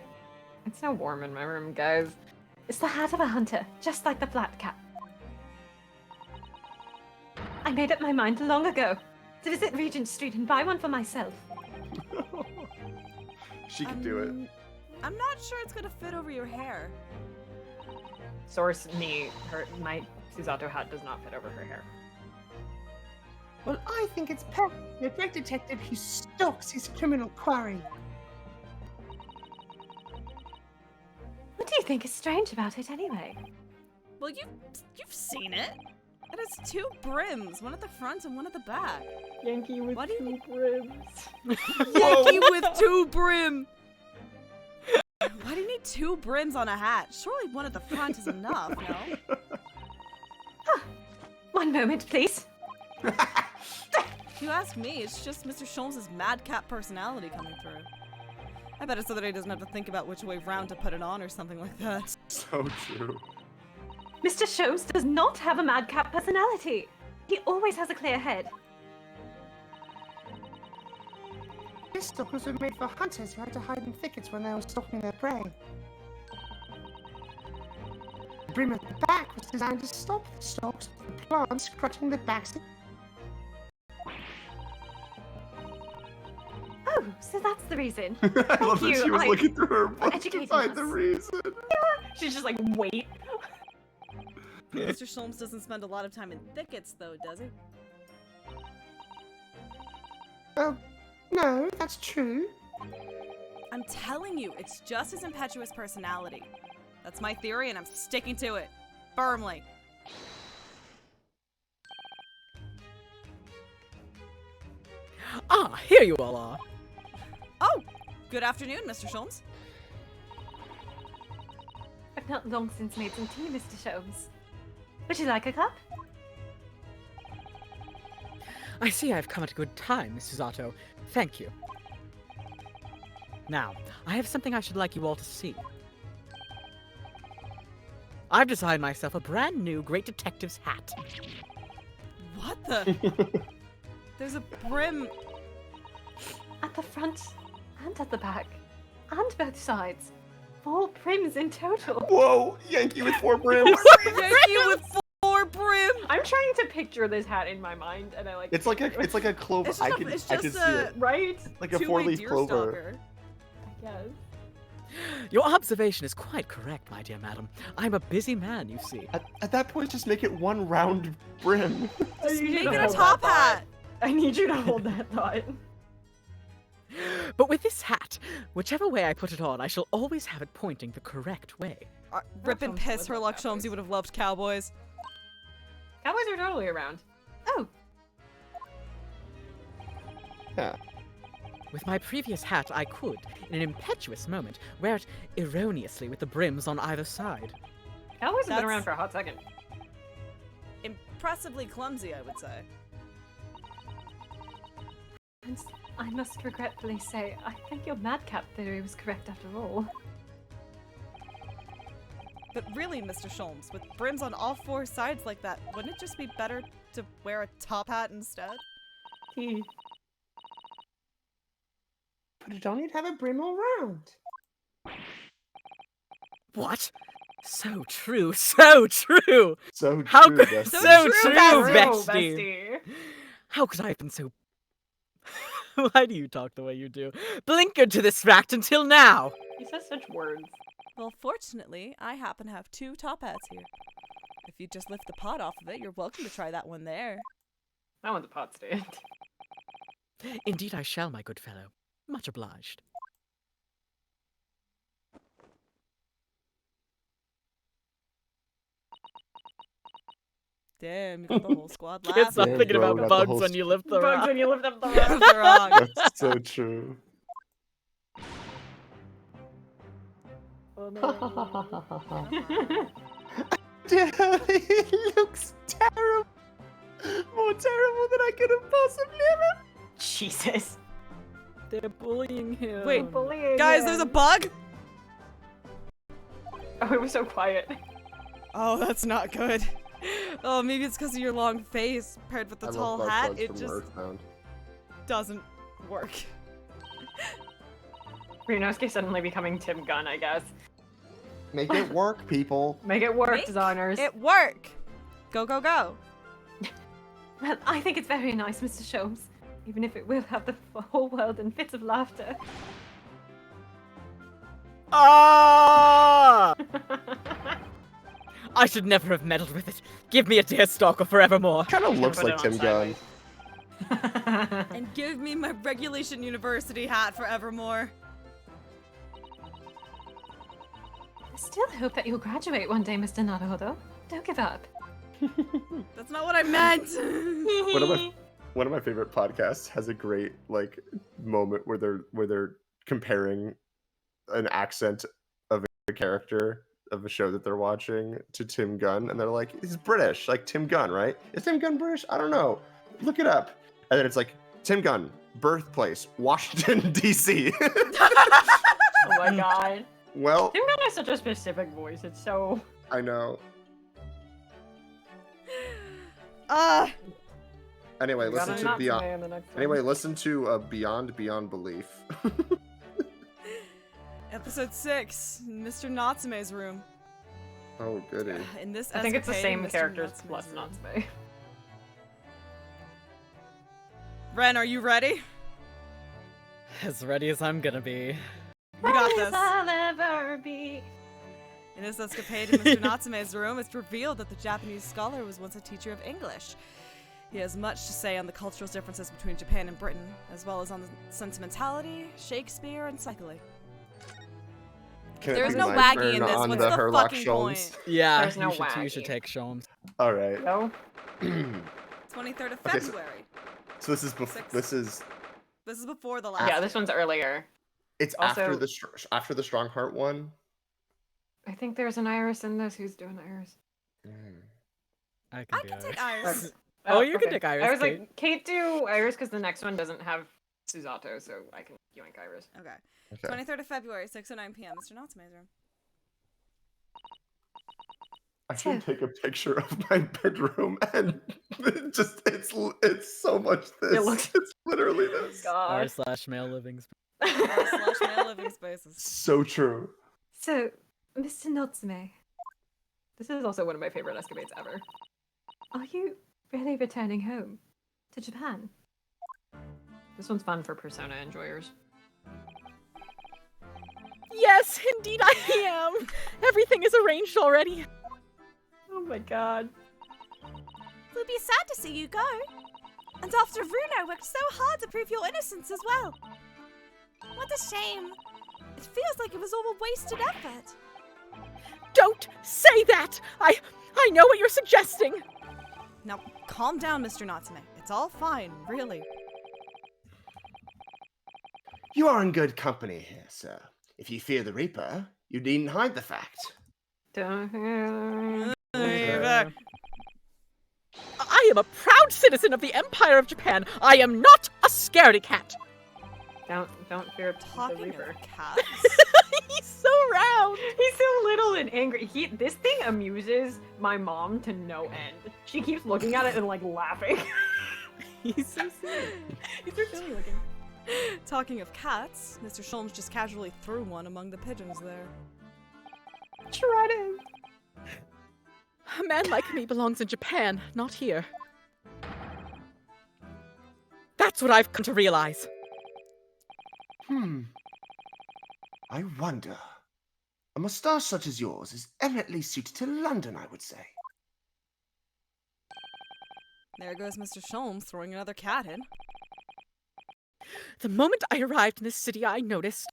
It's so warm in my room, guys. It's the hat of a hunter, just like the flat cap. I made up my mind long ago to visit Regent Street and buy one for myself. She could do it. I'm not sure it's gonna fit over your hair. Source me. My Susato hat does not fit over her hair. Well, I think it's perfect. A great detective who stalks his criminal quarry. What do you think is strange about it, anyway? Well, you've seen it. It has two brims, one at the front and one at the back. Yankee with What do you two brims. Yankee with two brim. Why do you need two brims on a hat? Surely one at the front is enough, no? One moment, please. If you ask me, it's just Mr. Sholmes' madcap personality coming through. I bet it's so that he doesn't have to think about which way round to put it on or something like that. So true. Mr. Shobes does not have a madcap personality. He always has a clear head. Deerstalkers were made for hunters who had to hide in thickets when they were stalking their prey. The brim at the back was designed to stop the stalks of the plants crutching the backs. Oh, so that's the reason. I love that you, she was I- looking through her book to educating find the us. reason. She's just like, wait. Mr. Sholmes doesn't spend a lot of time in thickets, though, does he? Well, no, that's true. I'm telling you, it's just his impetuous personality. That's my theory, and I'm sticking to it. Firmly. Ah, here you all are. Oh! Good afternoon, Mr. Sholmes. I've not long since made some tea, Mr. Shobes. Would you like a cup? I see I've come at a good time, Mrs. Otto. Thank you. Now, I have something I should like you all to see. I've designed myself a brand new Great Detective's hat. What the? There's a brim. At the front and at the back. And both sides. 4 brims in total. Whoa, Yankee with 4 brims. Yankee with 4 brim. I'm trying to picture this hat in my mind, and I like. It's like a clover. It's I just can it's I just can see a it. right. Like a two-way 4-leaf deer clover. stalker. Yes. Your observation is quite correct, my dear madam. I'm a busy man, you see. At that point, just make it one round brim. Just need you make to it a hold top that thought. hat. I need you to hold that thought. But with this hat, whichever way I put it on, I shall always have it pointing the correct way. Rip and Sholmes piss, would her love luck, Sholmes. cowboys. You would have loved cowboys. Cowboys are totally around. Oh, Yeah. With my previous hat, I could, in an impetuous moment, wear it erroneously with the brims on either side. cowboys have been That's- around for a hot second. Impressively clumsy, I would say. And I must regretfully say, I think your madcap theory was correct after all. But really, Mr. Sholmes, with brims on all four sides like that, wouldn't it just be better to wear a top hat instead? But you don't need to have a brim all round. What? So true, so true! So How true, could Dusty. so true, Bestie. bestie! How could I have been so... Why do you talk the way you do? Blinkered to this fact until now! He says such words. Well, fortunately, I happen to have two top hats here. If you just lift the pot off of it, you're welcome to try that one there. That one's a pot stand. Indeed I shall, my good fellow. Much obliged. Damn, you got the whole squad Can't laughing. stop Yeah, thinking bro, about got the bugs whole when you lift the Bugs rock. when you lift up the Prove rock. they're wrong. That's so true. Oh, no. It looks terrible. More terrible than I could have possibly ever. Jesus. They're bullying him. Wait, Bullying guys, there's a him. bug? Oh, it was so quiet. Oh, that's not good. Oh, maybe it's because of your long face paired with the I love tall bug hat. bugs It from just Earthbound. doesn't work. Ryunosuke suddenly becoming Tim Gunn, I guess. Make it work, people. Make it work, Make designers. It work. Go, go, go. Well, I think it's very nice, Mr. Sholmes, even if it will have the whole world in fits of laughter. Ah! I should never have meddled with it. Give me a deerstalker forevermore. Kind of Should've looks put like it on Tim Gunn. sideways. And give me my Regulation University hat forevermore. I still hope that you'll graduate one day, Mr. Naruhodo. Don't give up. That's not what I meant. One of my favorite podcasts has a great like moment where they're comparing an accent of a character of a show that they're watching to Tim Gunn, and they're like, he's British, like Tim Gunn, right? Is Tim Gunn British? I don't know. Look it up. And then it's like Tim Gunn, birthplace, Washington D.C. Oh my god. Well, Tim Gunn has such a specific voice. It's so. I know. Anyway, We got listen a to Natsume Beyond. in the next one. Anyway, listen to Beyond Belief. Episode 6, Mr. Natsume's room. Oh, goody. In this I think it's the escapade, same Mr. characters Natsume's plus room. Natsume. Ren, are you ready? As ready as I'm gonna be. You got As this. I'll ever be. In this escapade in Mr. Natsume's room, it's revealed that the Japanese scholar was once a teacher of English. He has much to say on the cultural differences between Japan and Britain, as well as on the sentimentality, Shakespeare, and cycling. Can There's it be no my waggy turn in this. on What's the the Herlock fucking Sholmes? point? Yeah, There's no you should waggy. take Sholmes. All right. No? 23rd of Okay, so- February. So this is Six. this is This is before the last. Yeah, this one's earlier. it's Also- after the Strongheart one. I think there's an Iris in this. Who's doing Iris? I I can take Iris. Oh, you can take Iris, I was Kate. like, Kate do Iris because the next one doesn't have Susato, so I can yoink Iris. Okay. Okay. 23rd of February, 6:09 p.m. Mr. Natsume's room. I should take a picture of my bedroom and it's so much this. It looks- It's literally this. God. R/male living. Slash male living spaces. So true. So, Mr. Natsume, This is also one of my favorite escapades ever. Are you really returning home? To Japan? This one's fun for Persona enjoyers. Yes, indeed I am. Everything is arranged already. Oh my god. We'll be sad to see you go. And after Runo worked so hard to prove your innocence as well. What a shame. It feels like it was all a wasted effort. Don't say that! I know what you're suggesting. Now, calm down, Mr. Natsume. It's all fine, really. You are in good company here, sir. If you fear the Reaper, you needn't hide the fact. I am a proud citizen of the Empire of Japan. I am not a scaredy cat. Don't fear the Talking Reaper. of cats. He's so round. He's so little and angry. This thing amuses my mom to no end. She keeps looking at it and like laughing. He's so silly. He's so silly looking. Talking of cats, Mr. Sholmes just casually threw one among the pigeons there. Shred him. A man like me belongs in Japan, not here. That's what I've come to realize. I wonder. A moustache such as yours is eminently suited to London, I would say. There goes Mr. Sholmes throwing another cat in. The moment I arrived in this city, I noticed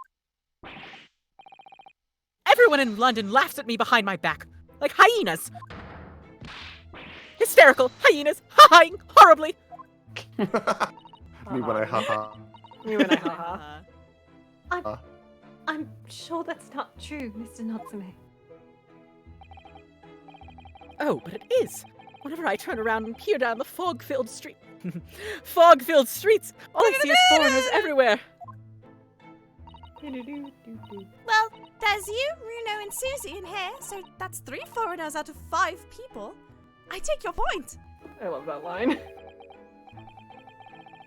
everyone in London laughs at me behind my back, like hyenas. Hysterical hyenas, ha-haing horribly. Me when I haha. Me when I haha. I'm sure that's not true, Mr. Natsume. Oh, but it is. Whenever I turn around and peer down the fog-filled streets, all I see is foreigners everywhere. Well, there's you, Runo, and Susie in here, so that's 3 foreigners out of 5 people. I take your point. I love that line.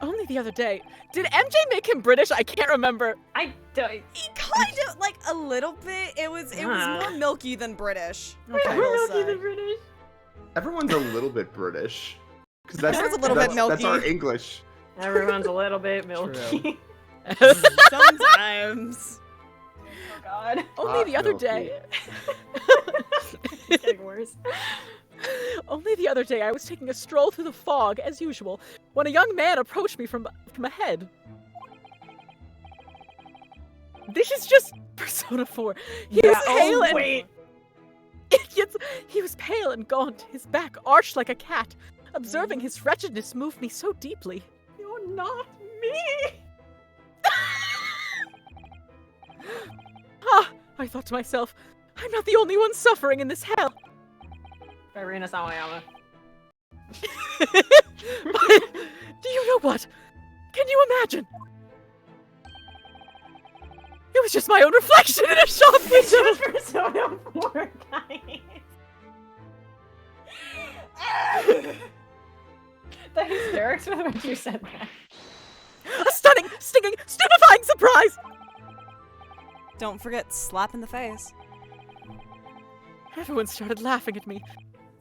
Only the other day. Did MJ make him British? I can't remember. I don't. He kind of, like, a little bit. It was more milky than British. Okay. I will Milky say. the British. Everyone's a little bit British. Because that's Everyone's a little bit That's our milky. English. Everyone's a little bit milky. Sometimes. Oh god. Only the other milky. day. It's getting worse. Only the other day I was taking a stroll through the fog, as usual, when a young man approached me from ahead. This is just Persona 4. He was pale and... wait. He was pale and gaunt, his back arched like a cat. Observing his wretchedness moved me so deeply. You're not me. I thought to myself, I'm not the only one suffering in this hell. Irina Sawayama. But, do you know what? Can you imagine? It was just my own reflection in a shop It's window. just Persona 4, guys. The hysterics with when you said that. A stunning, stinging, stupefying surprise! Don't forget, slap in the face. Everyone started laughing at me.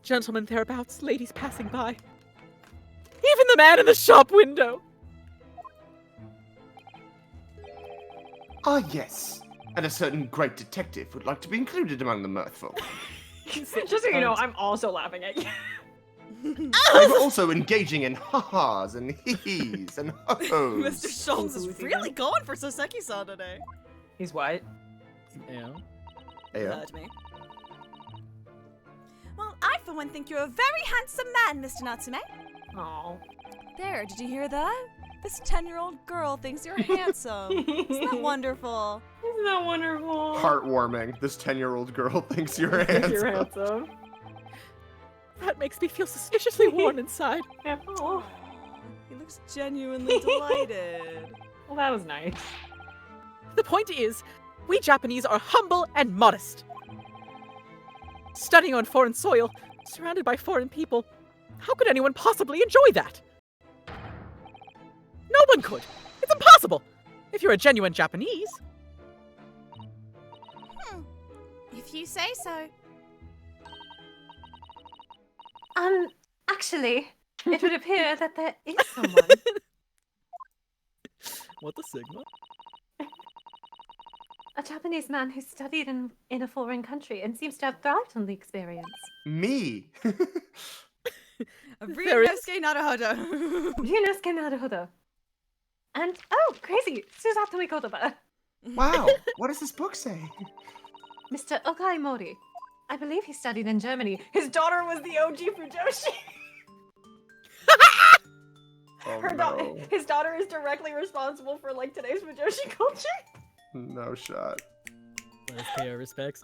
Gentlemen thereabouts, ladies passing by. Even the man in the shop window! Ah, yes. And a certain great detective would like to be included among the mirthful. Just so you know, I'm also laughing at you. We were also engaging in ha-has and hee-hees and ho-hos. Mr. Sholmes is really going for Soseki-san today. He's what? Yeah. Yeah. Heard me. Well, I for one think you're a very handsome man, Mr. Natsume. Oh. There, did you hear that? This 10-year-old girl thinks you're handsome. Isn't that wonderful? Isn't that wonderful? Heartwarming. This 10-year-old girl thinks you're handsome. You're handsome. That makes me feel suspiciously warm inside. Yeah. Oh. He looks genuinely delighted. Well, that was nice. The point is, we Japanese are humble and modest. Studying on foreign soil, surrounded by foreign people, how could anyone possibly enjoy that? No one could. It's impossible. If you're a genuine Japanese. If you say so. Actually, it would appear that there is someone. What the Sigma? A Japanese man who studied in a foreign country and seems to have thrived on the experience. Me. Ryunosuke Naruhodo. Ryunosuke Naruhodo. And, oh, crazy! Susato Kotoba. Wow. What does this book say? Mr. Okai Mori. I believe he studied in Germany. His daughter was the OG Fujoshi. Oh, His daughter is directly responsible for like today's Fujoshi culture. No shot. Let us pay our respects.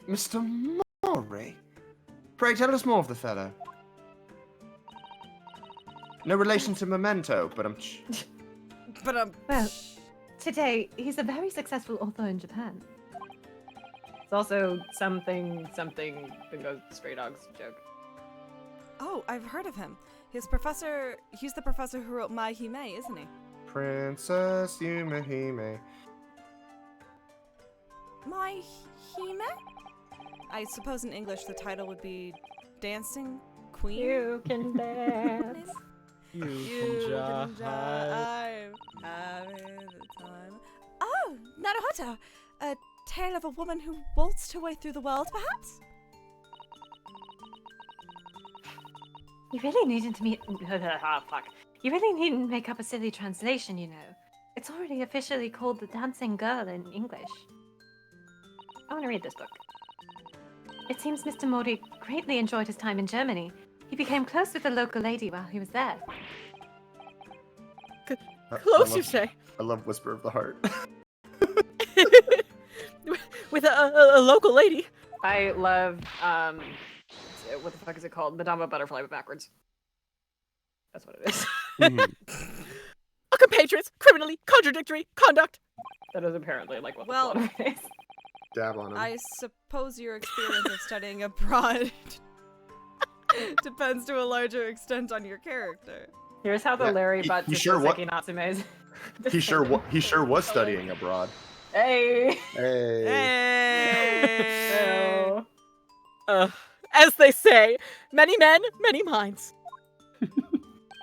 Mr. Mori? Pray tell us more of the fellow. No relation to Memento, but I'm... But Well, today, he's a very successful author in Japan. It's also something bingo stray dogs joke. oh, I've heard of him. He's the professor who wrote My Hime, isn't he? Princess Yumehime. My Hime? I suppose in English the title would be Dancing Queen? You can dance. You You can can jive, having the time. Oh, Naruhodo! A tale of a woman who waltzed her way through the world, perhaps? You really needn't meet. Fuck. You really needn't make up a silly translation, you know. It's already officially called The Dancing Girl in English. I want to read this book. It seems Mr. Mori greatly enjoyed his time in Germany. He became close with a local lady while he was there. Close, you say? I love Whisper of the Heart. With a local lady. I love what the fuck is it called? Madama Butterfly but backwards. That's what it is. A compatriots, criminally contradictory conduct. That is apparently like what Well, the plot of it is. Dab on him. I suppose your experience of studying abroad depends to a larger extent on your character. Here's how the Yeah, Larry he Butts sure wa- Natsume's. He sure was studying abroad. Hey. Hey. Hey! So, As they say, many men, many minds.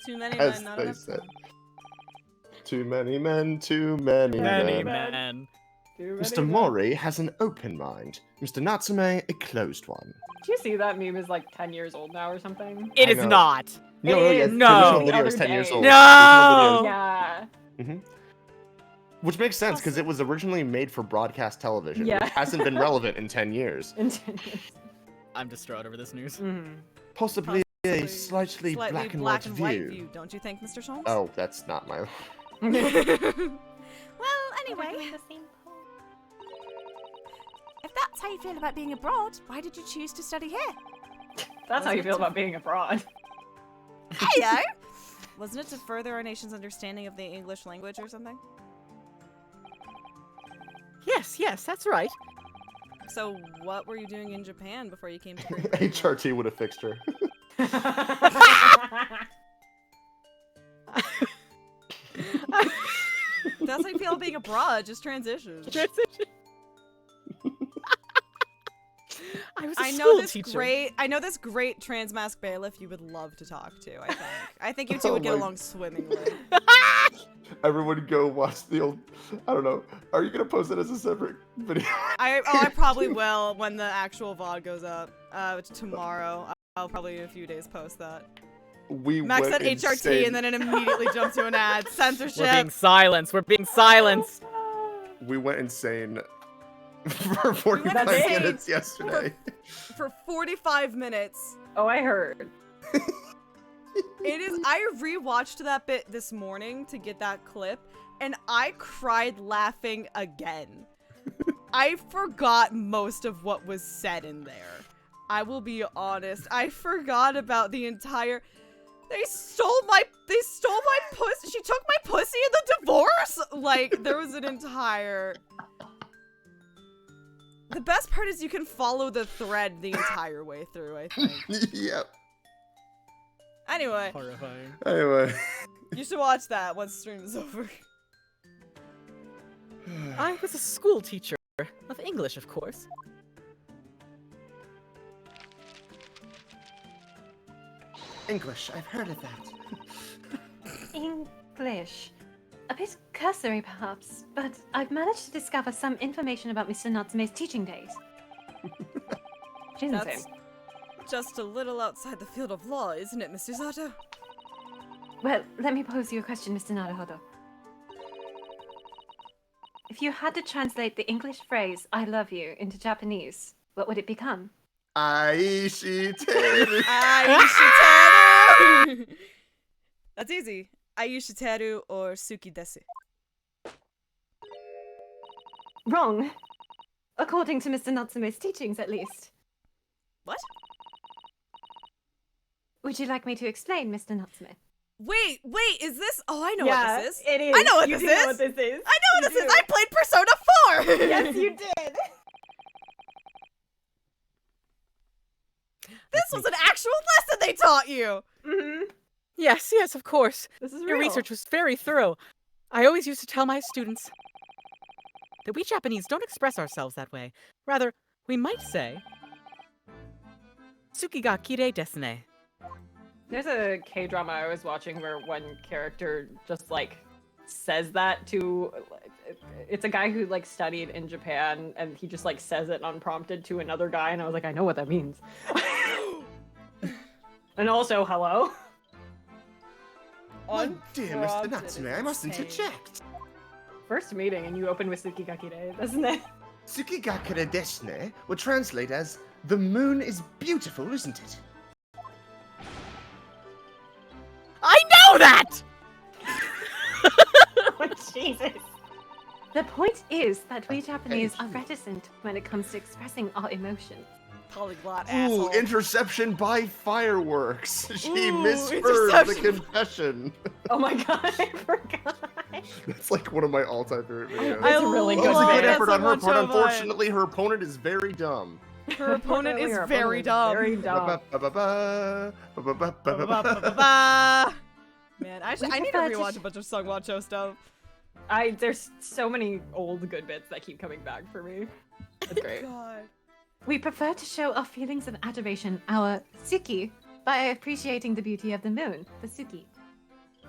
Too many As men, not they enough said. time. Too many men, too many Many men. men. too many Mr. men. Mori has an open mind. Mr. Natsume, a closed one. Do you see that meme is like 10 years old now or something? It I is know. not. No, It yeah, is. the No. original The video is other 10 years day. old. No. Yeah. Which makes sense because it was originally made for broadcast television, Yeah. which hasn't been relevant in 10 years. In 10 years. I'm distraught over this news. Possibly a Slightly slightly black and white view. don't you think, Mr. Sholmes? Oh, that's not my. Well, anyway, if that's how you feel about being abroad, why did you choose to study here? That's how you feel about being abroad. Heyo! Wasn't it to further our nation's understanding of the English language or something? Yes, that's right. So, what were you doing in Japan before you came to Great Britain? HRT would have fixed her. That's how you feel being abroad, just transition. Transition. I was a I know school this teacher. I know this great trans mask bailiff you would love to talk to, I think. I think you two would get Oh my- along swimmingly. Everyone go watch the old. I don't know. Are you gonna post it as a separate video? I probably will when the actual VOD goes up. Tomorrow. I'll probably in a few days post that. We Max went said HRT insane. and then it immediately jumped to an ad. Censorship. We're being silenced. We're being silenced. We went insane for 45 went insane minutes yesterday. For 45 minutes. Oh, I heard. It is. I rewatched that bit this morning to get that clip, and I cried laughing again. I forgot most of what was said in there. I will be honest. I forgot about the entire. They stole my pussy. She took my pussy in the divorce. Like there was an entire. The best part is you can follow the thread the entire way through. I think. Yep. Anyway. Horrifying. Anyway. You should watch that once the stream is over. I was a school teacher Of English, of course. English, I've heard of that. English. A bit cursory, perhaps, but I've managed to discover some information about Mr. Natsume's teaching days. She's That's insane. just a little outside the field of law, isn't it, Mr. Zato? Well, let me pose you a question, Mr. Naruhodo. If you had to translate the English phrase, I love you, into Japanese, what would it become? Aishi teru. Aishiteru! That's easy. Aishiteru or Suki desu. Wrong. According to Mr. Natsume's teachings, at least. What? Would you like me to explain, Mr. Natsume? Wait, is this? Oh, I know what this is. It is. I know what You this do is. know what this is. I know what this You is. do. I played Persona 4. Yes, you did. This was an actual lesson they taught you. Mm-hmm. Yes, of course. This is Your real. research was very thorough. I always used to tell my students that we Japanese don't express ourselves that way. Rather, we might say, Suki ga kirei desu ne. There's a K-drama I was watching where one character just like says that to, it's a guy who like studied in Japan and he just like says it unprompted to another guy and I was like, I know what that means. And also, hello. Oh dear, Mr. Unprompted Natsume, is I mustn't have insane. checked. First meeting and you open with Tsukigakire, doesn't it? Tsukigakure desu ne would translate as, the moon is beautiful, isn't it? I know that! Oh, Jesus. The point is that we Japanese are reticent when it comes to expressing our emotions. Polyglot Ooh, asshole. interception by fireworks. She Ooh, misheard the interception. confession. Oh my god, I forgot. That's like one of my all-time favorite videos. That's a really That good was a love good bit. effort on her That's part. a one-show vibe. Unfortunately, her opponent is very dumb. Her opponent is Her very opponent dumb. Very dumb. Ba-ba-ba-ba, ba-ba-ba-ba-ba. Ba-ba-ba-ba. Man, I need to prefer to rewatch a bunch of Sung Watcho stuff. There's so many old good bits that keep coming back for me. That's great. God. We prefer to show our feelings of adoration, our Suki, by appreciating the beauty of the moon, the Suki.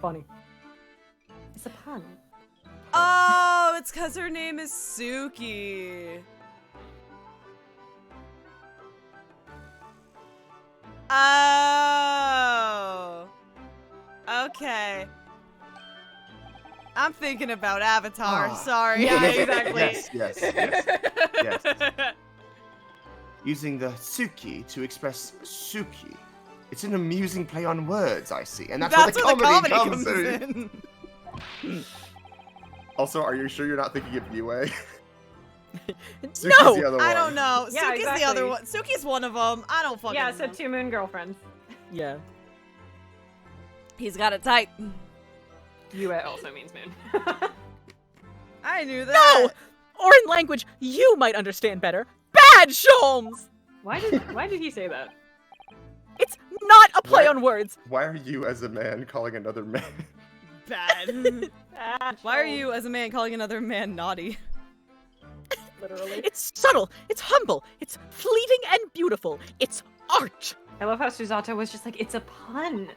Funny. It's a pun. Oh, it's because her name is Suki. Oh. Okay. I'm thinking about Avatar. Ah. Sorry. Yeah, exactly. Yes. Using the Suki to express Suki. It's an amusing play on words, I see. And that's, That's where where the comedy comes comes in. in. Also, are you sure you're not thinking of Yue? Suki's No! the other I one. don't know. Yeah, Suki's the other exactly. one. Suki's one of them. I don't fucking Yeah, know. so 2 moon girlfriends. Yeah. He's got it tight. Yue also means moon. I knew that. No! Or in language you might understand better. Bad Sholmes! Why did he say that? It's not a play What? on words. Why are you, as a man, calling another man? Bad. Why are you, as a man, calling another man naughty? Literally. It's subtle, it's humble, it's fleeting and beautiful, it's art. I love how Suzato was just like, it's a pun.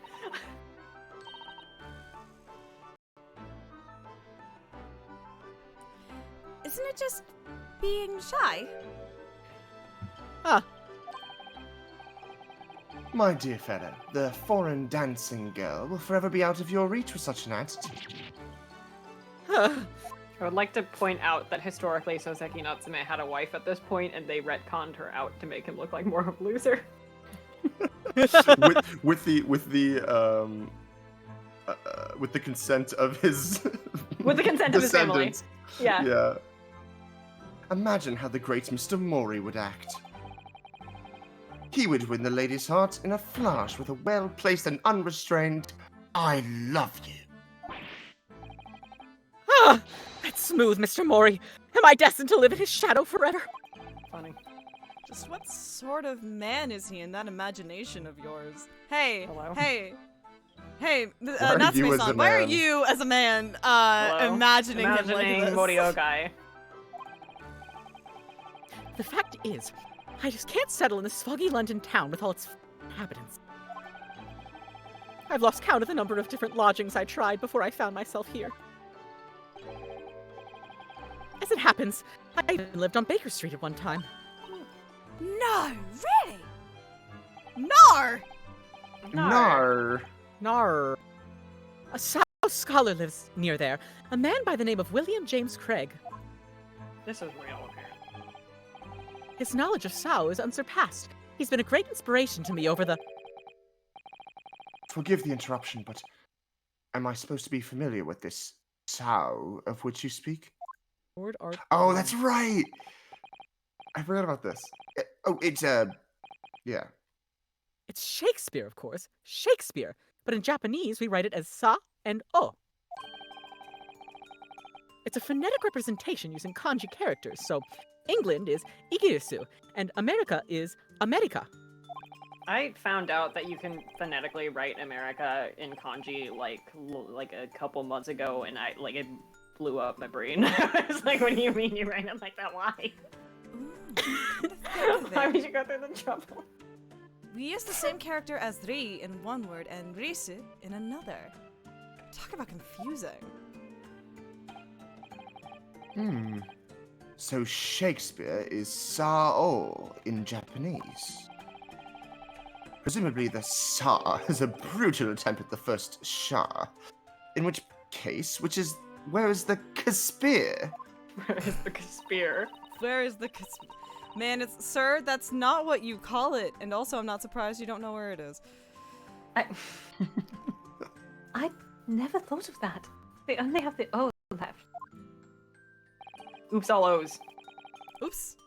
Isn't it just being shy? Huh. My dear fellow, the foreign dancing girl will forever be out of your reach with such an attitude. Huh. I would like to point out that historically Soseki Natsume had a wife at this point and they retconned her out to make him look like more of a loser. with the consent of his With the consent of his family. descendants. Yeah. Yeah. Imagine how the great Mr. Mori would act. He would win the lady's heart in a flash with a well-placed and unrestrained, I love you. Ah, that's smooth, Mr. Mori. Am I destined to live in his shadow forever? Funny. Just what sort of man is he in that imagination of yours? Hey, Hello? hey, are you as a Natsume-san, why are man? you, as a man, Hello? imagining him like Imagining this? Morio guy. The fact is, I just can't settle in this foggy London town with all its inhabitants. I've lost count of the number of different lodgings I tried before I found myself here. As it happens, I even lived on Baker Street at one time. No, really? No! Nar. Nar. A Sao scholar lives near there, a man by the name of William James Craig. This is real, apparently. His knowledge of Sao is unsurpassed. He's been a great inspiration to me over the... Forgive the interruption, but am I supposed to be familiar with this Sao of which you speak? Lord Art. Oh, that's right. I forgot about this. It's yeah. It's Shakespeare, of course. Shakespeare. But in Japanese, we write it as Sa and O. It's a phonetic representation using kanji characters, so England is Igirisu, and America is America. I found out that you can phonetically write America in kanji like a couple months ago, and it blew up my brain. I was like, "What do you mean you write it like that? Why? Why would you go through the trouble?" We use the same character as ri in one word and risu in another. Talk about confusing. So Shakespeare is Sao in Japanese. Presumably the Sa is a brutal attempt at the first Sha. In which case, where is the Kaspir? Where is the Kaspir? Where is the Man, sir, that's not what you call it. And also, I'm not surprised you don't know where it is. I never thought of that. They only have the O left. Oops, all O's. Oops.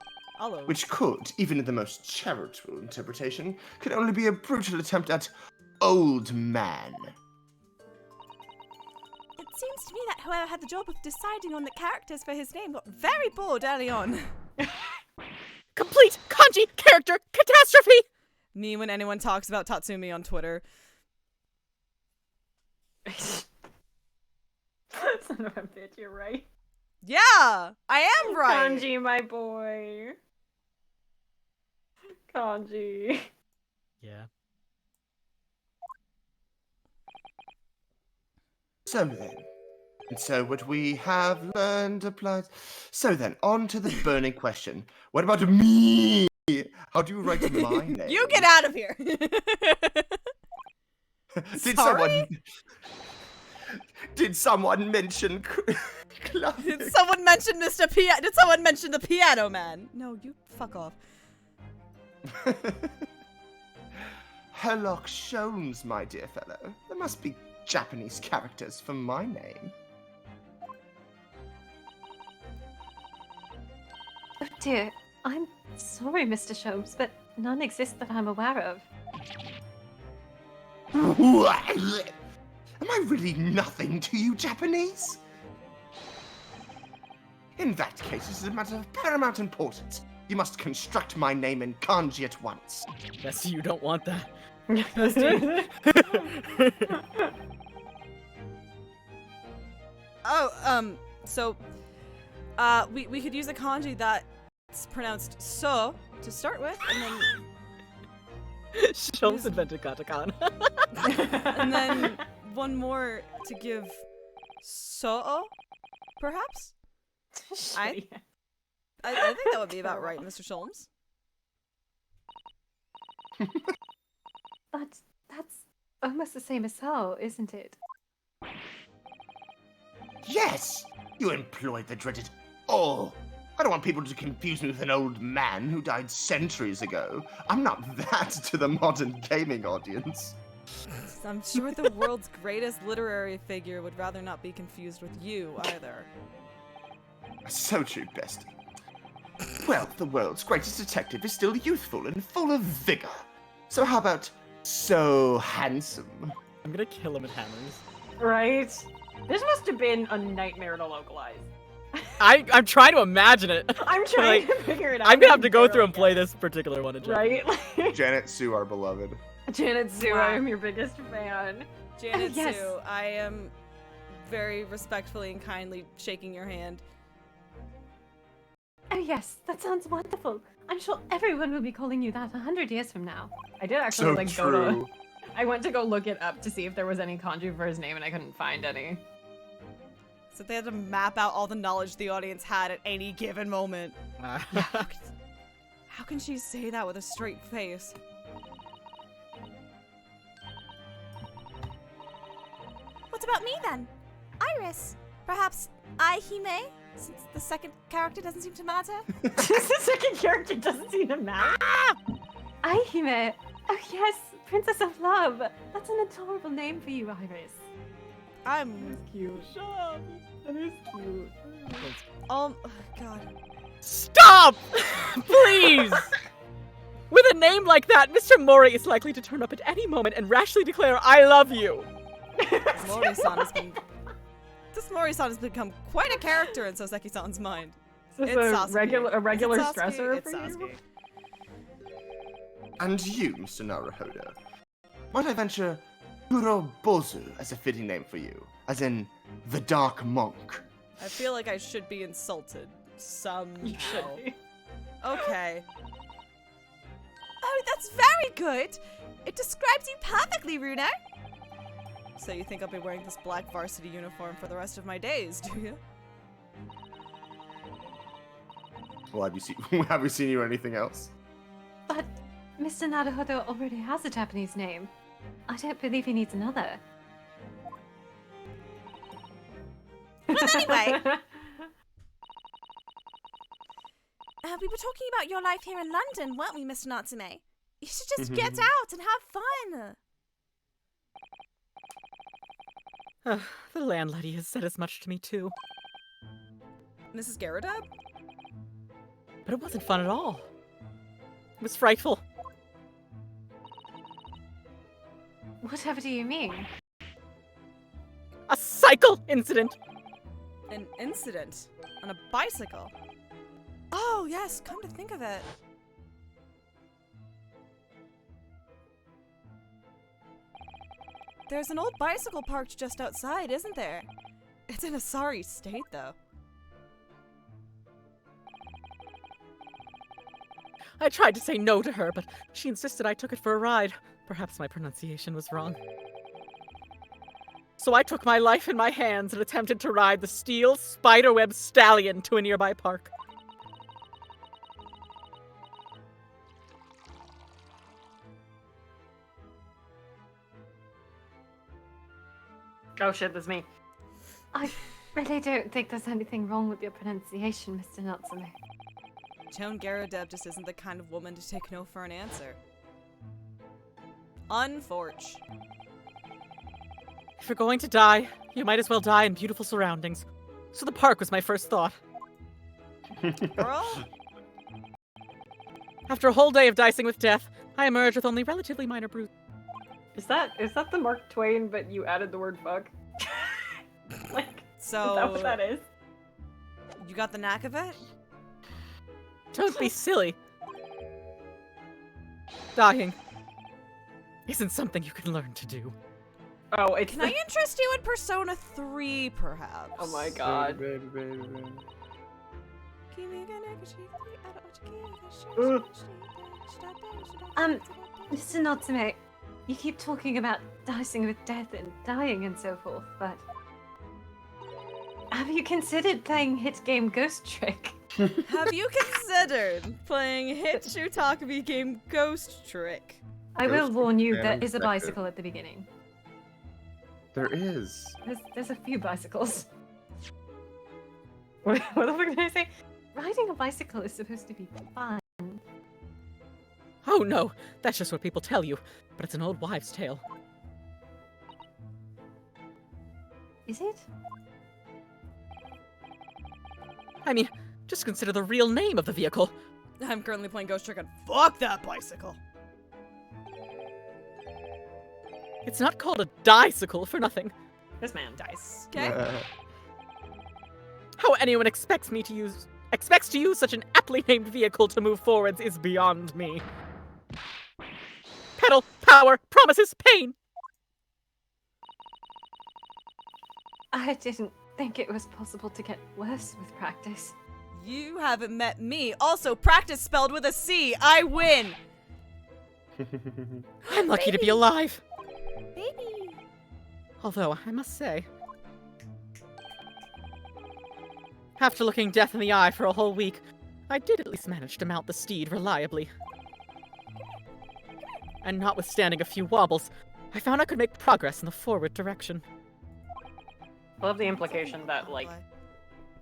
All Which could, even in the most charitable interpretation, could only be a brutal attempt at old man. It seems to me that whoever had the job of deciding on the characters for his name got very bored early on. Complete kanji character catastrophe! Me when anyone talks about Tatsumi on Twitter. Son of a bitch, you're right. Yeah, I am right. Kanji, my boy. Kanji. Yeah. So then, and so what we have learned applies. So then, on to the burning question. What about me? How do you write my name? You get out of here. Did someone mention Did someone mention Mr. Piano? Did someone mention the Piano Man? No, you fuck off. Herlock Sholmes, my dear fellow. There must be Japanese characters for my name. Oh dear, I'm sorry, Mr. Sholmes, but none exist that I'm aware of. Am I really nothing to you, Japanese? In that case, this is a matter of paramount importance. You must construct my name in kanji at once. Bestie, you don't want that. We could use a kanji that's pronounced so to start with, and then Sholmes invented katakana. and then one more to give so, perhaps. I think that would be about right, Mr. Sholmes. That's almost the same as Sao, isn't it? Yes! You employed the dreaded "oh." I don't want people to confuse me with an old man who died centuries ago. I'm not that to the modern gaming audience. I'm sure the world's greatest literary figure would rather not be confused with you, either. So true, bestie. Well, the world's greatest detective is still youthful and full of vigor. So how about so handsome? I'm gonna kill him with hammers. Right? This must have been a nightmare to localize. I'm trying to imagine it. I'm trying to figure it out. I'm gonna have to go through and play this particular one in Right? Janet Sue, our beloved. Janet Sue, Wow. I am your biggest fan. Janet Yes. Sue, I am very respectfully and kindly shaking your hand. Oh yes, that sounds wonderful. I'm sure everyone will be calling you that 100 years from now. I did actually So true. I went to go look it up to see if there was any kanji for his name, and I couldn't find any. So they had to map out all the knowledge the audience had at any given moment. How can she say that with a straight face? What about me then? Iris. Perhaps Aihime, since the second character doesn't seem to matter. The second character doesn't seem to matter. Aihime! Oh yes, Princess of Love! That's an adorable name for you, Iris. I'm Cute. That is cute. oh god. Stop! Please! With a name like that, Mr. Mori is likely to turn up at any moment and rashly declare, I love you. This Mori-san has become quite a character in Soseki-san's mind. Is this It's a Sasuke. regular Is it Sasuke? stressor It's for Sasuke. you? And you, Mr. Naruhodo, might I venture Kurobozu as a fitting name for you, as in the Dark Monk? I feel like I should be insulted somehow. You should be. Okay. Oh, that's very good. It describes you perfectly, Runo. So you think I'll be wearing this black varsity uniform for the rest of my days, do you? Well, have we seen you anything else? But Mr. Naruhodo already has a Japanese name. I don't believe he needs another. Well, anyway. We were talking about your life here in London, weren't we, Mr. Natsume? You should just get out and have fun. The landlady has said as much to me too. Mrs. Garrideb? But it wasn't fun at all. It was frightful. Whatever do you mean? A cycle incident! An incident on a bicycle. Oh, yes, come to think of it. There's an old bicycle parked just outside, isn't there? It's in a sorry state, though. I tried to say no to her, but she insisted I took it for a ride. Perhaps my pronunciation was wrong. So I took my life in my hands and attempted to ride the steel spiderweb stallion to a nearby park. Oh shit, that's me. I really don't think there's anything wrong with your pronunciation, Mr. Natsume. Joan Garrideb just isn't the kind of woman to take no for an answer. Unforge. If you're going to die, you might as well die in beautiful surroundings. So the park was my first thought. Girl? After a whole day of dicing with death, I emerged with only relatively minor bruises. Is that the Mark Twain, but you added the word fuck? Like, So, is that what that is? you got the knack of it? Don't be silly. Dying isn't something you can learn to do. Oh, it's Can I interest you in Persona 3, perhaps? Oh my god. Mr. Natsume, you keep talking about dicing with death and dying and so forth, but have you considered playing hit game Ghost Trick? Have you considered playing Hit Shutakubi game Ghost Trick? I will Ghost warn you, Trick there and is a Detective. bicycle at the beginning. There is. There's a few bicycles. What the fuck did I say? Riding a bicycle is supposed to be fun. Oh no, that's just what people tell you, but it's an old wives' tale. Is it? I mean, just consider the real name of the vehicle. I'm currently playing Ghost Trick and fuck that bicycle. It's not called a dicycle for nothing. This man. Dice. Okay. How anyone expects to use such an aptly named vehicle to move forwards is beyond me. Pedal, power, promises, pain. I didn't think it was possible to get worse with practice. You haven't met me. Also, practice spelled with a C. I win. I'm lucky to be alive. Baby. Although, I must say, after looking death in the eye for a whole week, I did at least manage to mount the steed reliably. And notwithstanding a few wobbles, I found I could make progress in the forward direction. I love the implication that, like,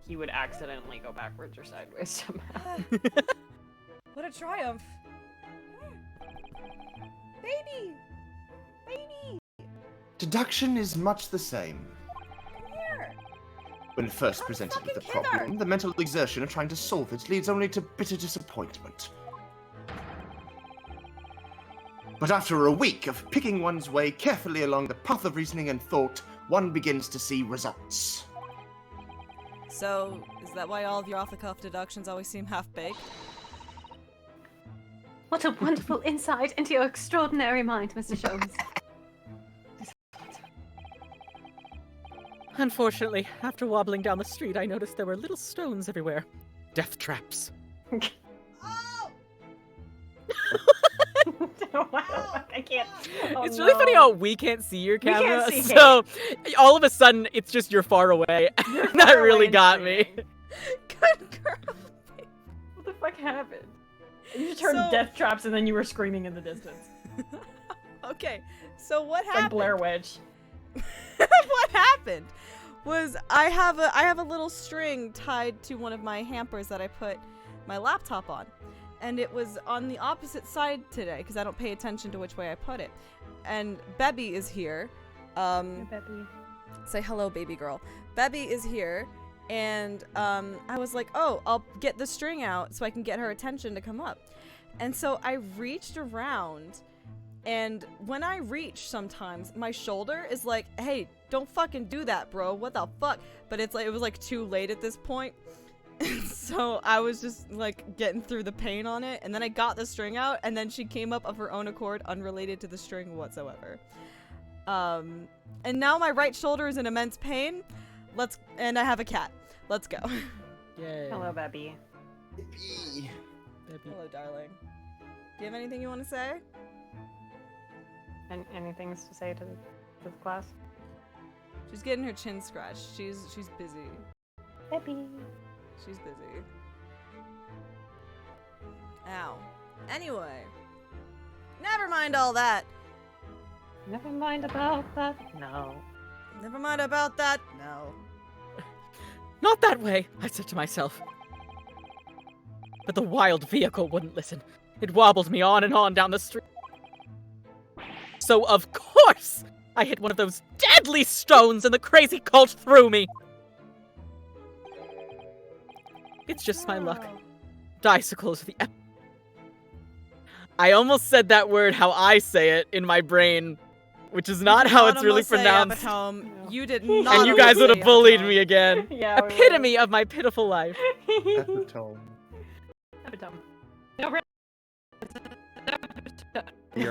he would accidentally go backwards or sideways somehow. What a triumph. Baby. Baby. Deduction is much the same. Here. When first presented with the fucking kidder. problem, the mental exertion of trying to solve it leads only to bitter disappointment. But after a week of picking one's way carefully along the path of reasoning and thought, one begins to see results. So, is that why all of your off-the-cuff deductions always seem half-baked? What a wonderful insight into your extraordinary mind, Mr. Sholmes. Unfortunately, after wobbling down the street, I noticed there were little stones everywhere. Death traps. Oh! Wow, I can't. Oh, It's really funny no. how we can't see your We camera, can't see so all of a sudden it's just you're far away. You're That far really away got and me. screaming. Good girl. What the fuck happened? You just heard So- death traps and then you were screaming in the distance. Okay, so what Like happened? Blair Witch. What happened was I have a little string tied to one of my hampers that I put my laptop on, and it was on the opposite side today because I don't pay attention to which way I put it. And Bebby is here. Say hello, baby girl. Bebby is here, and I was like, oh, I'll get the string out so I can get her attention to come up. And so I reached around. And when I reach sometimes, my shoulder is like, hey, don't fucking do that, bro. What the fuck? But it's like, it was like too late at this point. And so I was just like getting through the pain on it. And then I got the string out and then she came up of her own accord, unrelated to the string whatsoever. And now my right shoulder is in immense pain. And I have a cat. Let's go. Yay. Hello, Bebby. Baby. Hello, darling. Do you have anything you want to say? And anything to say to the class? She's getting her chin scratched. She's busy. Bebby. She's busy. Ow. Anyway. Never mind all that. Never mind about that. No. Never mind about that. No. Not that way, I said to myself. But the wild vehicle wouldn't listen. It wobbled me on and on down the street. So of course, I hit one of those deadly stones and the crazy cult threw me. It's just my luck. Dicicles are the I almost said that word how I say it in my brain, which is not how it's really pronounced. You did not. And you guys would have bullied me again. Yeah. we Epitome of my pitiful life. Epitome. Epitome. No, really. Yeah.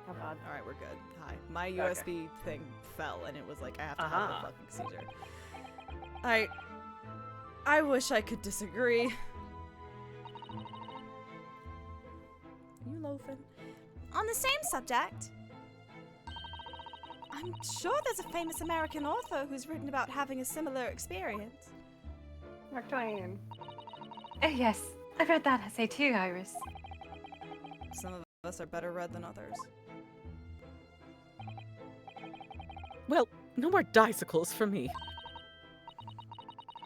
Oh god. All right, we're good. Hi. My USB thing fell, and it was like I have to have a fucking seizure. I wish I could disagree. You loafing? On the same subject, I'm sure there's a famous American author who's written about having a similar experience. Mark Twain. Oh yes, I've read that essay too, Iris. Some of us are better read than others. Well, no more dicicles for me.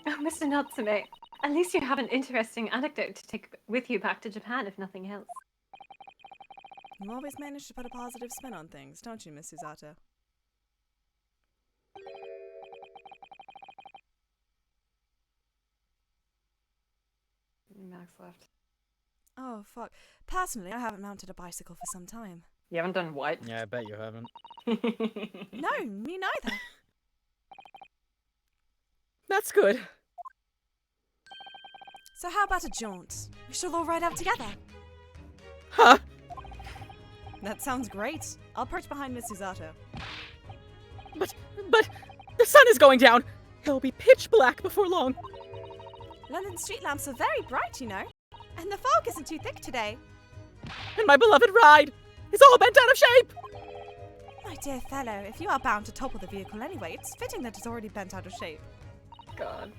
Oh, Mr. Natsume, at least you have an interesting anecdote to take with you back to Japan, if nothing else. You always manage to put a positive spin on things, don't you, Miss Suzato? Max left. Oh, fuck. Personally, I haven't mounted a bicycle for some time. You haven't done what? Yeah, I bet you haven't. No, me neither. That's good. So how about a jaunt? We shall all ride out together. Huh? That sounds great. I'll perch behind Miss Susato. But the sun is going down. It'll be pitch black before long. London street lamps are very bright, you know. And the fog isn't too thick today. And my beloved ride is all bent out of shape. My dear fellow, if you are bound to topple the vehicle anyway, it's fitting that it's already bent out of shape. God.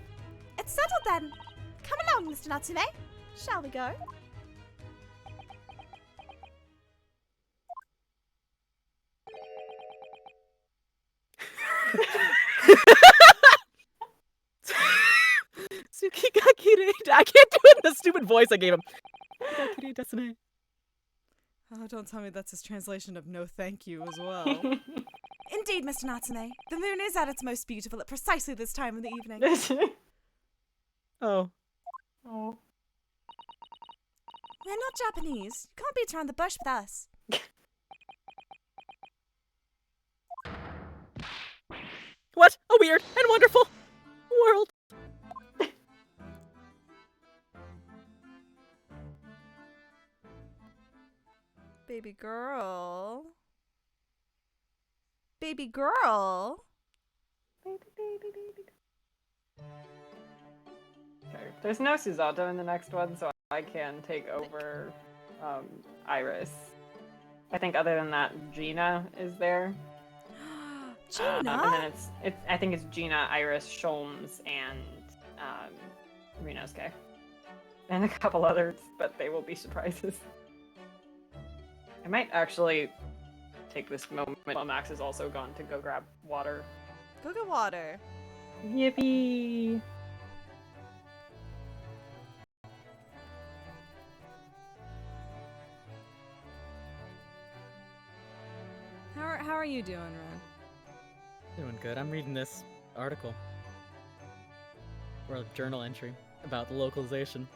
It's settled then. Come along, Mr. Natsume. Shall we go? Tsukigakire. I can't do it in the stupid voice I gave him. Tsukigakire desu. Oh, don't tell me that's his translation of no thank you as well. Indeed, Mr. Natsume. The moon is at its most beautiful at precisely this time of the evening. Oh. Oh. We're not Japanese. You can't beat around the bush with us. What a weird and wonderful world. Baby girl. Baby girl. Okay. There's no Susato in the next one, so I can take over Iris. I think other than that, Gina is there. Gina? And then I think it's Gina, Iris, Sholmes, and Rinosuke. And a couple others, but they will be surprises. I might actually take this moment while Max is also gone to go grab water. Go get water. Yippee! How are you doing, Ren? Doing good. I'm reading this article. Or a journal entry about the localization.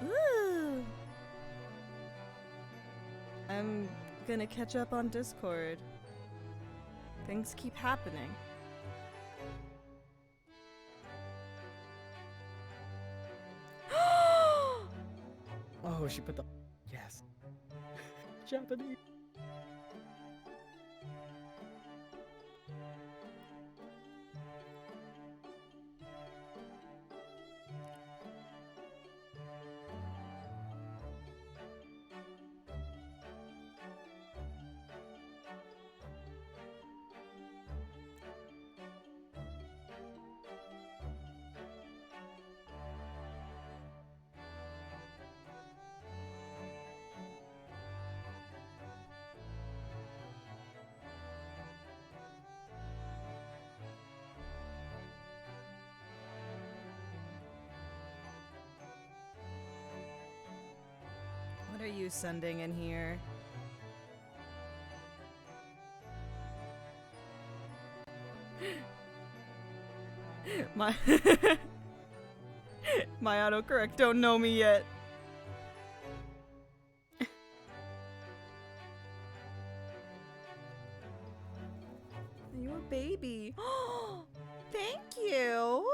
Ooh. I'm gonna catch up on Discord. Things keep happening. Oh, she put the... Yes. Japanese. What are you sending in here? My my autocorrect don't know me yet. Are you a baby? Thank you.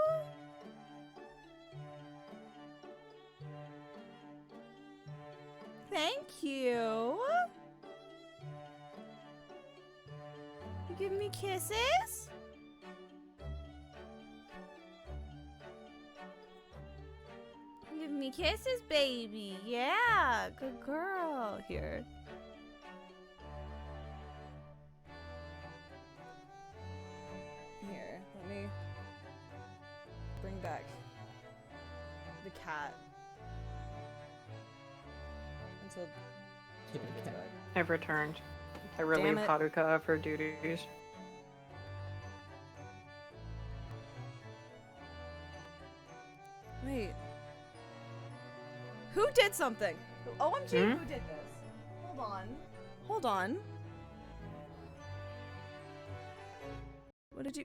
Thank you. You give me kisses? Give me kisses, baby. Yeah, good girl. Here. Here, let me bring back the cat. Until Keep it gets cat. back. I've returned. I relieve it. Haruka of her duties. Wait. Who did something? OMG, who did this? Hold on. Hold on. What did you...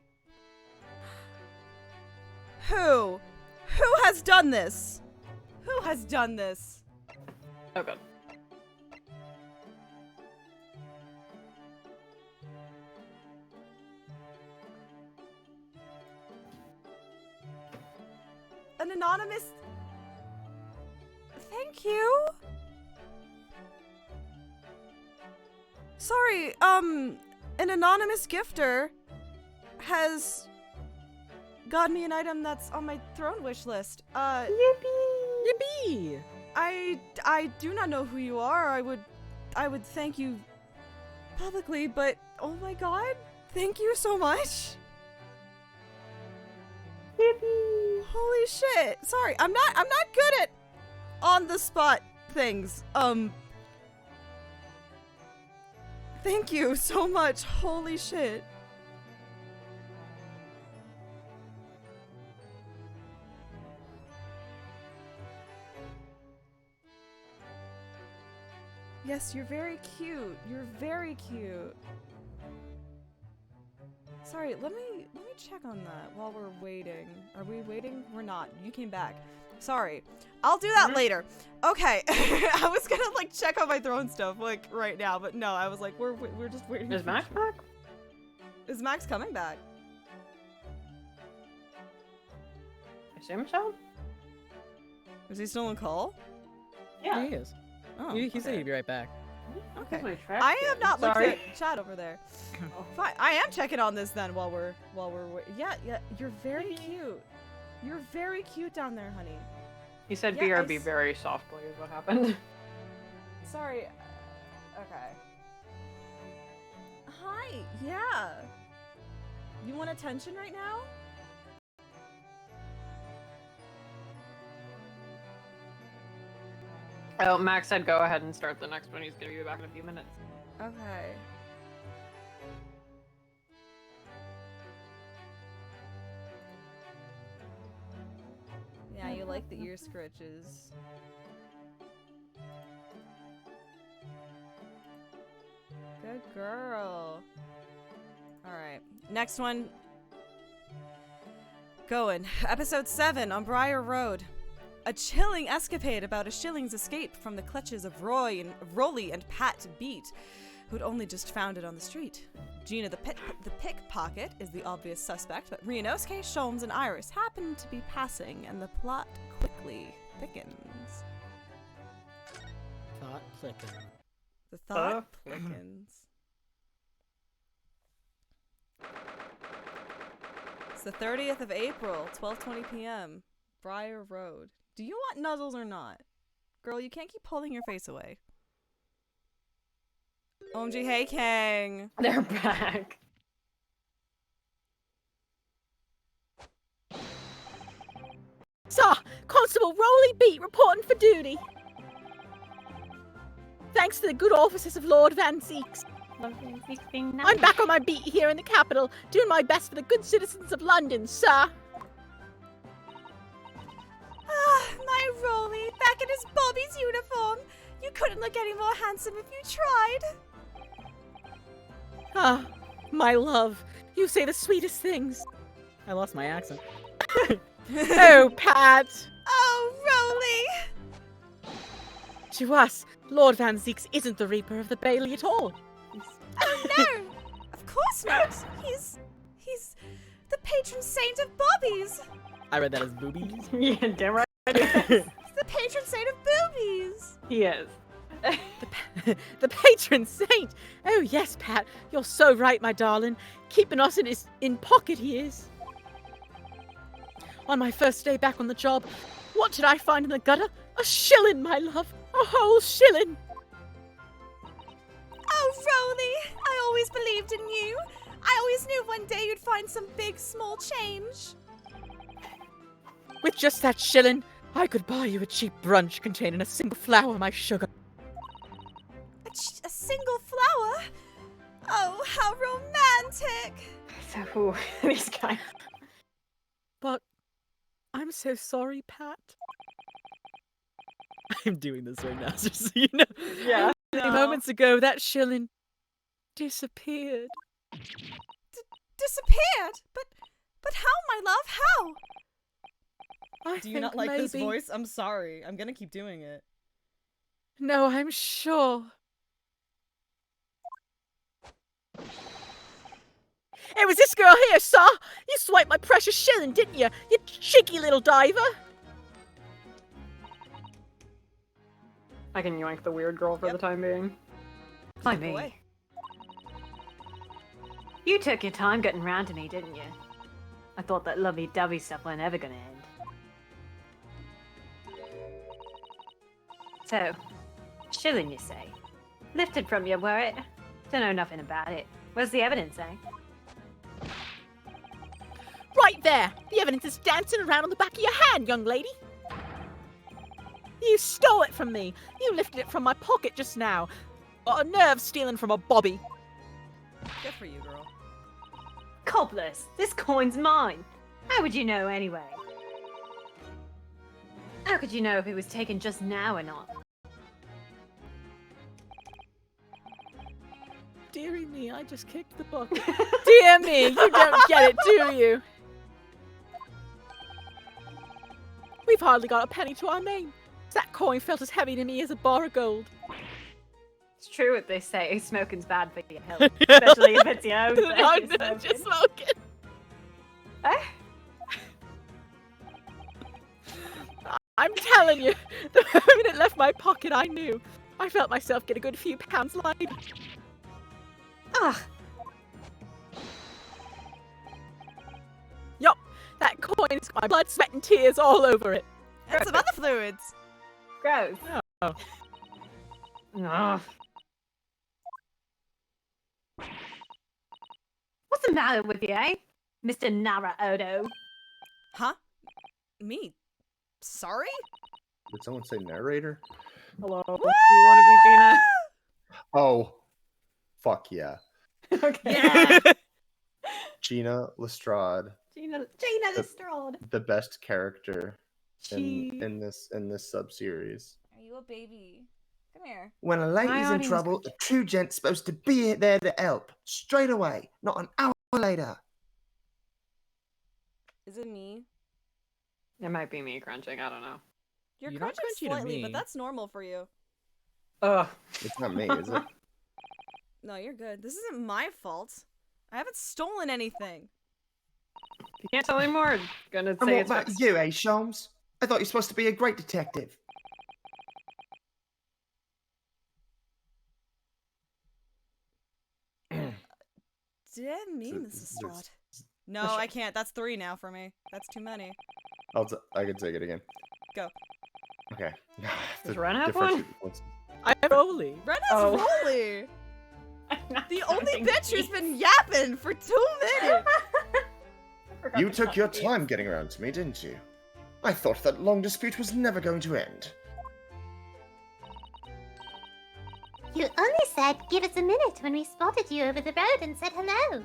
Who? Who has done this? Who has done this? Oh god. An anonymous... Thank you. Sorry, an anonymous gifter has got me an item that's on my throne wish list. Yippee! I do not know who you are. I would thank you publicly, but oh my god, thank you so much. Yippee! Holy shit. Sorry, I'm not good at on the spot things. Thank you so much. Holy shit. Yes, you're very cute. You're very cute. Sorry, let me check on that while we're waiting. Are we waiting? We're not. You came back. Sorry. I'll do that later. Okay. I was gonna like check on my throne stuff like right now, but no, I was like, we're just waiting. Is Max back? Is Max coming back? I assume so. Is he still on call? Yeah, he is. Oh, He said he'd be right back. Okay. My track I did. have not looked Sorry. at chat over there. Fine. I am checking on this then while we're yeah, you're very cute. You're very cute down there, honey. He said Yeah, BRB very softly is what happened. Sorry. Okay. Hi. Yeah. You want attention right now? Oh, Max said go ahead and start the next one. He's gonna be back in a few minutes. Okay. Yeah, you like the ear scritches. Good girl. Alright. Next one. Going. Episode 7 on Briar Road. A chilling escapade about a shilling's escape from the clutches of Rolly and Pat Beat, who'd only just found it on the street. Gina the pickpocket is the obvious suspect, but Ryunosuke, Sholmes, and Iris happen to be passing, and the plot quickly thickens. Thought clicking. The thought quickens. It's the 30th of April, 12:20 p.m. Briar Road. Do you want nuzzles or not? Girl, you can't keep pulling your face away. OMG, hey Kang. They're back. Sir, Constable Rolly Beat reporting for duty. Thanks to the good offices of Lord Van Zeeks. I'm back on my beat here in the capital, doing my best for the good citizens of London, sir. Ah, my Rolly, back in his Bobby's uniform. You couldn't look any more handsome if you tried. Ah, my love, you say the sweetest things. I lost my accent. Oh, Pat. Oh, Rolly. To us, Lord Van Zeeks isn't the Reaper of the Bailey at all. Oh no, of course not. He's the patron saint of Bobbies. I read that as boobies. Yeah, damn right. He's the patron saint of boobies. He is. The patron saint. Oh yes, Pat, you're so right, my darling. Keeping us in pocket he is. On my first day back on the job, what did I find in the gutter? A shilling, my love. A whole shilling. Oh, Rolly, I always believed in you. I always knew one day you'd find some big, small change. With just that shilling, I could buy you a cheap brunch containing a single flower, my sugar. A single flower? Oh, how romantic. So who these guys? But I'm so sorry, Pat. I'm doing this right now, just so you know. Yeah. Moments ago, that shilling disappeared. Disappeared? But how, my love? How? I Do you think not like this maybe- voice? I'm sorry. I'm gonna keep doing it. No, I'm sure. It was this girl here, sir. You swiped my precious shilling, didn't you? You cheeky little diver. I can yoink the weird girl for the time being. Hi, me. Boy. You took your time getting round to me, didn't you? I thought that lovey-dovey stuff weren't ever gonna end. So, shilling, you say? Lifted from you, were it? Don't know nothing about it. Where's the evidence, eh? Right there! The evidence is dancing around on the back of your hand, young lady! You stole it from me! You lifted it from my pocket just now! Got a nerve stealing from a bobby! Good for you, girl. Cobblers, this coin's mine! How would you know, anyway? How could you know if it was taken just now or not? Dearie me, I just kicked the bucket. Dear me, you don't get it, do you? We've hardly got a penny to our name. That coin felt as heavy to me as a bar of gold. It's true what they say, smoking's bad for your health. Especially if it's your own I'm smoking. just smoking. Eh? I'm telling you, the moment it left my pocket, I knew. I felt myself get a good few pounds lighter. Ugh. Yup, that coin's got my blood, sweat, and tears all over it. And some other fluids. Gross. Oh. Ugh. What's the matter with you, eh? Mr. Nara-Odo? Huh? Me? Sorry? Did someone say narrator? Hello. Do you want to be Gina? Oh, fuck yeah. Okay. Yeah! Gina Lestrade, Gina The- Lestrade. the best character She... in this sub-series. Are you a baby? Come here. When a lady's in audience trouble, a true gent's supposed to be there to help. Straight away, not an hour later. Is it me? It might be me crunching. I don't know. You're You're not crunching crunchy to slightly, me. but that's normal for you. Ugh. It's not me, is it? No, you're good. This isn't my fault. I haven't stolen anything. You can't tell anymore. Gonna And say what it's about fixed. you, Sholmes? I thought you're supposed to be a great detective. Damn me, So- Mrs. so- Strahd. No, I can't. That's 3 now for me. That's too many. I can take it again. Go. Okay. Does Ren have one? I'm Rolly. Ren has Oh. Rolly! I'm not The only counting bitch who's these. been yapping for 2 minutes! I forgot You to took count your these. time getting around to me, didn't you? I thought that long dispute was never going to end. You only said, give us a minute when we spotted you over the road and said hello.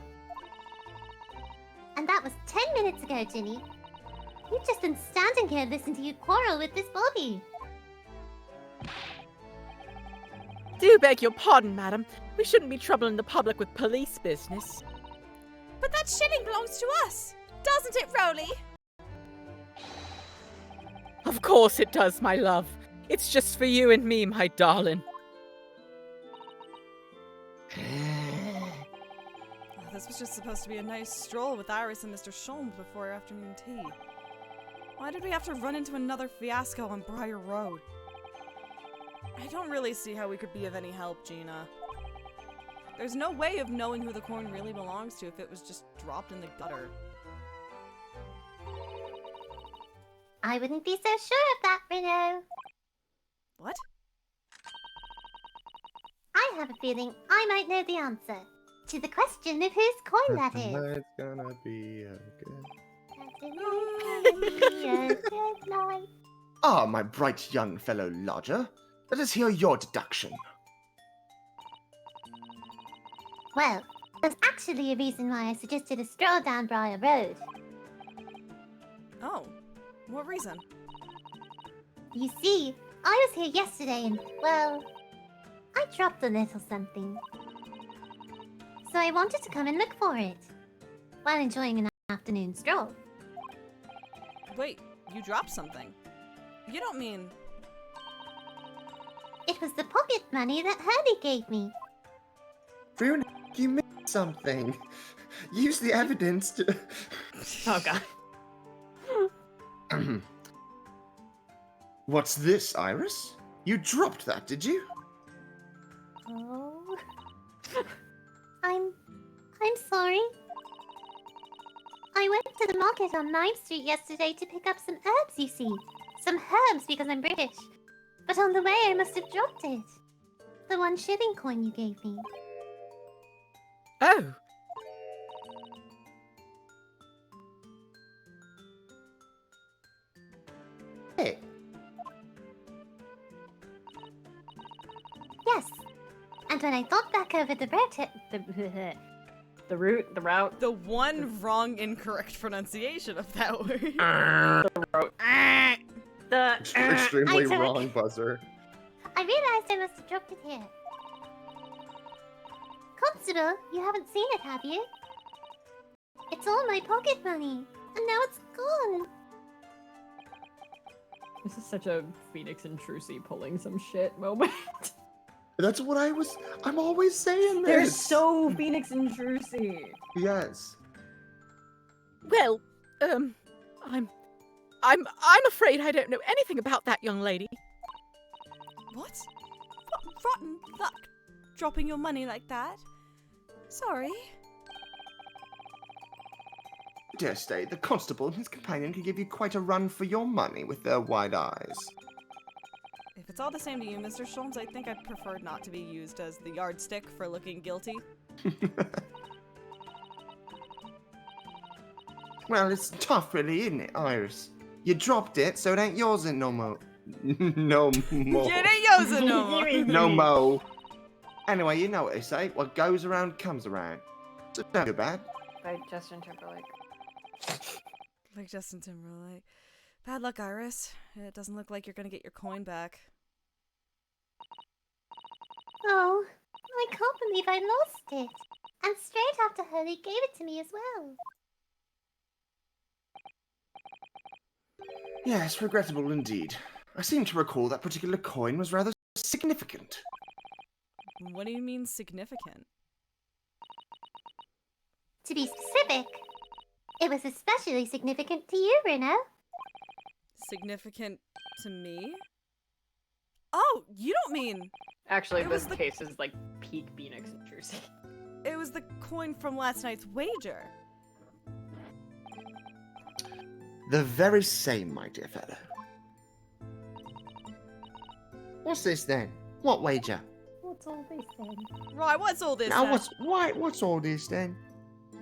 And that was 10 minutes ago, Ginny. You've just been standing here listening to you quarrel with this bobby. Do beg your pardon, madam. We shouldn't be troubling the public with police business. But that shilling belongs to us, doesn't it, Rolly? Of course it does, my love. It's just for you and me, my darling. This was just supposed to be a nice stroll with Iris and Mr. Sholmes before afternoon tea. Why did we have to run into another fiasco on Briar Road? I don't really see how we could be of any help, Gina. There's no way of knowing who the coin really belongs to if it was just dropped in the gutter. I wouldn't be so sure of that, Renault. What? I have a feeling I might know the answer to the question of whose coin that is. Tonight's gonna be a good... Tonight's gonna be a good night. Ah, my bright young fellow lodger. Let us hear your deduction. Well, there's actually a reason why I suggested a stroll down Briar Road. Oh, what reason? You see, I was here yesterday and, well, I dropped a little something. So I wanted to come and look for it, while enjoying an afternoon stroll. Wait, you dropped something. You don't mean... It was the pocket money that Hurley gave me. Fiona, you missed something. Use the evidence to... Oh god. What's this, Iris? You dropped that, did you? Oh. I'm sorry. to the market on 9th Street yesterday to pick up some herbs, you see. Some herbs because I'm British. But on the way I must have dropped it. The 1 shilling coin you gave me. Oh. Hey, Yes. And when I thought back over the route, The route. The one wrong, incorrect pronunciation of that word. The Extremely I took- wrong buzzer. I realized I must have dropped it here. Constable, you haven't seen it, have you? It's all my pocket money, and now it's gone. This is such a Phoenix and Trucy pulling some shit moment. That's what I'm always saying this. They're so Phoenix and Trucy. Yes. Well, I'm afraid I don't know anything about that young lady. What? Rotten luck. Dropping your money like that. Sorry. dare say, the constable and his companion could give you quite a run for your money with their wide eyes. If it's all the same to you, Mr. Sholmes, I think I'd prefer not to be used as the yardstick for looking guilty. Well, it's tough, really, isn't it, Iris? You dropped it, so it ain't yours and no more. No more. Get it, Yosa, no more. No mo. Anyway, you know what they say. What goes around comes around. So don't feel bad. By Justin Timberlake. Like Justin Timberlake. Bad luck, Iris. It doesn't look like you're gonna get your coin back. Oh, I can't believe I lost it. And straight after her, they gave it to me as well. Yes, regrettable indeed. I seem to recall that particular coin was rather significant. What do you mean significant? To be specific, it was especially significant to you, Reno. Significant to me? Oh, you don't mean... Actually, It this was the- case is like peak Phoenix and Jersey. It was the coin from last night's wager. The very same, my dear fellow. What's this then? What wager? What's all this then? Right, what's all this Now, then? what's all this then?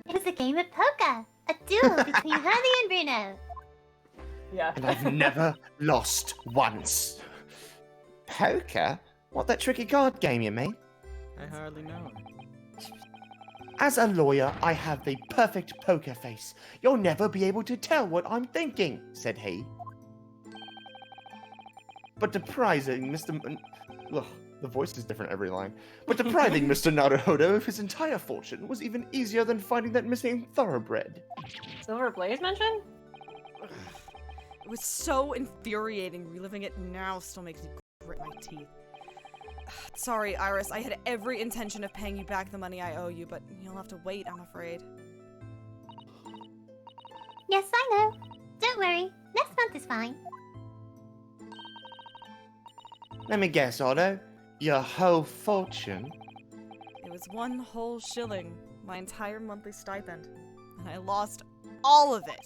It was a game of poker. A duel between Hurley and Bruno. Yeah. And I've never lost once. Poker? What, that tricky card game, you mean? I hardly know. As a lawyer, I have the perfect poker face. You'll never be able to tell what I'm thinking, said he. But depriving Mr. Ugh, the voice is different every line. But depriving Mr. Naruhodo of his entire fortune was even easier than finding that missing thoroughbred. Silver Blaze mentioned? It was so infuriating. Reliving it now still makes me grit my teeth. Sorry, Iris. I had every intention of paying you back the money I owe you, but you'll have to wait, I'm afraid. Yes, I know. Don't worry. Next month is fine. Let me guess, Otto. Your whole fortune? It was 1 whole shilling, my entire monthly stipend, and I lost all of it.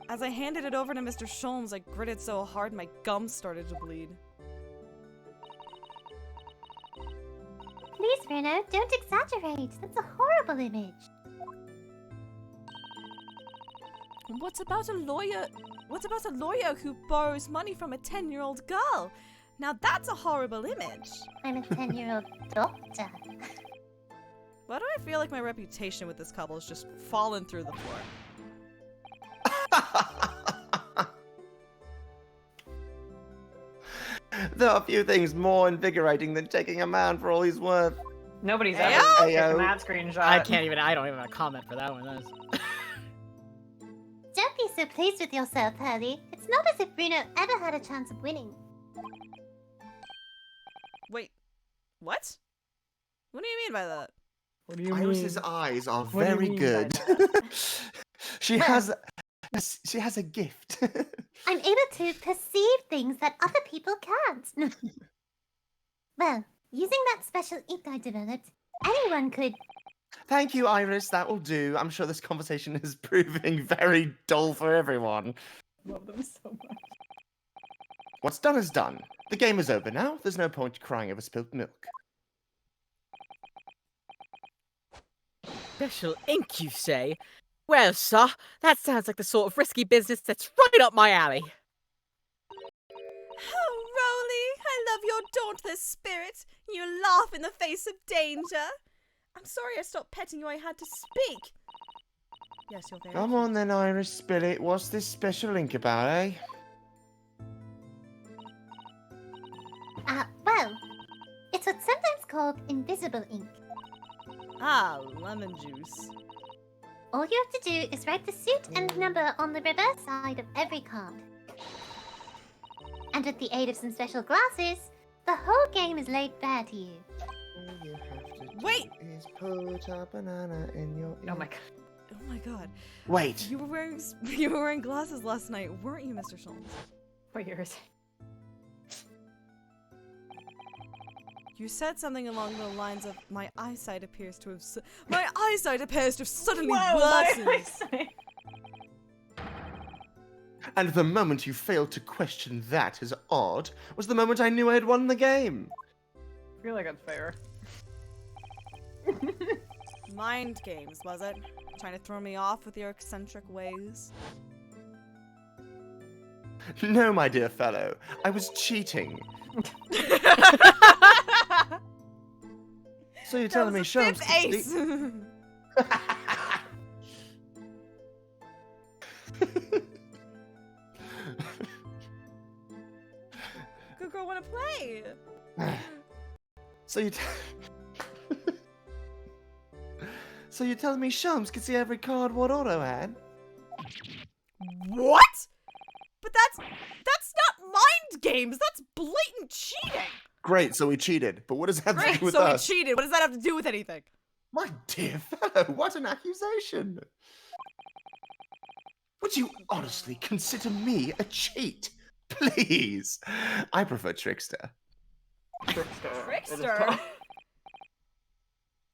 As I handed it over to Mr. Sholmes, I gritted so hard my gums started to bleed. Please, Reno, don't exaggerate. That's a horrible image. What's about a lawyer who borrows money from a 10-year-old girl? Now that's a horrible image. I'm a 10-year-old doctor. Why do I feel like my reputation with this couple has just fallen through the floor? There are few things more invigorating than taking a man for all he's worth. Nobody's Ayo! ever taken Ayo. that screenshot. I don't even have a comment for that one. That's... Don't be so pleased with yourself, Hurley. It's not as if Bruno ever had a chance of winning. Wait, what? What do you mean by that? What do you Iris's mean? eyes are What do you very mean by good. that? she has a gift. I'm able to perceive things that other people can't. Well, using that special ink I developed, anyone could... Thank you, Iris. That will do. I'm sure this conversation is proving very dull for everyone. Love them so much. What's done is done. The game is over now. There's no point crying over spilt milk. Special ink, you say? Well, sir, that sounds like the sort of risky business that's right up my alley. Oh, Rowley, I love your dauntless spirit. You laugh in the face of danger. I'm sorry I stopped petting you. I had to speak. Yes, you're very Come on then, Iris, spill it. What's this special ink about, eh? Well, it's what's sometimes called invisible ink. Ah, lemon juice. All you have to do is write the suit and number on the reverse side of every card. And with the aid of some special glasses, the whole game is laid bare to you. All you have to Wait! do is put a banana in your Oh my god. Oh my god. Wait. You were wearing glasses last night, weren't you, Mr. Schultz? What year is it? You said something along the lines of, my eyesight appears to have suddenly worsened. And the moment you failed to question that as odd was the moment I knew I had won the game. I feel like that's fair. Mind games, was it? Trying to throw me off with your eccentric ways? No, my dear fellow, I was cheating. So you're telling me Sharms fifth ace! Good girl wanna play! So you're telling me Sharms could see every card what Otto had? What? But that's not mind games. That's blatant cheating. Great, so we cheated. But what does that have to Great, do with so us? we cheated. What does that have to do with anything? My dear fellow, what an accusation! Would you honestly consider me a cheat? Please. I prefer Trickster. Trickster?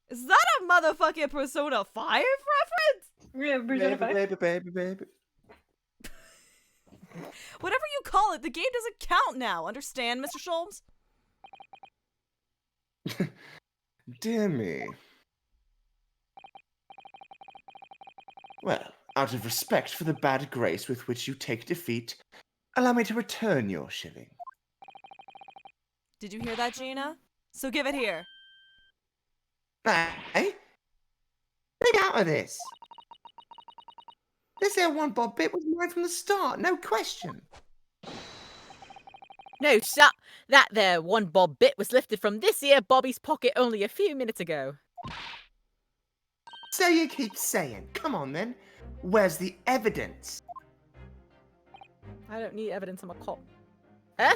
Is that a motherfucking Persona 5 reference? Yeah, Persona 5. Baby. Whatever you call it, the game doesn't count now. Understand, Mr. Sholmes? Dear me. Well, out of respect for the bad grace with which you take defeat, allow me to return your shilling. Did you hear that, Gina? So give it here. Hey? Get out of this! This there one bob bit was mine from the start, no question. No, sir. That there one bob bit was lifted from this here Bobby's pocket only a few minutes ago. So you keep saying. Come on then. Where's the evidence? I don't need evidence on my cop. Huh?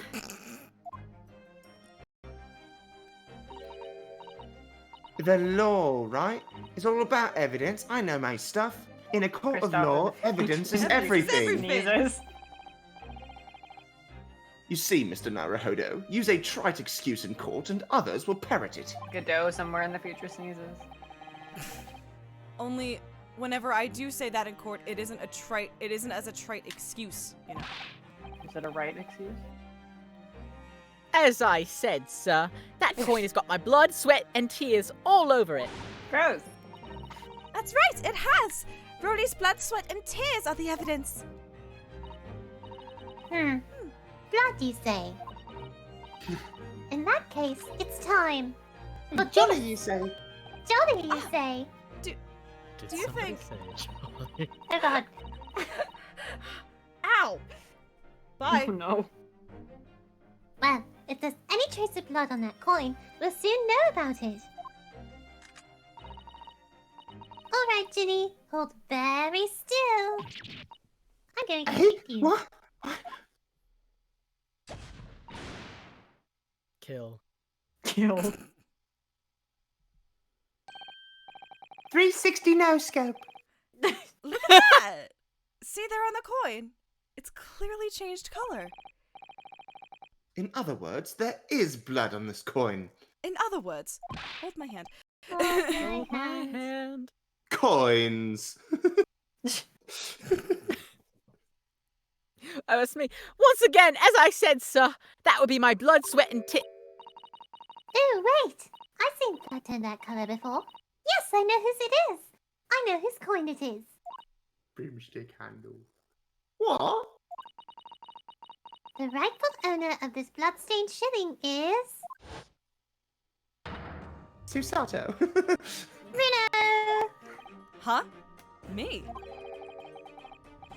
The law, right? It's all about evidence. I know my stuff. In a court of law, evidence is everything. Sneezes. You see, Mr. Naruhodo, use a trite excuse in court and others will parrot it. Godot somewhere in the future sneezes. Only whenever I do say that in court, it isn't as a trite excuse, you know. Is it a right excuse? As I said, sir, that coin has got my blood, sweat, and tears all over it. Gross. That's right, it has! Brody's blood, sweat, and tears are the evidence. Blood, you say? In that case, it's time. But Jolly, you say? Jolly, you say? Did Do you somebody think- say Jolly? Oh god. Ow! Bye. Oh no. Well, if there's any trace of blood on that coin, we'll soon know about it. Alright, Ginny, hold very still. I'm going to keep you. What? Kill. Killed. 360 no scope. Look at that! See there on the coin? It's clearly changed color. In other words, there is blood on this coin. In other words, hold my hand. Hold my hand. Coins. Oh, it's me. Once again, as I said, sir, that would be my blood, sweat, and tit. Oh, wait! I've seen blood turn that color before. Yes, I know whose it is. I know whose coin it is. Broomstick handle. What? The rightful owner of this bloodstained shilling is... Susato. Bruno! Huh? Me?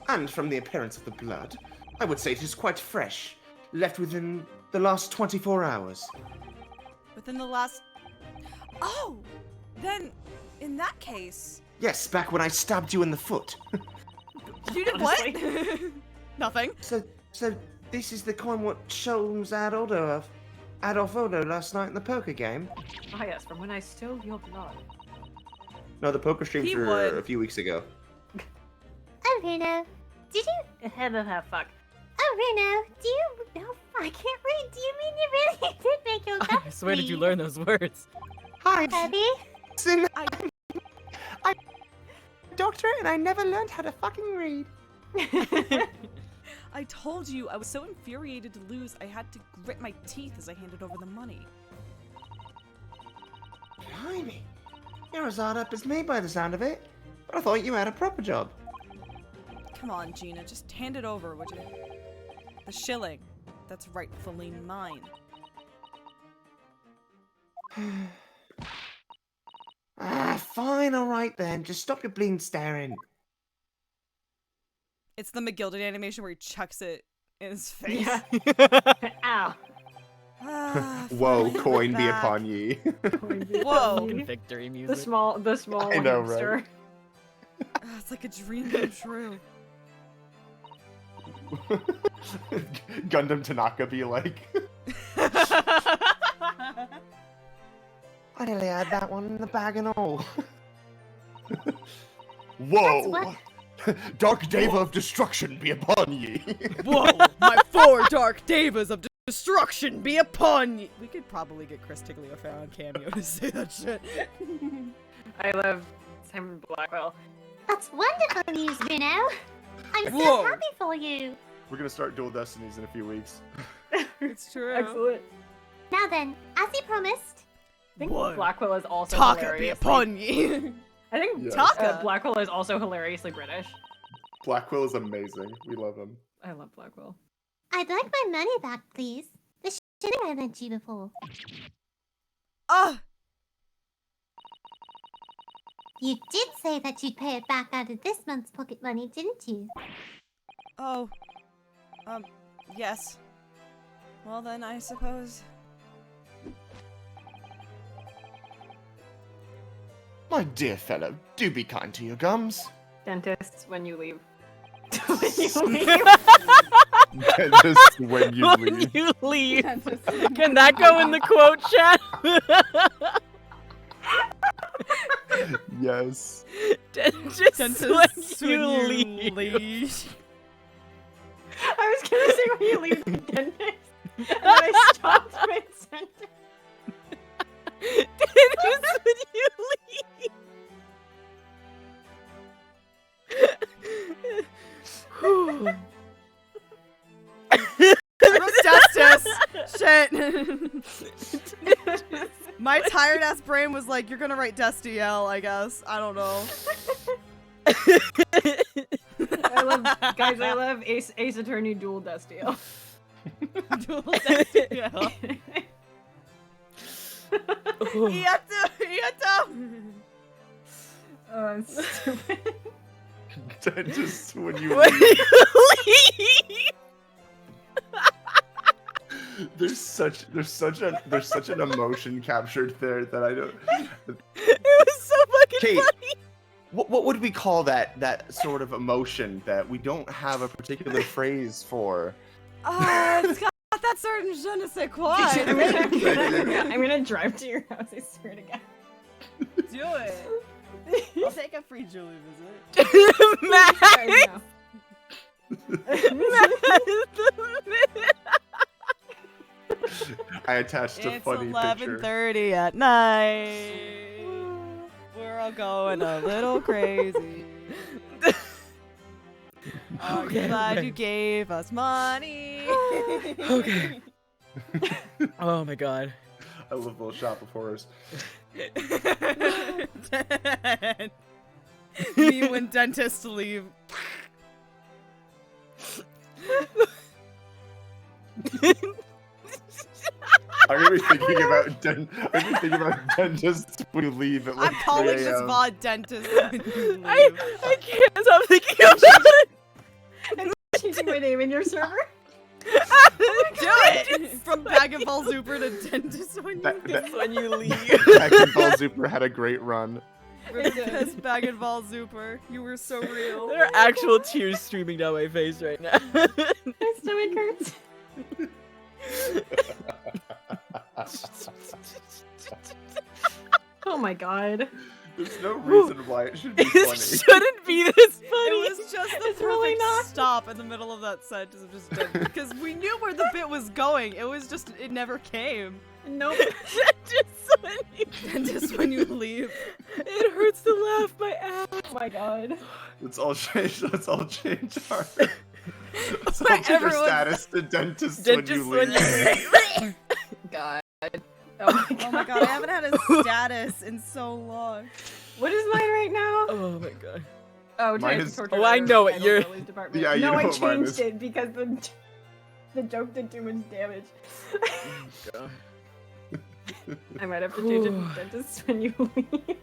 And from the appearance of the blood, I would say it is quite fresh, left within the last 24 hours. Within the last... Oh! Then, in that case... Yes, back when I stabbed you in the foot. You did what? Nothing. So this is the coin what Sholmes had order of. Adolf Odo last night in the poker game? Ah, yes, from when I stole your blood. No, the poker streams He were would. a few weeks ago. Oh, Bruno. Did you... Fuck. Oh, Bruno. Do you... Oh, I can't read. Do you mean you really did make your cup I swear, did you learn those words? Hi, Herbie? Sin. I'm a doctor and I never learned how to fucking read. I told you I was so infuriated to lose, I had to grit my teeth as I handed over the money. Blimey. You're as hard up as me by the sound of it. But I thought you had a proper job. Come on, Gina, just hand it over, would you? The shilling. That's rightfully mine. Fine, alright then. Just stop your bleeding staring. It's the McGilded animation where he chucks it in his face. Yeah. Ow. Ah, Whoa, finally coin be back. upon ye. Whoa. Fucking victory music. The small I know, hamster. right? Ah, it's like a dream come true. Gundam Tanaka be like, I nearly had that one in the bag and all. whoa! what- Dark Deva of destruction be upon ye. Whoa, my 4 dark devas of destruction be upon you. We could probably get Chris Tigliafair on Cameo to say that shit. I love Simon Blackwell. That's wonderful news, Bruno. I'm so Whoa. happy for you. We're gonna start Dual Destinies in a few weeks. It's true. Excellent. Now then, as you promised, I think Whoa. Blackwell is also Taka be hilariously... upon ye. I think Yes. Taka? Blackwell is also hilariously British. Blackwell is amazing. We love him. I love Blackwell. I'd like my money back, please. The shilling I lent you before. Ah, You did say that you'd pay it back out of this month's pocket money, didn't you? oh. Yes. Well then, I suppose. My dear fellow, do be kind to your gums. Dentists, when you leave. When you leave. Just when you When leave. you leave. Can that go in the quote chat? Yes. Just Dentists when you leave. I was gonna say when you leave the dentist, and then I stopped mid-sentence. Just when you leave. Whew. Justice! Shit! My tired ass brain was like, you're gonna write Destiel, I guess. I don't know. I love Ace Attorney Dual Destiel. Dual Destiel. Iato! Oh, it's stupid. Just when you When leave. you leave. There's such an emotion captured there that I don't. It was so fucking Kate, funny. what would we call that sort of emotion that we don't have a particular phrase for? It's got that certain je ne sais quoi. I'm gonna drive to your house, I swear to God. Do it. I'll take a free Julie visit. Max. Right now. I attached a It's funny picture. 11:30 at night. going a little crazy. I'm glad you gave us money. Okay. Oh my god. I love Little Shop of Horrors. Me when dentists leave. I'm gonna be thinking about dentists when you leave at like I'm calling 3 this a.m. VOD dentist when you leave. I can't stop thinking about it. And changing my name in your server? Do it! From Bag and Ball Zooper to dentist when you leave. Bag and Ball Zooper had a great run. Yes, Bag and Ball Zooper. You were so real. There are actual tears streaming down my face right now. My stomach hurts. Oh my god. There's no reason why it should be It funny. shouldn't be this funny. It was just the It's really perfect not. stop in the middle of that sentence of just because we knew where the bit was going. It was just it never came. Nope. Dentist when you leave. It hurts to laugh my ass. Oh my god. Let's all change our let's all change our Everyone- status to dentist Dentist when you when leave. you God. Oh my god. Oh my god, I haven't had a status in so long. What is mine right now? Oh my god. Oh, Mine trying to is- torture Oh, I their know what animal you're- police department. Yeah, you no, know I what mine changed is. it because the joke did too much damage. God. I might have to change it to dentist when you leave.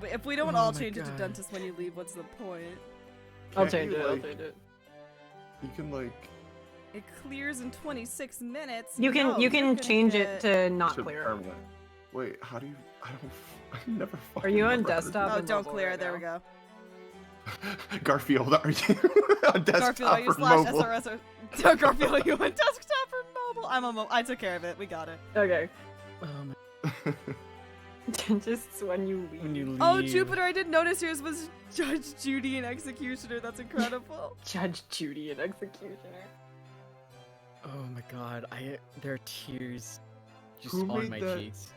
But if we don't Oh all my change it to God. dentist when you leave, what's the point? I'll Can't change you, it. I'll like- change it. You can like It clears in 26 minutes. You can No, you you're can gonna change get- it to not to clear. permanent. Wait, how do you? I never. Are you on remember how to do desktop? Oh, and don't mobile clear. right There we now? go. Garfield, are you on desktop Garfield, are you or slash mobile? SRS or Garfield, are you on desktop or mobile? I'm on mobile. I took care of it. We got it. Okay. Oh my. Dentists when you leave. When you leave. Oh, Jupiter, I didn't notice yours was Judge Judy and Executioner. That's incredible. Judge Judy and Executioner. Oh my god. There are tears just Who on made my that? cheeks.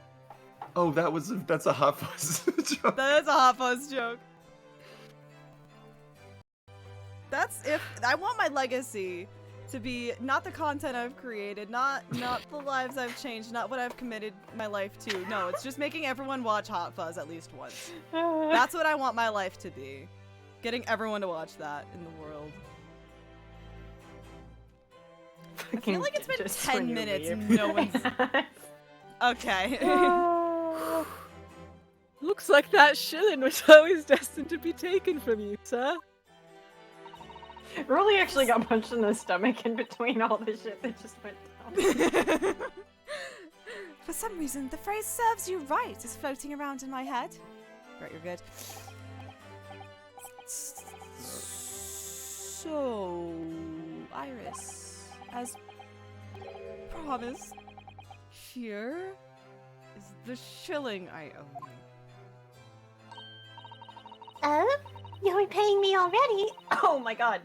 Oh, that's a Hot Fuzz joke. That is a Hot Fuzz joke. That's if I want my legacy to be not the content I've created, not the lives I've changed, not what I've committed my life to. No, it's just making everyone watch Hot Fuzz at least once. That's what I want my life to be. Getting everyone to watch that in the world. I feel like it's been 10 minutes and no one's... Okay. Looks like that shilling was always destined to be taken from you, sir. Rolly actually got punched in the stomach in between all the shit that just went down. For some reason, the phrase serves you right is floating around in my head. Right, you're good. So, Iris, as promised, here is the shilling I owe you. Oh? You're repaying me already? Oh my god.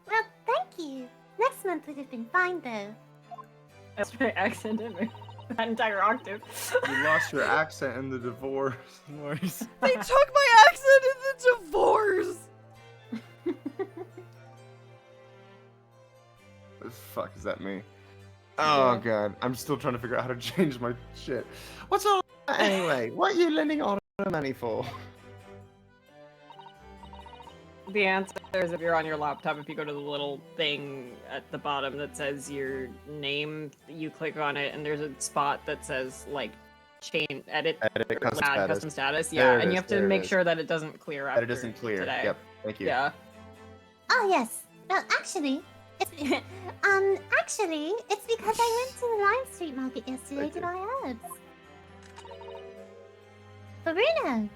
Well, thank you. Next month would have been fine, though. That's my accent in me. That entire octave. You lost your accent in the divorce. They took my accent in the divorce! What the fuck is that me? Oh god, I'm still trying to figure out how to change my shit. What's all that anyway? What are you lending all the money for? The answer is if you're on your laptop, if you go to the little thing at the bottom that says your name, you click on it, and there's a spot that says, like, edit custom add status. custom status. There Yeah, it and you is, have to there it make is. sure that it doesn't clear That after it isn't clear. today. Yep, thank you. Yeah. Oh, yes. Well, actually, it's because I went to the Lime Street Market yesterday to buy herbs. For Bruno.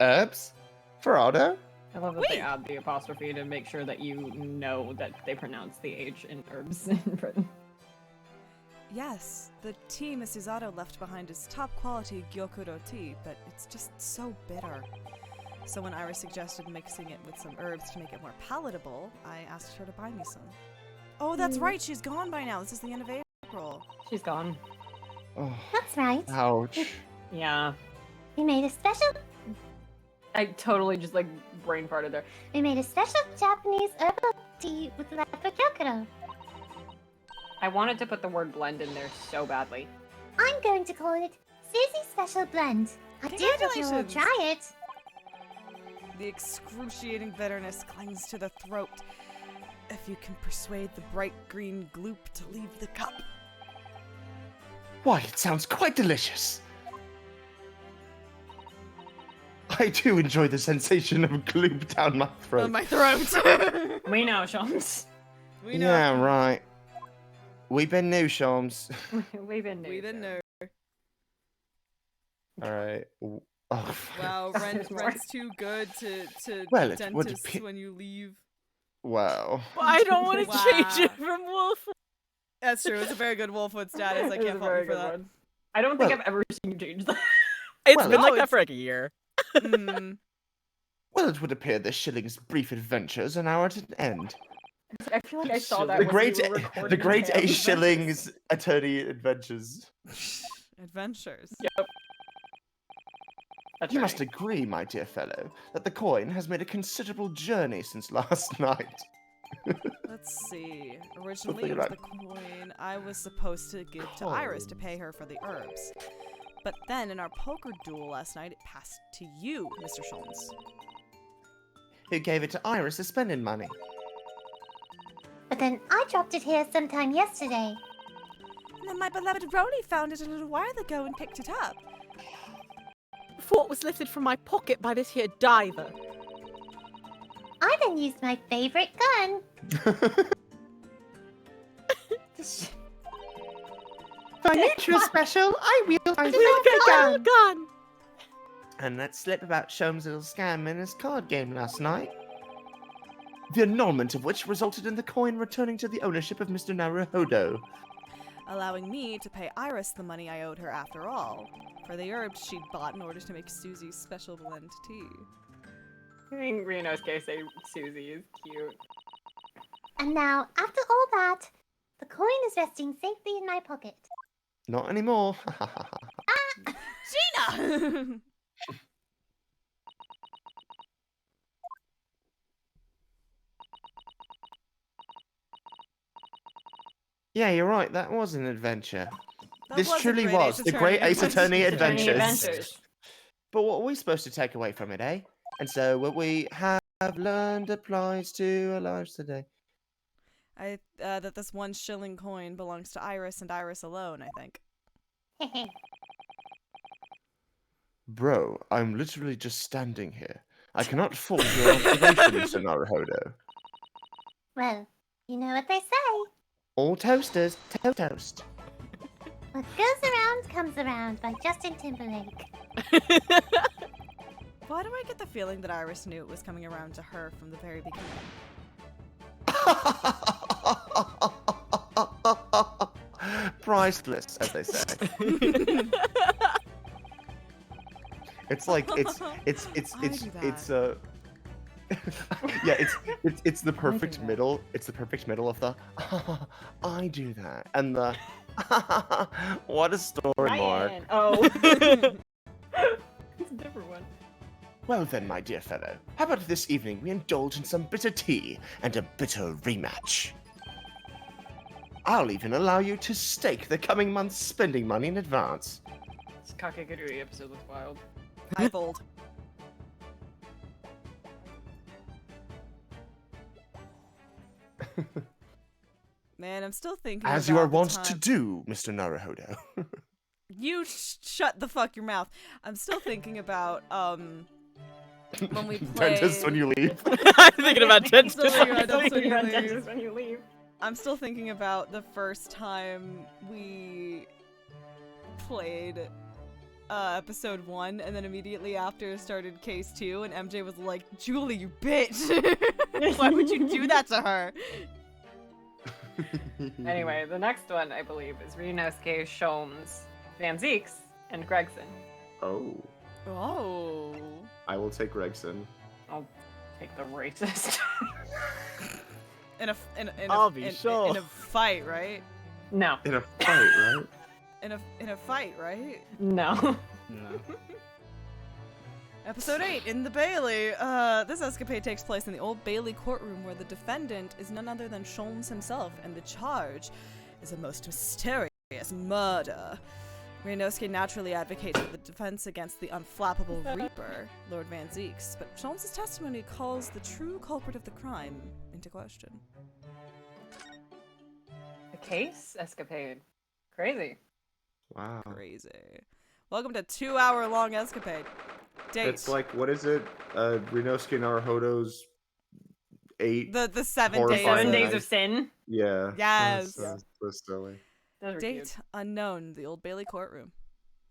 Herbs? For Otto? I love that they add the apostrophe to make sure that you know that they pronounce the H in herbs in Britain. Yes, the tea Mrs. Otto left behind is top quality Gyokuro tea, but it's just so bitter. So when Iris suggested mixing it with some herbs to make it more palatable, I asked her to buy me some. Oh, that's right, she's gone by now. This is the end of April. She's gone. Oh, That's right. ouch. Yeah. We made a special. I totally just like brain farted there. We made a special Japanese herbal tea with leopard cocoa. I wanted to put the word blend in there so badly. I'm going to call it Susie's Special Blend. I do hope you'll all Congratulations. try it. The excruciating bitterness clings to the throat. If you can persuade the bright green gloop to leave the cup. Why, it sounds quite delicious. I do enjoy the sensation of gloop down my throat. On my throat. We know, Shams. We know. Yeah, right. We've been new, Shams. We've been new. We didn't know. All right. Oh, Wow, rent's too good to Well, it would dentists dep- when you leave. wow. I don't want to Wow. change it from wolf. That's true. It's a very good Wolfwood status. I It was can't a fault very you for good that. one. I don't think Well- I've ever seen you change that. It's Well, been like no, that for like a year. Mm. Well, it would appear the Shilling's brief adventures are now at an end. I feel like I saw that. The when great, we were recording the Great Tales. Ace Shilling's Attorney Adventures. Adventures. Yep. You must agree, my dear fellow, that the coin has made a considerable journey since last night. Let's see. Originally, think it was about the coin I was supposed to give to Iris to pay her for the herbs. But then, in our poker duel last night, it passed to you, Mr. Sholmes. Who gave it to Iris as spending money? But then I dropped it here sometime yesterday. And then my beloved Roni found it a little while ago and picked it up. Before it was lifted from my pocket by this here diver. I then used my favorite gun. For neutral special, I wield my Look favorite at gun. that gun! And that slip about Sholmes' little scam in his card game last night. The annulment of which resulted in the coin returning to the ownership of Mr. Naruhodo. Allowing me to pay Iris the money I owed her after all, for the herbs she'd bought in order to make Susie's special blend tea. I think Rinosuke say Susie is cute. And now, after all that, the coin is resting safely in my pocket. Not anymore. Gina! Yeah, you're right. That was an adventure. That This was a truly Great was Ace the Great Ace Attorney Attorney Adventures. But what are we supposed to take away from it, eh? And so what we have learned applies to our lives today. That this 1 shilling coin belongs to Iris and Iris alone, I think. Bro, I'm literally just standing here. I cannot fault your observations, Naruhodo. Well, you know what they say. All toasters, toast. What goes around comes around by Justin Timberlake. Why do I get the feeling that Iris knew it was coming around to her from the very beginning? Priceless, as they say. It's like it's yeah, it's the perfect middle. It's the perfect middle of the I do that and the what a story, Mark. Ryan. Oh. It's a different one. Well then, my dear fellow, how about this evening we indulge in some bitter tea and a bitter rematch? I'll even allow you to stake the coming month's spending money in advance. This Kakegurui episode was wild. I fold. Man, I'm still thinking As you are about the wont time- to do, Mr. Naruhodo. You shut the fuck your mouth. I'm still thinking about, when we played... Dentist when you leave. I'm thinking about dentist. Still thinking about dentist when you You're on leave. dentist when you leave. I'm still thinking about the first time we played episode 1, and then immediately after started case 2, and MJ was like, Julie, you bitch! Why would you do that to her? Anyway, the next one, I believe, is Rinosuke, Sholmes, Van Zeeks, and Gregson. Oh, Oh. I will take Gregson. I'll take the racist. In a I'll be sure. in a fight, right? No. In a fight, right? In a fight, right? No. No. Episode 8, in the Bailey. This escapade takes place in the Old Bailey courtroom where the defendant is none other than Sholmes himself, and the charge is a most mysterious murder. Ryunosuke naturally advocates for the defense against the unflappable Reaper, Lord Van Zeeks, but Sholmes' testimony calls the true culprit of the crime into question. The case escapade. Crazy. Wow. Crazy. Welcome to 2-hour-long escapade. Date. It's like, what is it? Ryunosuke Naruhodo's 8. The 7 horrifying days. 7 days night. of sin. Yeah. Yes. So silly. Those were Date cute. unknown, the Old Bailey courtroom.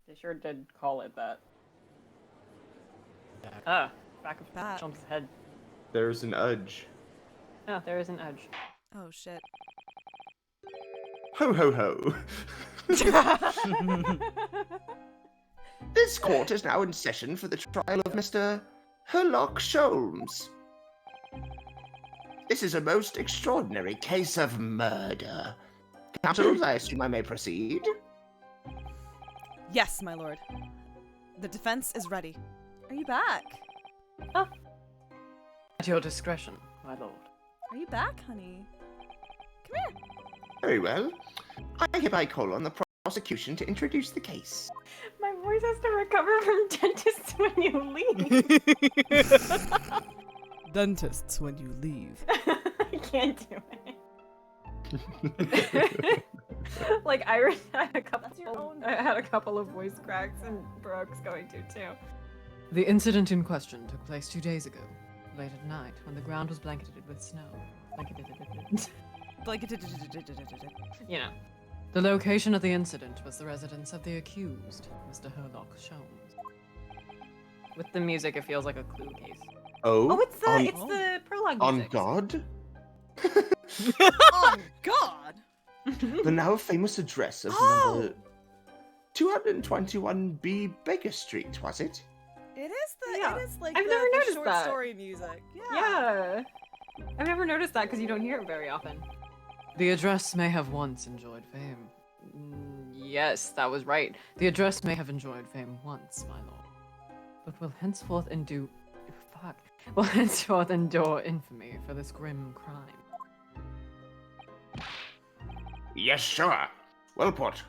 They sure did call it that. Ah, back of Back. Trump's head. There's an edge. Oh, there is an edge. Oh shit. Ho ho ho. This court is now in session for the trial of Mr. Herlock Sholmes. This is a most extraordinary case of murder. Counsel, I assume I may proceed. Yes, my lord. The defense is ready. Are you back? At your discretion, my lord. Are you back, honey? Come here. Very well. I hereby call on the prosecution to introduce the case. My voice has to recover from dentists when you leave. Dentists when you leave. I can't do it. Like Irish had a couple of voice cracks and Brooke's going to too. The incident in question took place 2 days ago, late at night, when the ground was blanketed with snow. You know. The location of the incident was the residence of the accused, Mr. Herlock Sholmes. With the music, it feels like a clue case. Oh, it's the prologue on music. God? On God! The now famous address of number 221B Baker Street, was it? It is the Yeah. it is like I've the, never the noticed short that. story music. Yeah. I've never noticed that because you don't hear it very often. The address may have once enjoyed fame. Yes, that was right. The address may have enjoyed fame once, my lord. But will henceforth endure infamy for this grim crime. Yes, sure. Well put.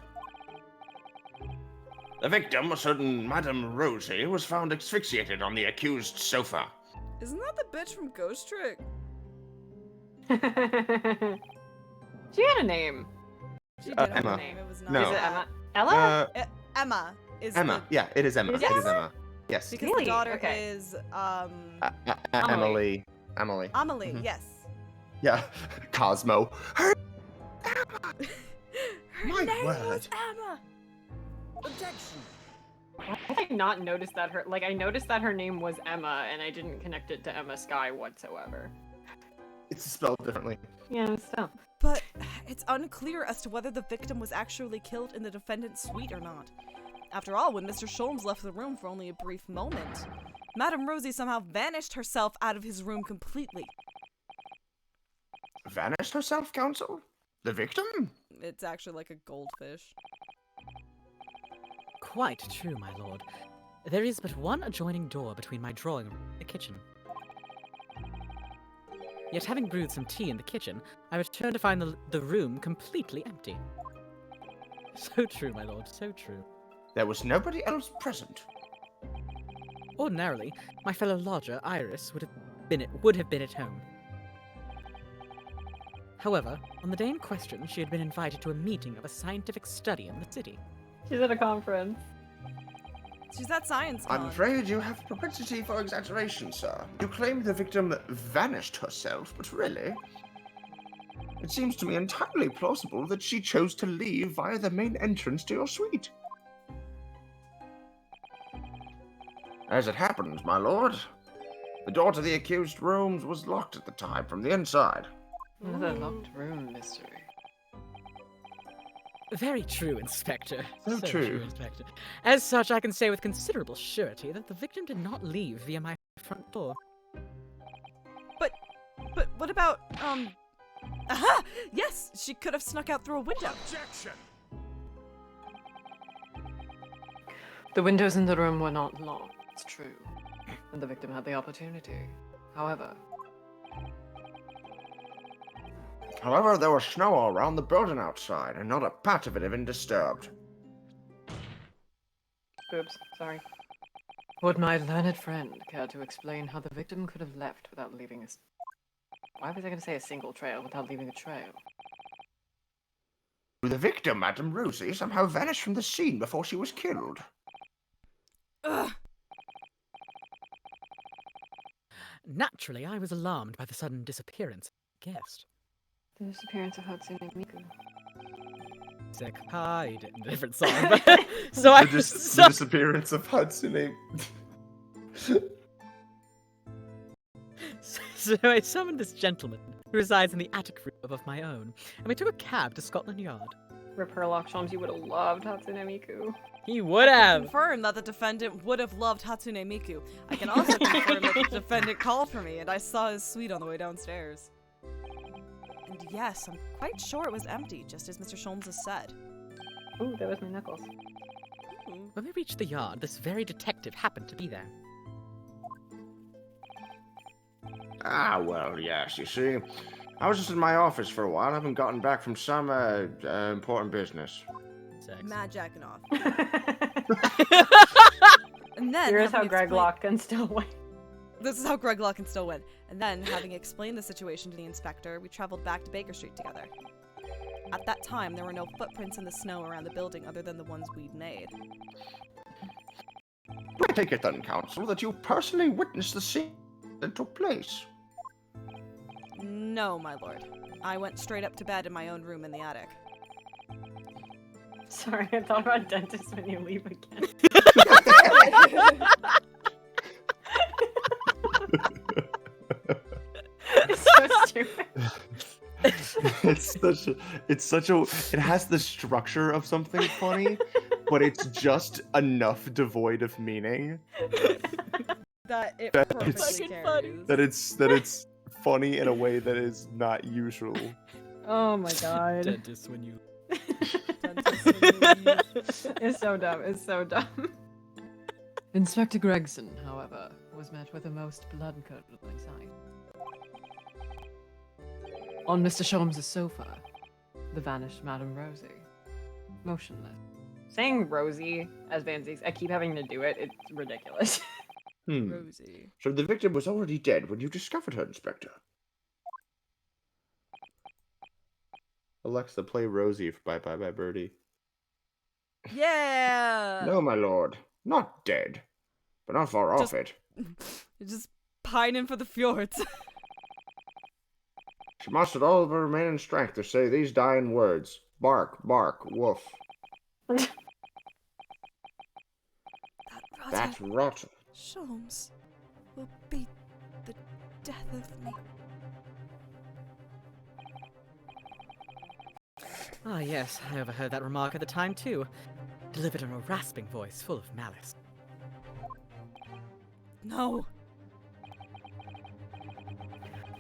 The victim, a certain Madame Rosie, was found asphyxiated on the accused sofa. Isn't that the bitch from Ghost Trick? She had a name. She did have Emma. a name. It was not. No. Is it Emma? Ella? Emma is Emma. Yeah, it is Emma. Is It it is Emma. Yes. because Really? the daughter Okay. is Emily. Amelie. Mhm. Yes. Yeah. Cosmo. Her My name was word. Emma. Objection. Why did I not notice that I noticed that her name was Emma and I didn't connect it to Emma Skye whatsoever. It's spelled differently. Yeah, still. But it's unclear as to whether the victim was actually killed in the defendant's suite or not. After all, when Mr. Sholmes left the room for only a brief moment, Madame Rosie somehow vanished herself out of his room completely. Vanished herself, counsel? The victim? It's actually like a goldfish. Quite true, my lord. There is but one adjoining door between my drawing room and the kitchen. Yet having brewed some tea in the kitchen, I returned to find the room completely empty. So true, my lord, so true. There was nobody else present. Ordinarily, my fellow lodger, Iris, would have been at home. However, on the day in question, she had been invited to a meeting of a scientific study in the city. She's at a conference. She's at Science Con. I'm afraid you have propensity for exaggeration, sir. You claim the victim vanished herself, but really? It seems to me entirely plausible that she chose to leave via the main entrance to your suite. As it happens, my lord, the door to the accused rooms was locked at the time from the inside. Another locked room mystery. Very true, Inspector. So true. Inspector. As such, I can say with considerable surety that the victim did not leave via my front door. But what about, aha! Yes, she could have snuck out through a window. Objection! The windows in the room were not locked, it's true. and the victim had the opportunity. However, However, there was snow all around the building outside, and not a patch of it had been disturbed. oops, sorry. Would my learned friend care to explain how the victim could have left without leaving a... Why was I going to say a single trail without leaving a trail? The victim, Madame Rosie, somehow vanished from the scene before she was killed. Ugh. Naturally, I was alarmed by the sudden disappearance of the guest. The disappearance of Hatsune Miku. Escapade, a different song. But, so I The so, disappearance of Hatsune. so I summoned this gentleman who resides in the attic room above my own, and we took a cab to Scotland Yard. Rip Herlock Sholmes, you would have loved Hatsune Miku. He would have. Confirm that the defendant would have loved Hatsune Miku. I can also confirm that the defendant called for me, and I saw his suite on the way downstairs. And yes, I'm quite sure it was empty, just as Mr. Sholmes has said. Ooh, that was my knuckles. When we reached the yard, this very detective happened to be there. Ah, well, yes, you see. I was just in my office for a while. I haven't gotten back from some, important business. Sex. Mad jacking off. And then Here's how having Greg explained- Locke can still win. This is how Greg Locke can still win. And then, having explained the situation to the inspector, we traveled back to Baker Street together. At that time, there were no footprints in the snow around the building other than the ones we'd made. I take it then, Counsel, that you personally witnessed the scene that took place. No, my lord. I went straight up to bed in my own room in the attic. Sorry, I thought about dentist when you leave again. It's so stupid. It has the structure of something funny, but it's just enough devoid of meaning That it That perfectly is- carries. that it's funny in a way that is not usual. Oh my god. Dentist when you. It's so dumb. It's so dumb. Inspector Gregson, however, was met with a most blood-curdling sight. On Mr. Sholmes' sofa, the vanished Madame Rosie, motionless. Saying Rosie as Vanzies, I keep having to do it. It's ridiculous. Rosie. So the victim was already dead when you discovered her, Inspector. Alexa, play Rosie for Bye Bye Bye Birdie. Yeah! No, my lord. Not dead. But not far off Just- it. You're just pining for the fjords. She mustered all of her remaining strength to say these dying words. Bark, bark, woof. That's rotten. Sholmes will be the death of me. Ah, yes, I overheard that remark at the time, too. Delivered in a rasping voice full of malice. No.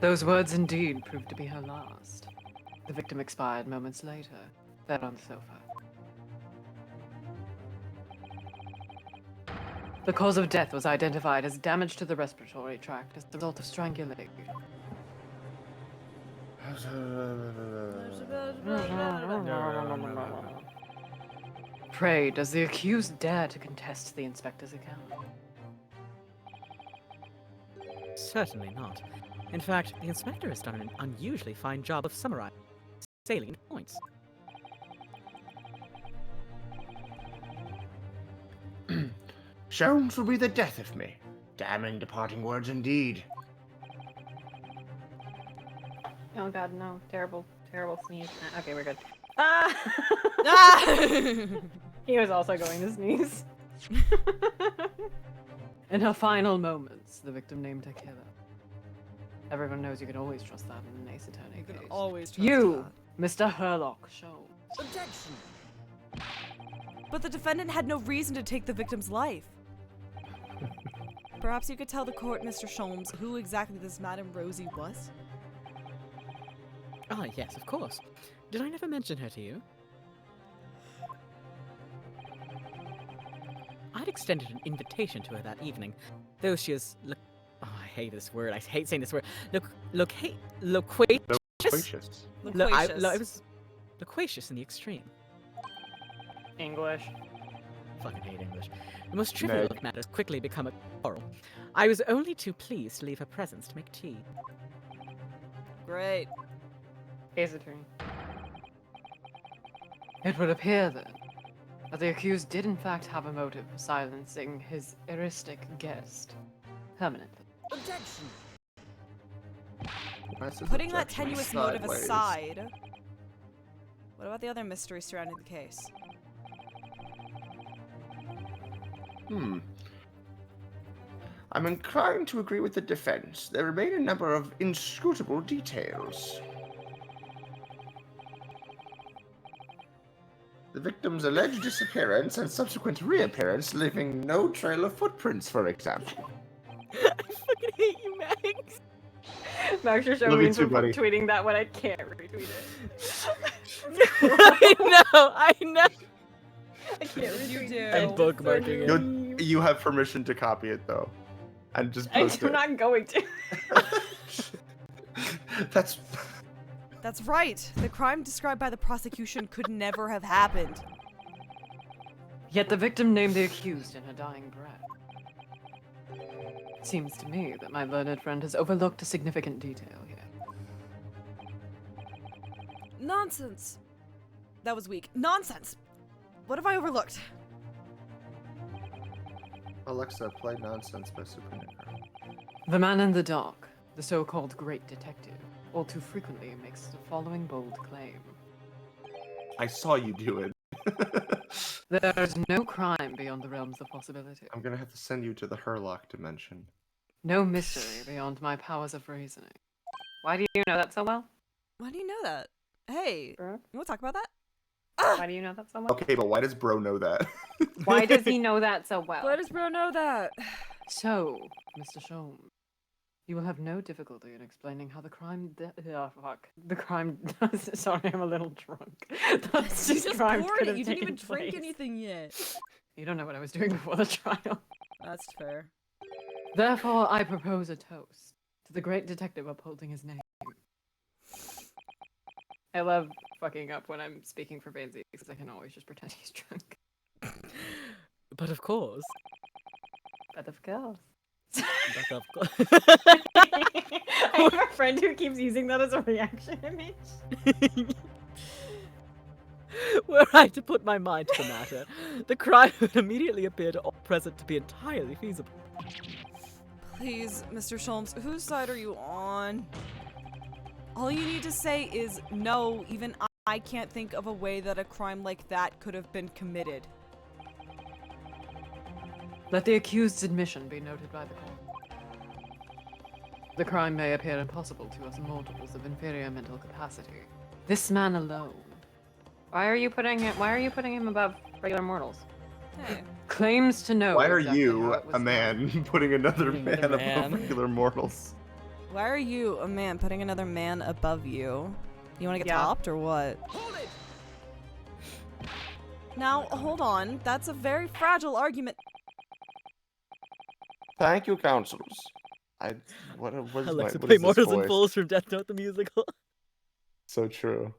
Those words indeed proved to be her last. The victim expired moments later, there on the sofa. The cause of death was identified as damage to the respiratory tract as the result of strangulation. Pray, does the accused dare to contest the inspector's account? Certainly not. In fact, the inspector has done an unusually fine job of summarizing salient points. Sholmes will be the death of me. Damning departing words indeed. Oh god, no. Terrible, terrible sneeze. Okay, we're good. Ah! Ah! He was also going to sneeze. In her final moments, the victim named her killer. Everyone knows you can always trust that in an Ace Attorney You can case. always trust You, that. Mr. Herlock Sholmes. Objection. But the defendant had no reason to take the victim's life. Perhaps you could tell the court, Mr. Sholmes, who exactly this Madame Rosie was? Ah, yes, of course. Did I never mention her to you? I had extended an invitation to her that evening, though she is oh, I hate this word. I hate saying this word. Loquacious. Loquacious. It was loquacious in the extreme. English. Fucking hate English. The most trivial of matters quickly become a quarrel. I was only too pleased to leave her presence to make tea. Great. Ace Attorney. It would appear, then, that the accused did in fact have a motive for silencing his eristic guest permanently. Objection. Why is this Putting that objection tenuous motive sideways? aside, what about the other mystery surrounding the case? I'm inclined to agree with the defense. There remain a number of inscrutable details. The victim's alleged disappearance and subsequent reappearance, leaving no trail of footprints, for example. I fucking hate you, Max. Max, you're Love you showing me too, buddy. tweeting that when I can't retweet it. I know. I can't retweet You it. do. I'm bookmarking it. You have permission to copy it though, and just post I'm it. not going to. That's right. The crime described by the prosecution could never have happened. Yet the victim named the accused in her dying breath. It seems to me that my learned friend has overlooked a significant detail here. Nonsense. That was weak. Nonsense. What have I overlooked? Alexa, play Nonsense by Super Negro. The man in the dark, the so-called Great Detective, all too frequently makes the following bold claim. I saw you do it. There is no crime beyond the realms of possibility. I'm gonna have to send you to the Herlock dimension. No mystery beyond my powers of reasoning. Why do you know that so well? Why do you know that? Hey, Bro? you want to talk about that? Why do you know that so well? Okay, but why does Bro know that? Why does he know that so well? Why does bro know that? So, Mr. Sholmes, you will have no difficulty in explaining how the crime. The crime. Sorry, I'm a little drunk. That's You just just crime poured could it. have You didn't even taken drink place. anything yet. You don't know what I was doing before the trial. That's fair. Therefore, I propose a toast to the great detective upholding his name. I love fucking up when I'm speaking for Vainsy because I can always just pretend he's drunk. But of course. But of course. But of course. I have a friend who keeps using that as a reaction image. Were I to put my mind to the matter, the crime would immediately appear to all present to be entirely feasible. Please, Mr. Sholmes, whose side are you on? All you need to say is no, even I can't think of a way that a crime like that could have been committed. Let the accused's admission be noted by the court. The crime may appear impossible to us mortals of inferior mental capacity. This man alone. Why are you putting him above regular mortals? Hey. Claims to know. Why are exactly how you, it was a man, putting another Putting man another above man. regular mortals? Why are you, a man, putting another man above you? You want to get Yeah. topped or what? Now, hold on. That's a very fragile argument. Thank you, counsels. What is Alexa, what play is this Mortals and voice? Fools from Death Note the musical. So true.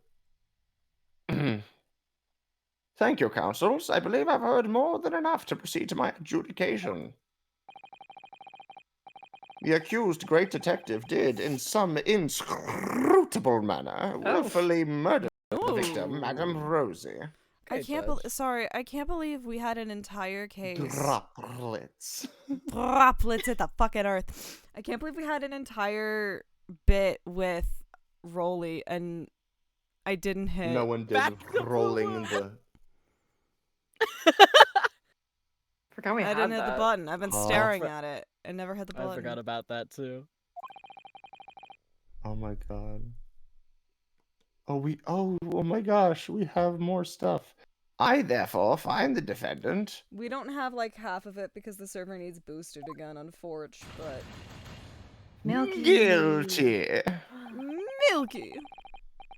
Thank you, counsels. I believe I've heard more than enough to proceed to my adjudication. The accused great detective did, in some inscrutable manner, willfully murder the victim, Madame Rosie. I can't sorry, I can't believe we had an entire case. Droplets. Droplets hit the fucking earth. I can't believe we had an entire bit with Rolly and I didn't hit. No one did Back rolling the. Forgot we I had didn't hit that. the button. I've been Oh. staring at it and never hit the button. I forgot about that too. Oh my god. Oh my gosh, we have more stuff. I therefore find the defendant. We don't have like half of it because the server needs boosted again on Forge, but Milky. Guilty. Milky.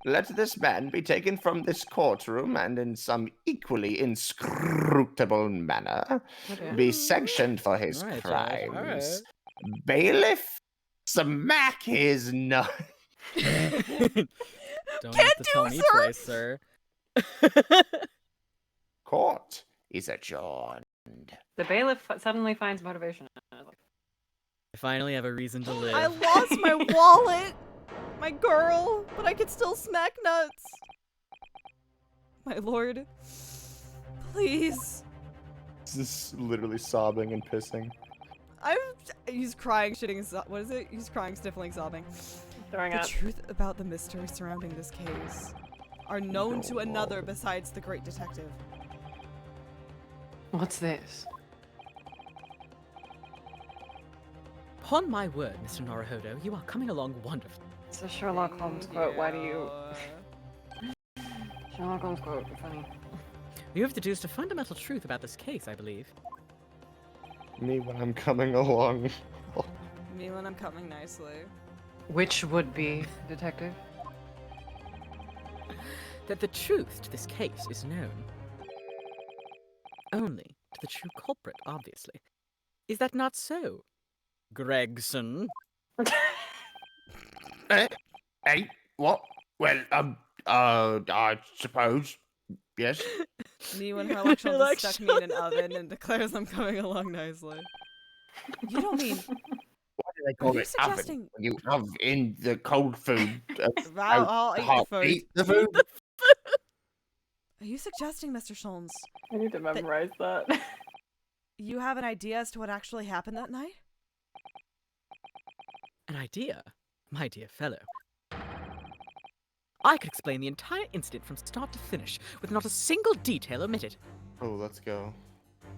let this man be taken from this courtroom and in some equally inscrutable manner be sanctioned for his Alright, Judge, crimes. alright. Bailiff, smack his nut. Don't have to tell me sir. twice, sir. Court is adjourned. The bailiff suddenly finds motivation. I finally have a reason to live. I lost my wallet, my girl, but I could still smack nuts. My lord, please. This is literally sobbing and pissing. He's crying, shitting, what is it? He's crying, sniffling, sobbing. Throwing The up. truth about the mystery surrounding this case are known to another besides the great detective. What's this? Upon my word, Mr. Naruhodo, you are coming along wonderfully. It's a Sherlock Holmes quote. Why do you... Sherlock Holmes quote. Funny. You have deduced a fundamental truth about this case, I believe. Me when I'm coming along. Me when I'm coming nicely. Which would be detective? That the truth to this case is known only to the true culprit, obviously. Is that not so, Gregson? Hey, what? Well, I suppose. Yes. Me when her lecture stuck me in an oven and declares I'm coming along nicely. You don't mean... Why do they call you it oven? suggesting- When you have in the cold food. I'll eat the hot food. eat the food. Are you suggesting, Mr. Sholmes, I need to memorize that. you have an idea as to what actually happened that night? An idea, my dear fellow. I could explain the entire incident from start to finish, with not a single detail omitted. Oh, let's go.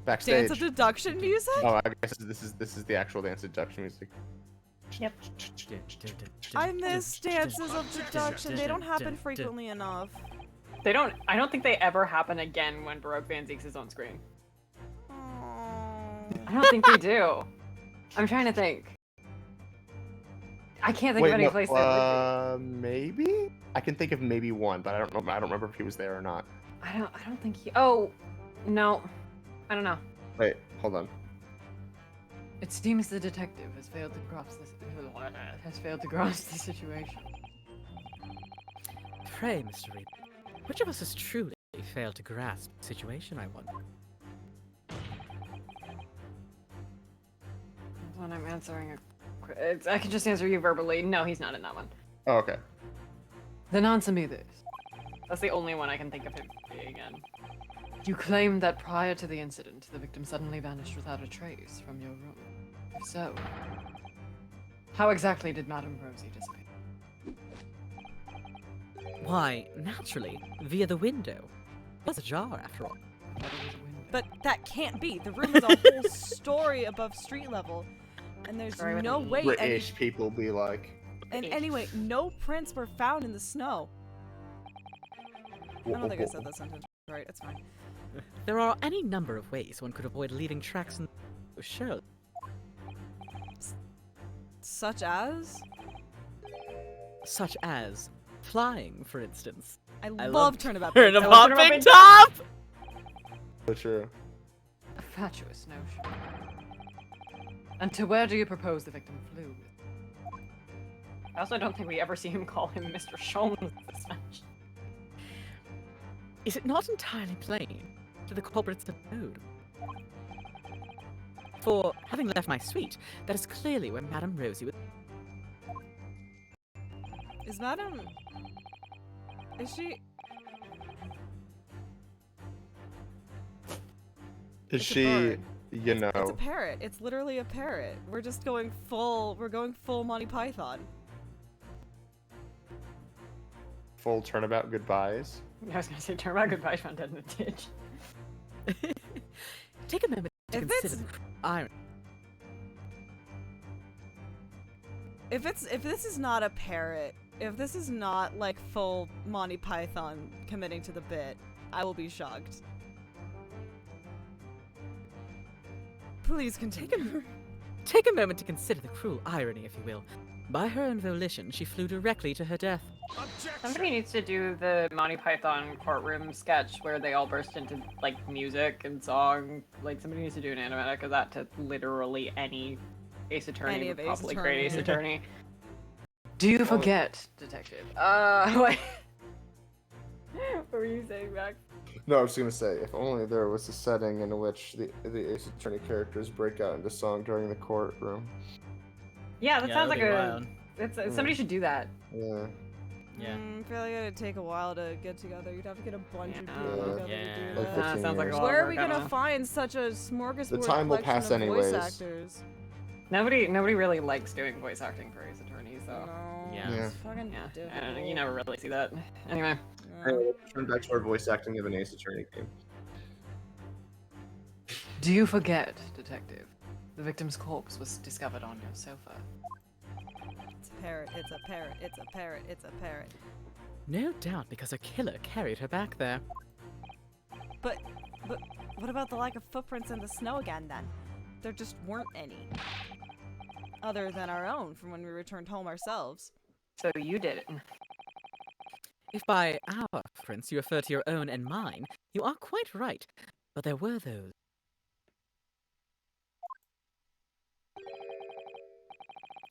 Backstage. Dance of deduction music? Oh, I guess this is the actual dance deduction music. Yep. I miss dances of deduction. They don't happen frequently enough. They don't. I don't think they ever happen again when Baroque Van Zeeks is on screen. I don't think they do. I'm trying to think. I can't think of any place that would maybe? I can think of maybe one, but I don't know. I don't remember if he was there or not. be. I don't think he. Oh, no. I don't know. Wait, hold on. It seems the detective has failed to grasp the situation. Pray, Mr. Reed, which of us has truly failed to grasp the situation, I wonder? When I'm answering I can just answer you verbally. No, he's not in that one. Oh, okay. Then answer me this. That's the only one I can think of him being in. You claim that prior to the incident, the victim suddenly vanished without a trace from your room. If so, how exactly did Madame Rosie disappear? Why, naturally, via the window. It was ajar, after all. But that can't be. The room is a whole story above street level. And there's Sorry, with no an E. way. British people be like. And anyway, no prints were found in the snow. I don't think I said that sentence right. It's fine. There are any number of ways one could avoid leaving tracks in the show. Such as? Such as flying, for instance. I love love Turnabout. Turnabout Big Big Top! So true. A fatuous notion. And to where do you propose the victim flew? I also don't think we ever see him call him Mr. Sholmes this match. Is it not entirely plain to the culprit's abode? For, having left my suite, that is clearly where Madame Rosie was. Is Madame... Is she... Is It's a she, bird. you know? It's a parrot. It's literally a parrot. We're just going full... We're going full Monty Python. Full turnabout goodbyes. I was gonna say Turnabout Goodbye found dead in the ditch. Take a moment to If consider it's- the irony. If this is not a parrot, if this is not like full Monty Python committing to the bit, I will be shocked. Please continue. Take a moment to consider the cruel irony, if you will. By her own volition, she flew directly to her death. Somebody needs to do the Monty Python courtroom sketch where they all burst into like music and song. Like somebody needs to do an animatic of that to literally any Ace Attorney, Any but of Ace probably Attorney. Great Ace Attorney. Do you forget, detective? What? What were you saying, Max? No, I was gonna say, if only there was a setting in which the Ace Attorney characters break out into song during the courtroom. Yeah, that sounds like that'd be a. wild. Somebody should do that. Yeah. Yeah. I feel like it'd take a while to get together. You'd have to get a bunch of people Yeah. together Yeah. to do Like that. 15 sounds like a years. lot. Where are work, we I don't gonna know. find such a smorgasbord The time will collection pass of anyways. voice actors? Nobody really likes doing voice acting for Ace Attorney, so. No, Yeah. it's fucking Yeah, difficult. I don't know, you never really see that. Anyway. Yeah. Anyway, let's turn back to our voice acting of an Ace Attorney game. Do you forget, detective? The victim's corpse was discovered on your sofa. It's a parrot, it's a parrot, it's a parrot, it's a parrot. No doubt because a killer carried her back there. But what about the lack of footprints in the snow again then? There just weren't any. Other than our own from when we returned home ourselves. So you did it. If by our footprints you refer to your own and mine, you are quite right. But there were those.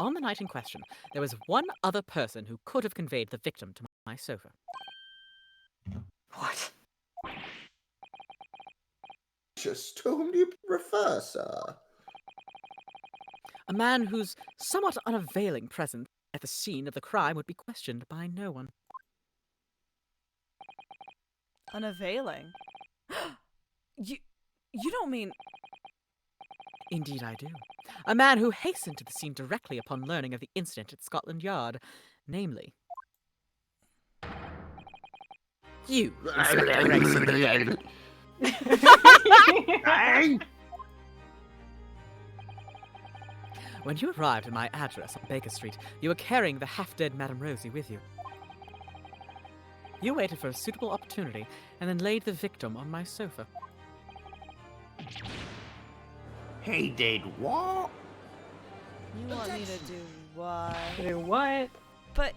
On the night in question, there was one other person who could have conveyed the victim to my sofa. What? Just to whom do you refer, sir? A man whose somewhat unavailing presence at the scene of the crime would be questioned by no one. Unavailing? You don't mean... Indeed I do. A man who hastened to the scene directly upon learning of the incident at Scotland Yard. Namely... you, Inspector Grayson. When you arrived at my address on Baker Street, you were carrying the half-dead Madame Rosie with you. You waited for a suitable opportunity and then laid the victim on my sofa. He did what? You want me to do what? Do what? But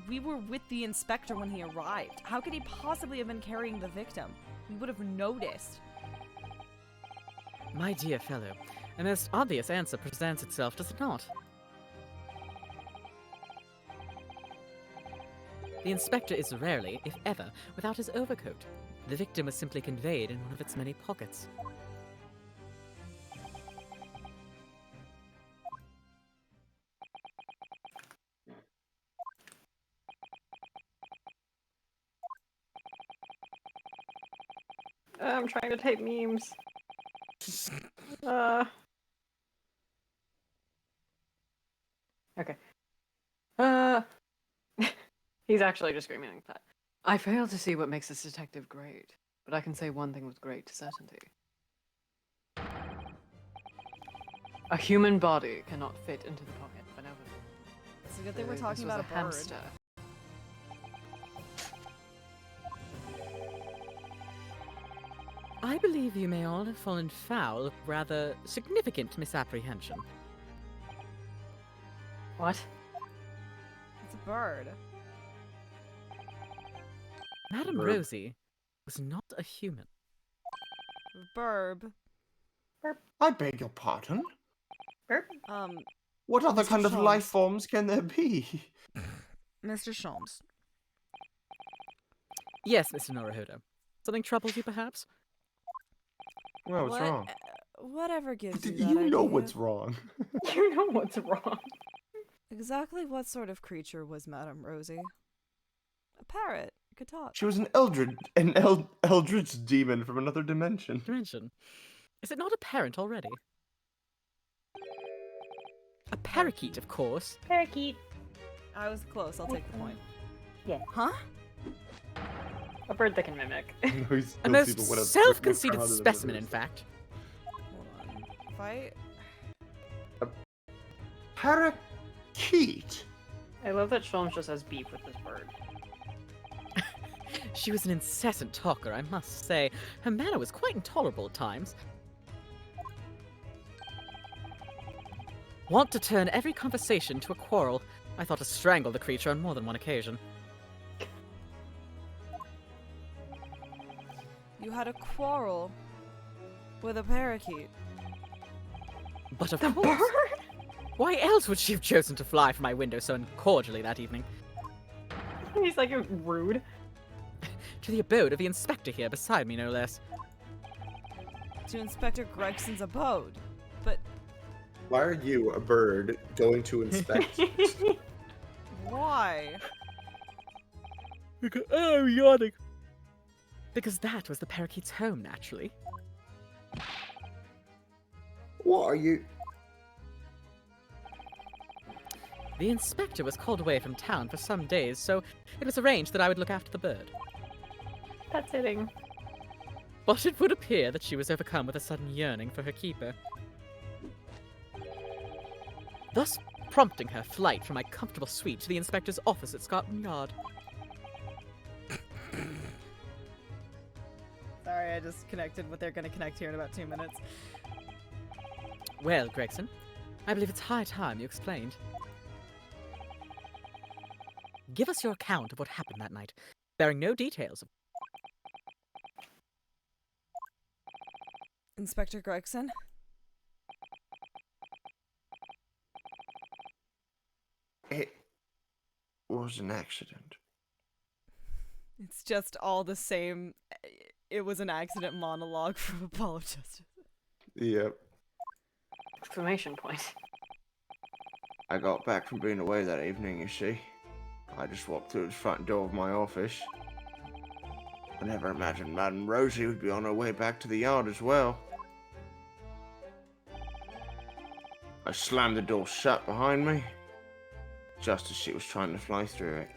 we were with the inspector when he arrived. How could he possibly have been carrying the victim? We would have noticed. My dear fellow, a most obvious answer presents itself, does it not? The inspector is rarely, if ever, without his overcoat. The victim was simply conveyed in one of its many pockets. I'm trying to type memes. Okay. He's actually just screaming like that. I fail to see what makes this detective great, but I can say one thing with great certainty. A human body cannot fit into the pocket of an elephant. It's a good thing we're This talking was about a bird. hamster. I believe you may all have fallen foul of rather significant misapprehension. What? It's a bird. Madame Burb. Rosie was not a human. Burb. I beg your pardon? What other Mr. kind of Sholmes. life forms can there be? Mr. Sholmes. Yes, Mr. Norohodo. Something troubles you, perhaps? Well, what's What- wrong? Whatever gives you that You know idea. what's wrong. You know what's wrong. Exactly what sort of creature was Madame Rosie? A parrot. It could talk. She was an eldritch demon from another dimension. Dimension. Is it not apparent already? A parakeet, of course. Parakeet. I was close. I'll take the point. Yeah. Huh? A bird that can mimic. A most self-conceited specimen, in fact. Hold on. If I... Parakeet. I love that Sholmes just has beef with this bird. She was an incessant talker, I must say. Her manner was quite intolerable at times. Want to turn every conversation to a quarrel. I thought to strangle the creature on more than one occasion. had a quarrel with a parakeet. But of course. Why else would she have chosen to fly from my window so uncordially that evening? He's like rude. To the abode of the inspector here beside me, no less. To Inspector Gregson's abode. But Why are you, a bird, going to inspect? why? Oh, yawning. Because that was the parakeet's home, naturally. What are you? The inspector was called away from town for some days, so it was arranged that I would look after the bird. That's hitting. But it would appear that she was overcome with a sudden yearning for her keeper, thus prompting her flight from my comfortable suite to the inspector's office at Scotland Yard. Sorry, I just connected what they're going to connect here in about 2 minutes. Well, Gregson, I believe it's high time you explained. Give us your account of what happened that night, bearing no details of... Inspector Gregson? It was an accident. It's just all the same. It was an accident monologue from Apollo Justice. Yep. Exclamation point. I got back from being away that evening, you see. I just walked through the front door of my office. I never imagined Madame Rosie would be on her way back to the yard as well. I slammed the door shut behind me, just as she was trying to fly through it.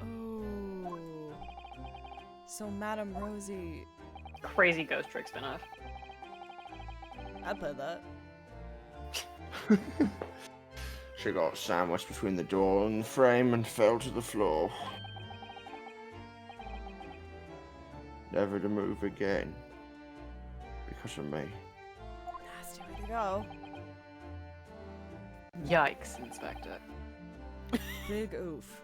Oh. So Madame Rosie... Crazy ghost trick spinoff. I'd play that. She got sandwiched between the door and the frame and fell to the floor. Never to move again. Because of me. Nasty way to go. Yikes, Inspector. Big oof.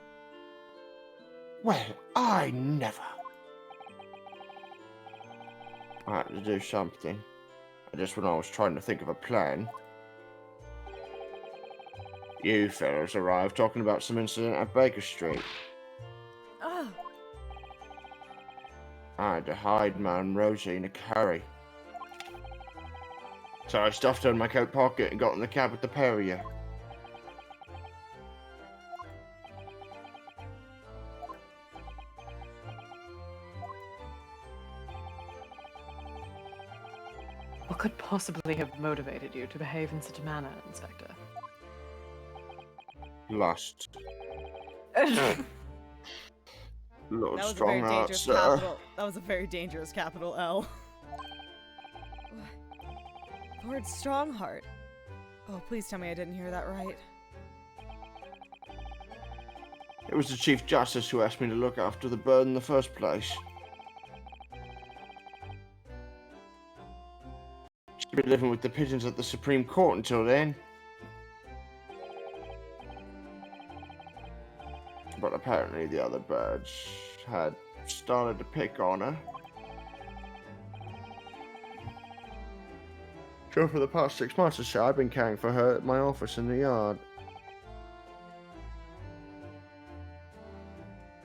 Well, I never. I had to do something. And just when I was trying to think of a plan, you fellas arrived talking about some incident at Baker Street. Oh. I had to hide Madame Rosie in a curry. So I stuffed her in my coat pocket and got in the cab with the pair of you. What could possibly have motivated you to behave in such a manner, Inspector? Lust. That Lord was a very strong heart, dangerous sir. capital. That was a very dangerous capital L. Lord Strongheart. Oh, please tell me I didn't hear that right. It was the Chief Justice who asked me to look after the bird in the first place. She'd been living with the pigeons at the Supreme Court until then. But apparently the other birds had started to pick on her. So for the past 6 months or so, I've been caring for her at my office in the yard.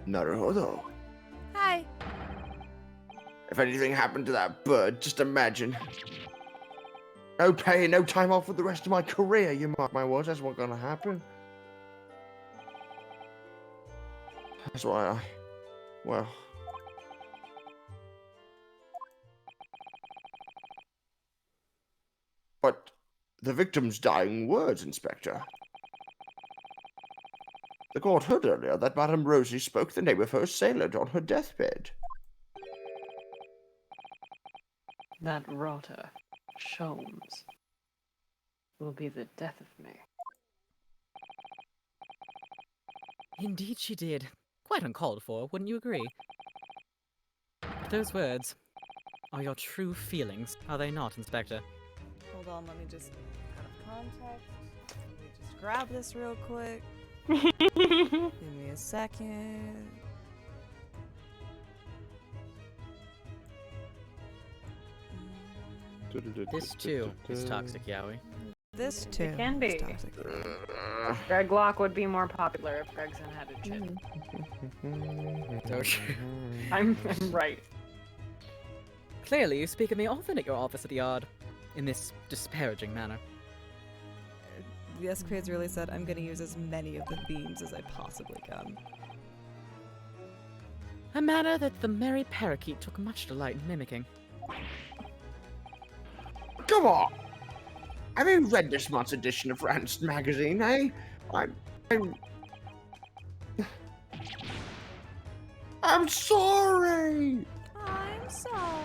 Naruhodo. Hi. If anything happened to that bird, just imagine. No pay, no time off for the rest of my career, you mark my words, that's what's gonna happen. That's why well... But the victim's dying words, Inspector. The court heard earlier that Madame Rosie spoke the name of her assailant on her deathbed. That rotter, Sholmes, will be the death of me. Indeed she did. Quite uncalled for, wouldn't you agree? But those words are your true feelings, are they not, Inspector? Hold on, let me just out of context. Let me just grab this real quick. Give me a second. This too is toxic, Yowie. This too. It can be. is toxic. Greg Locke would be more popular if Gregson had a chin. So true. I'm right. Clearly, you speak of me often at your office at the Yard, in this disparaging manner. The Escapades really said, I'm gonna use as many of the themes as I possibly can. A manner that the merry parakeet took much delight in mimicking. Come on! Have you read this month's edition of Rand's magazine, eh? I'm sorry! I'm sorry.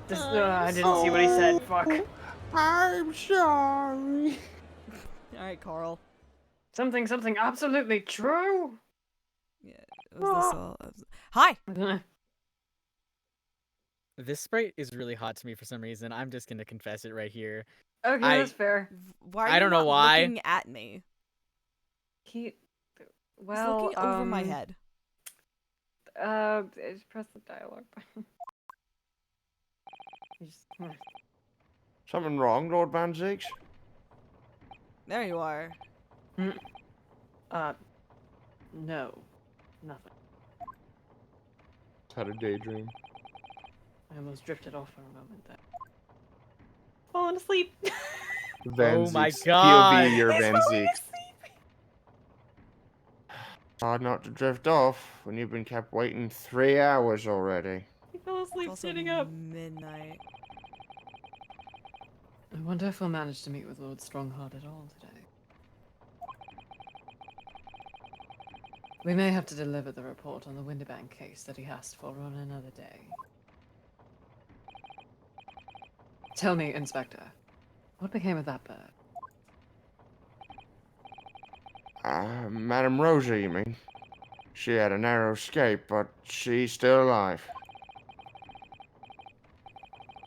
This, I didn't see what he said. Fuck. I'm sorry. Alright, Carl. Something absolutely true. Yeah, was this all? Hi! This sprite is really hot to me for some reason. I'm just gonna confess it right here. Okay, that's fair. Why are I you don't know not why. looking at me? He, He's well, looking over my head. Just press the dialogue button. Something wrong, Lord Van Zeeks? There you are. No, nothing. Had a daydream. I almost drifted off for a moment there. Falling asleep. Van Oh my Zeeks. God. POV, you're He's Van falling Zeeks. asleep. Hard not to drift off when you've been kept waiting 3 hours already. He fell It's asleep also sitting up. midnight. I wonder if we'll manage to meet with Lord Strongheart at all today. We may have to deliver the report on the Winterbank case that he asked for on another day. Tell me, Inspector, what became of that bird? Madame Rosa, you mean? She had a narrow escape, but she's still alive.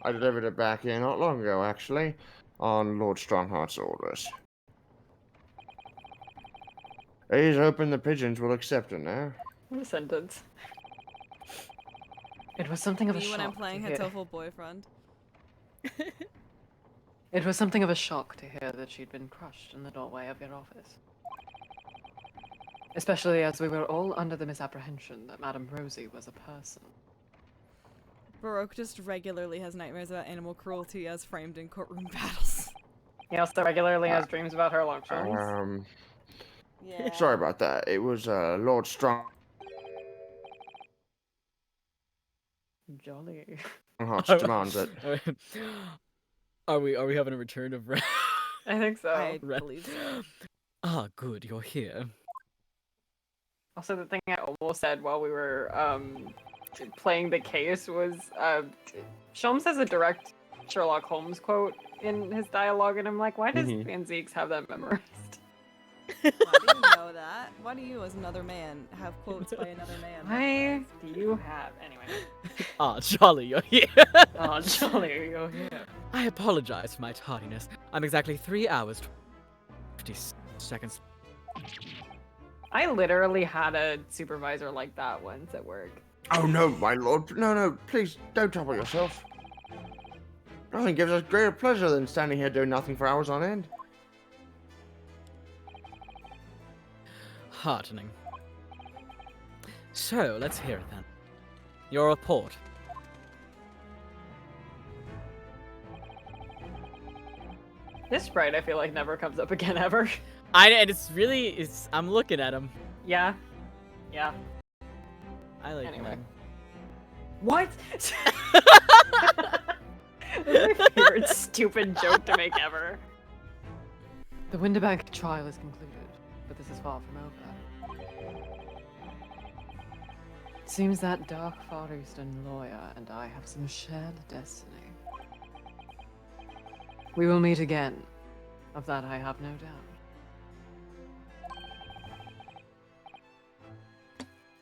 I delivered it back here not long ago, actually, on Lord Strongheart's orders. He's hoping the pigeons will accept it now. What a sentence. It was something of a Me shock. when I'm playing to hear... Hatoful Boyfriend. It was something of a shock to hear that she'd been crushed in the doorway of your office. Especially as we were all under the misapprehension that Madame Rosie was a person. Baroque just regularly has nightmares about animal cruelty as framed in courtroom battles. He also regularly has dreams about her luncheons. Yeah. Sorry about that. It was, Lord Jolly. Strongheart's demands it. Are we having a return of Red? I think so. I Red. believe so. Ah, good, you're here. Also, the thing I almost said while we were playing the case was, Sholmes has a direct Sherlock Holmes quote in his dialogue, and I'm like, why does Van Zeeks have that memorized? Why do you know that? Why do you, as another man, have quotes by another man? Why do you have... Anyway. Ah, Charlie, you're here. Oh, Jolly, you're here. I apologize for my tardiness. I'm exactly 3 hours, 50 seconds. I literally had a supervisor like that once at work. Oh no, my lord. No, please, don't trouble yourself. Nothing gives us greater pleasure than standing here doing nothing for hours on end. Heartening. So, let's hear it then. Your report. This sprite, I feel like, never comes up again, ever. And I'm looking at him. Yeah. Yeah. I like Anyway. him. What? That's my favorite stupid joke to make ever. The Winterbank trial is concluded, but this is far from over. It seems that dark Far Eastern lawyer and I have some shared destiny. We will meet again. Of that I have no doubt.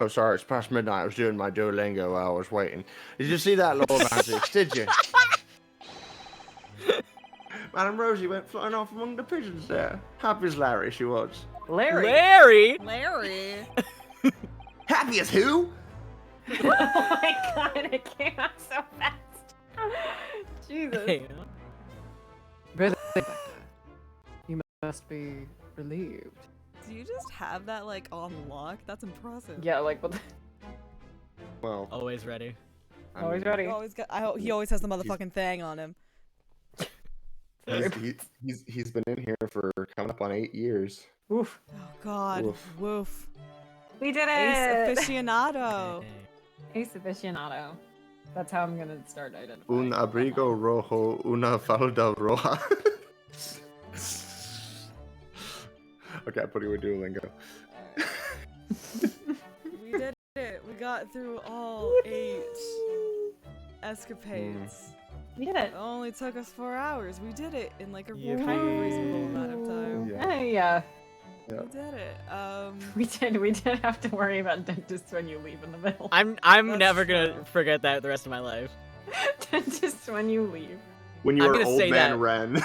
Oh, sorry, it's past midnight. I was doing my Duolingo while I was waiting. Did you see that, Lord Van Zeeks? Did you? Madame Rosie went flying off among the pigeons there. Happy as Larry she was. Larry! Larry! Larry! Happy as who? Oh my god, it came out so fast. Jesus. Hey, Really, Becca, you must be relieved. Do you just have that like on lock? That's impressive. Yeah, like what? Well, always ready. I Always mean, ready. He always has the motherfucking thing on him. He's been in here for coming up on 8 years. Oof. Oh God. Woof. Woof. We did Ace it! aficionado. Ace aficionado. That's how I'm gonna start identifying. Un abrigo rojo, una falda roja. Okay, I'm putting away Duolingo. We did it. We got through all 8 escapades. We did it. It only took us 4 hours. We did it in like a Yippee. kind of reasonable amount of time. Yeah. Yeah. Yeah. We did it. We did have to worry about dentists when you leave in the middle. I'm That's never true. gonna forget that the rest of my life. Dentists when you leave. When you I'm were gonna old say man that. Ren.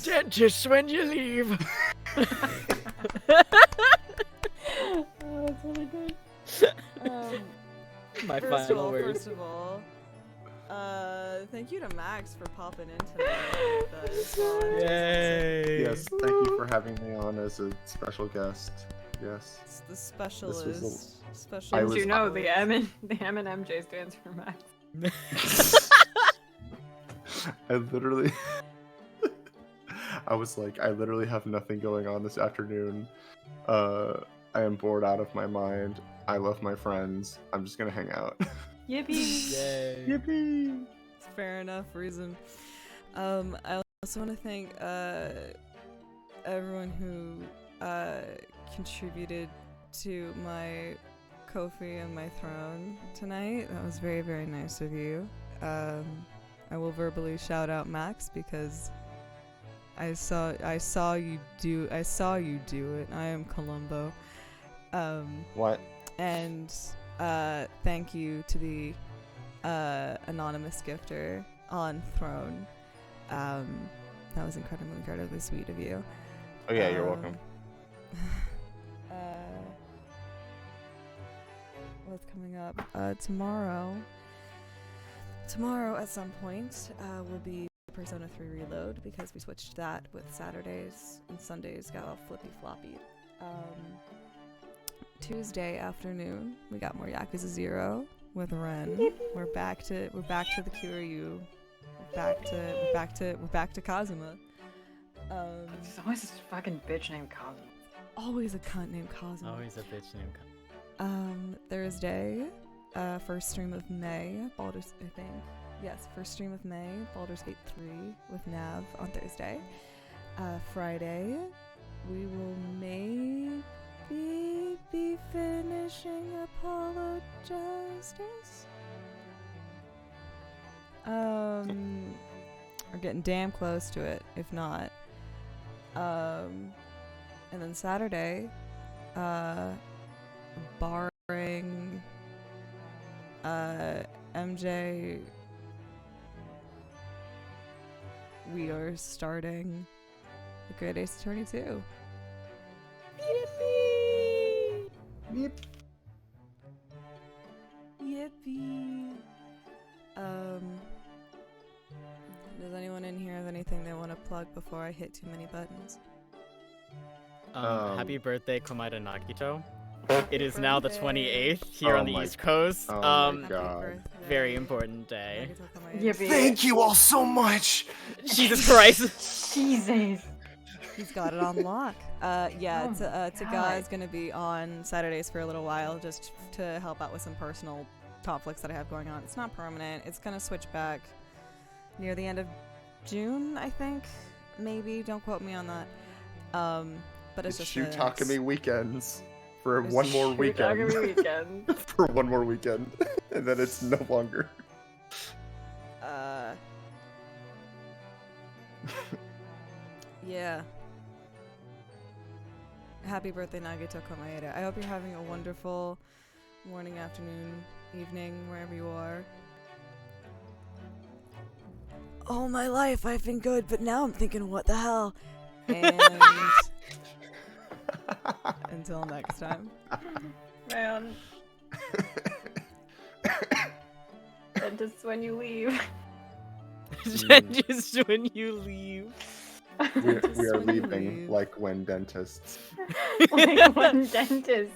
Dentist when you leave. Oh, that's really good. My First final of words. all, thank you to Max for popping in tonight. with us. Yay! Yes, thank you for having me on as a special guest. Yes. It's the was specialist. I Specialist. was- Did you know the M and MJ stands for Max? I literally I was like, I literally have nothing going on this afternoon. I am bored out of my mind. I love my friends. I'm just gonna hang out. Yippee! Yay! Yippee! It's fair enough reason. I also want to thank everyone who contributed to my Ko-fi and my throne tonight. That was very, very nice of you. I will verbally shout out Max because I saw you do it. I am Columbo. What? And thank you to the anonymous gifter on Throne. That was incredibly sweet of you. Oh yeah, you're welcome. What's coming up? Tomorrow at some point will be Persona 3 Reload because we switched that with Saturdays and Sundays got all flippy floppy. Tuesday afternoon we got more Yakuza 0 with Ren. We're back to the Kiryu. We're back to Kazuma. There's always this fucking bitch named Kazuma. Always a cunt named Kazuma. Always a bitch named. Thursday, first stream of May, Baldur's, I think. Yes, first stream of May, Baldur's Gate 3 with Nav on Thursday. Friday, we will maybe be finishing Apollo Justice. We're getting damn close to it, if not. And then Saturday, barring MJ, we are starting the Great Ace Attorney 2. Yep. Yippee! Does anyone in here have anything they want to plug before I hit too many buttons? Happy birthday, Komaeda Nagito. It is now the Birthday. 28th here Oh on the my- East Coast. oh my Happy God. birthday. Very important day. Yippee! Thank you all so much. Jesus Christ! Jesus! He's got it on lock. Yeah, Oh my Taga God. is going to be on Saturdays for a little while just to help out with some personal conflicts that I have going on. It's not permanent. It's going to switch back near the end of June, I think. Maybe. Don't quote me on that. But it's just Shoot Takami weekends for It's one more weekend. Takami weekend. For one more weekend, and then it's no longer. Yeah. Happy birthday, Nagito Komaeda. I hope you're having a wonderful morning, afternoon, evening, wherever you are. All my life I've been good, but now I'm thinking, what the hell? And until next time. Man. dentists when you leave. Just when you leave. We are leaving like when dentists. Like one dentist.